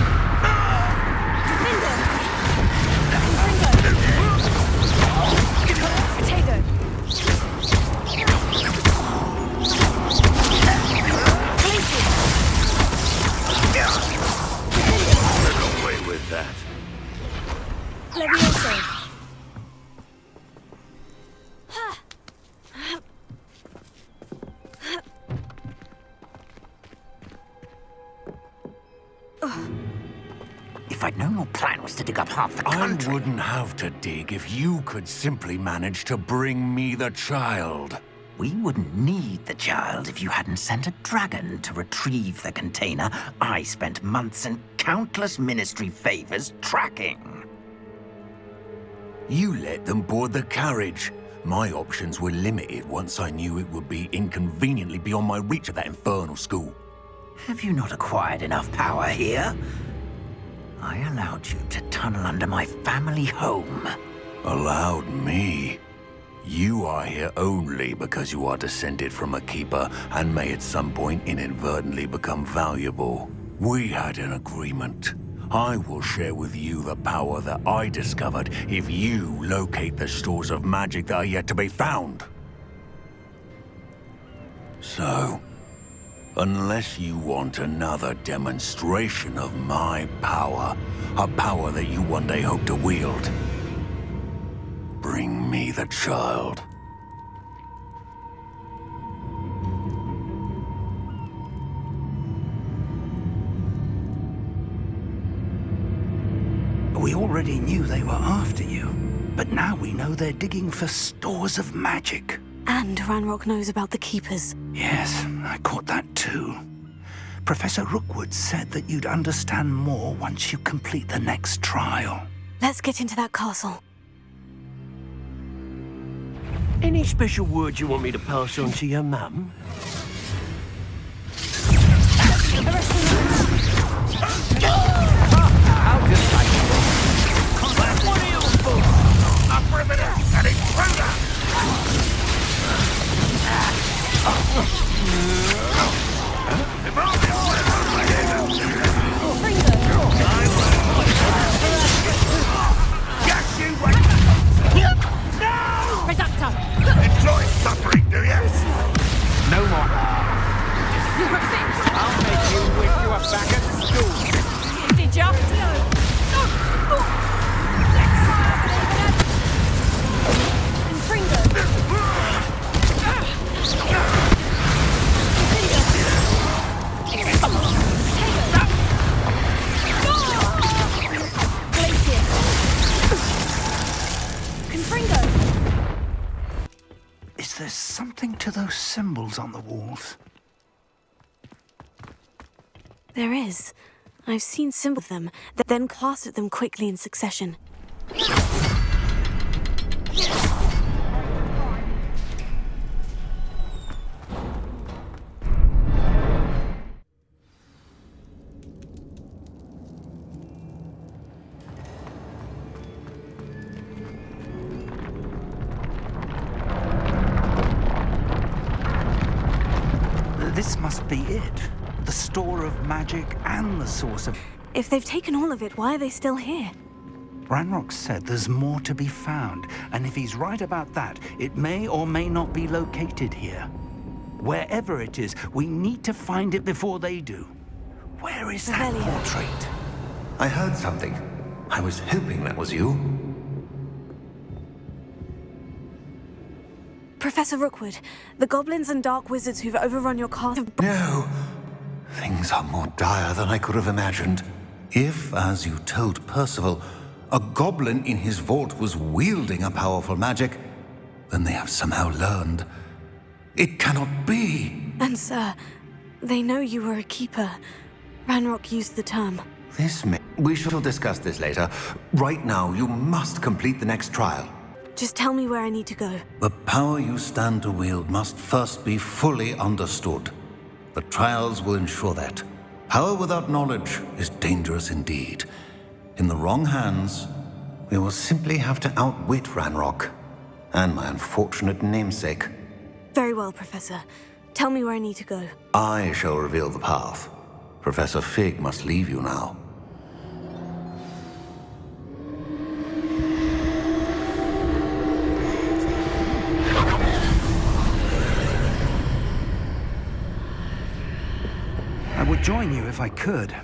Your plan was to dig up half the country. I wouldn't have to dig if you could simply manage to bring me the child. We wouldn't need the child if you hadn't sent a dragon to retrieve the container I spent months and countless ministry favors tracking. You let them board the carriage. My options were limited once I knew it would be inconveniently beyond my reach at that infernal school. Have you not acquired enough power here? I allowed you to tunnel under my family home. Allowed me? You are here only because you are descended from a keeper and may at some point inadvertently become valuable. We had an agreement. I will share with you the power that I discovered if you locate the stores of magic that are yet to be found. So, unless you want another demonstration of my power, a power that you one day hope to wield, bring me the child. We already knew they were after you, but now we know they're digging for stores of magic. And Ranrock knows about the Keepers. Yes, I caught that too. Professor Rookwood said that you'd understand more once you complete the next trial. Let's get into that castle. Any special words you want me to pass on to your mum? Enjoy suffering, do you? No more. I'll make you wish you were back at school. Did you? Is there something to those symbols on the walls? There is. I've seen symbols of them, then cast at them quickly in succession. This must be it. The store of magic and the source of... If they've taken all of it, why are they still here? Ranrock said there's more to be found, and if he's right about that, it may or may not be located here. Wherever it is, we need to find it before they do. Where is that portrait? I heard something. I was hoping that was you. Professor Rookwood, the goblins and dark wizards who've overrun your castle... No. Things are more dire than I could have imagined. If, as you told Percival, a goblin in his vault was wielding a powerful magic, then they have somehow learned. It cannot be. And sir, they know you were a keeper. Ranrock used the term. We shall discuss this later. Right now, you must complete the next trial. Just tell me where I need to go. The power you stand to wield must first be fully understood. The trials will ensure that. Power without knowledge is dangerous indeed. In the wrong hands, we will simply have to outwit Ranrock and my unfortunate namesake. Very well, Professor. Tell me where I need to go. I shall reveal the path. Professor Fig must leave you now. I would join you if I could.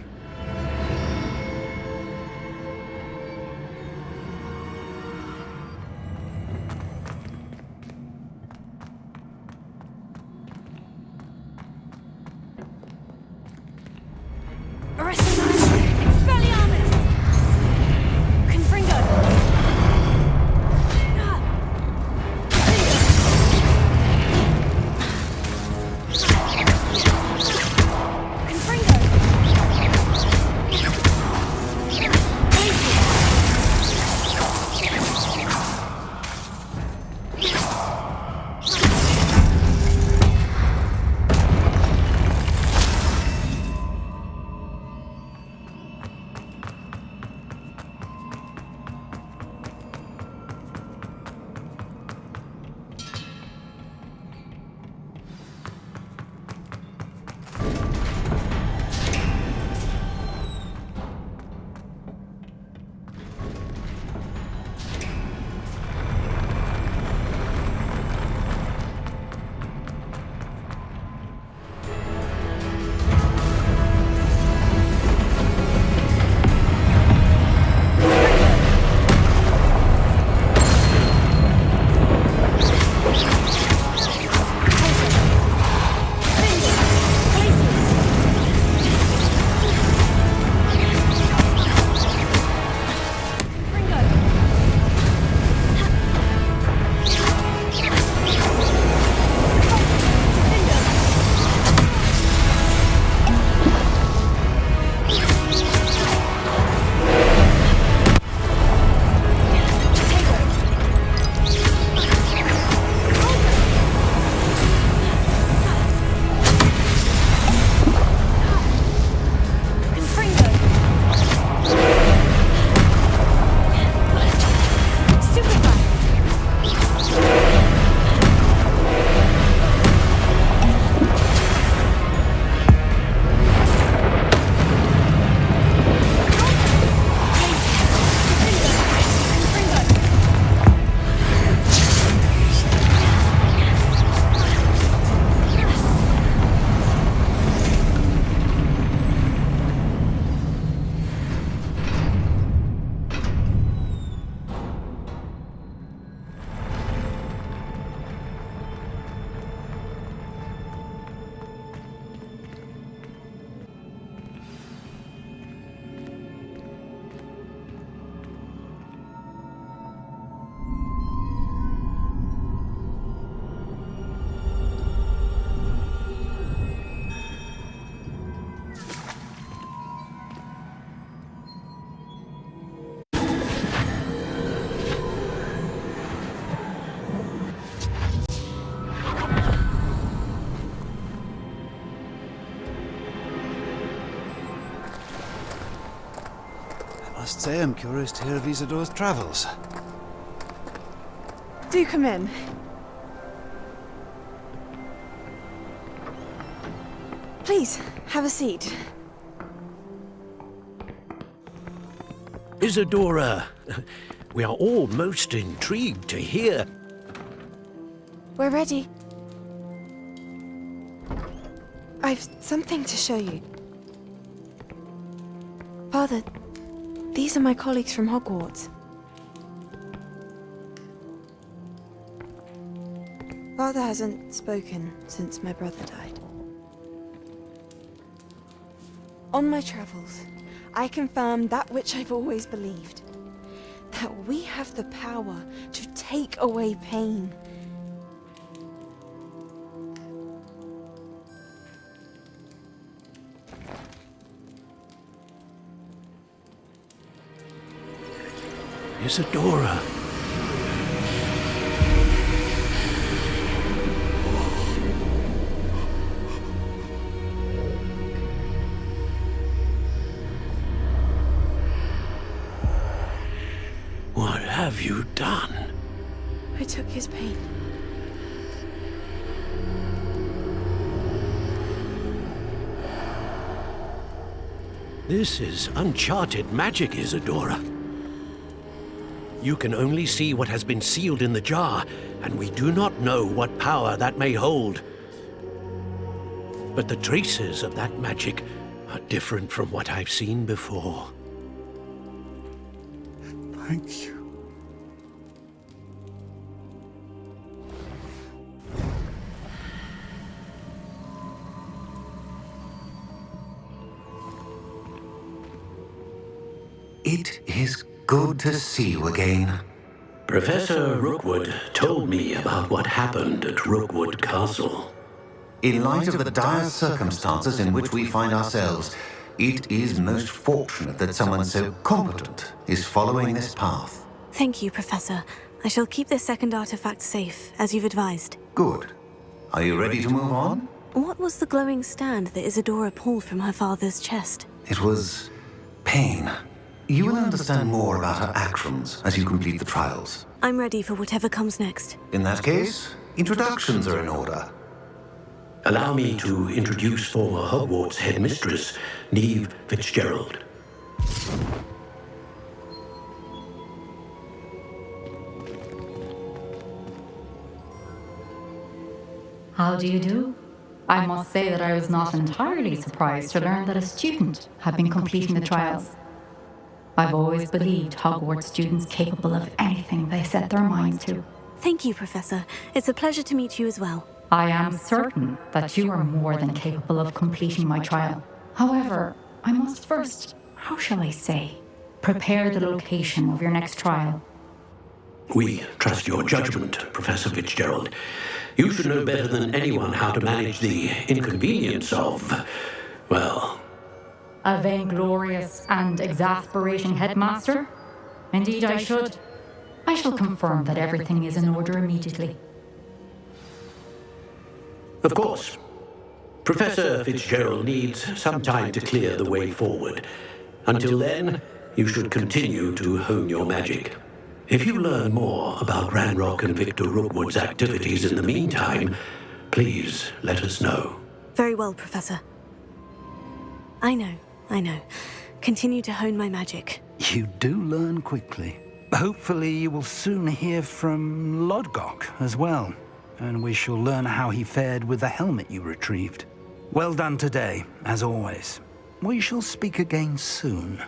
say I'm curious to hear of Isadore's travels. Do come in. Please, have a seat. Isadora, we are all most intrigued to hear. We're ready. I've something to show you. Father, these are my colleagues from Hogwarts. Father hasn't spoken since my brother died. On my travels, I confirmed that which I've always believed. That we have the power to take away pain. Isadora. What have you done? I took his pain. This is uncharted magic, Isadora. You can only see what has been sealed in the jar, and we do not know what power that may hold. But the traces of that magic are different from what I've seen before. Thank you. It is good to see you again. Professor Rookwood told me about what happened at Rookwood Castle. In light of the dire circumstances in which we find ourselves, it is most fortunate that someone so competent is following this path. Thank you, Professor. I shall keep this second artifact safe, as you've advised. Good. Are you ready to move on? What was the glowing stand that Isadora pulled from her father's chest? It was pain. You will understand more about her actions as you complete the trials. I'm ready for whatever comes next. In that case, introductions are in order. Allow me to introduce former Hogwarts headmistress, Neve Fitzgerald. How do you do? I must say that I was not entirely surprised to learn that a student had been completing the trials. I've always believed Hogwarts students capable of anything they set their minds to. Thank you, Professor. It's a pleasure to meet you as well. I am certain that you are more than capable of completing my trial. However, I must first, how shall I say, prepare the location of your next trial. We trust your judgment, Professor Fitzgerald. You should know better than anyone how to manage the inconvenience of, well... A vainglorious and exasperating headmaster? Indeed I should. I shall confirm that everything is in order immediately. Of course. Professor Fitzgerald needs some time to clear the way forward. Until then, you should continue to hone your magic. If you learn more about Ranrock and Victor Rookwood's activities in the meantime, please let us know. Very well, Professor. I know. Continue to hone my magic. You do learn quickly. Hopefully you will soon hear from Lodgok as well, and we shall learn how he fared with the helmet you retrieved. Well done today, as always. We shall speak again soon.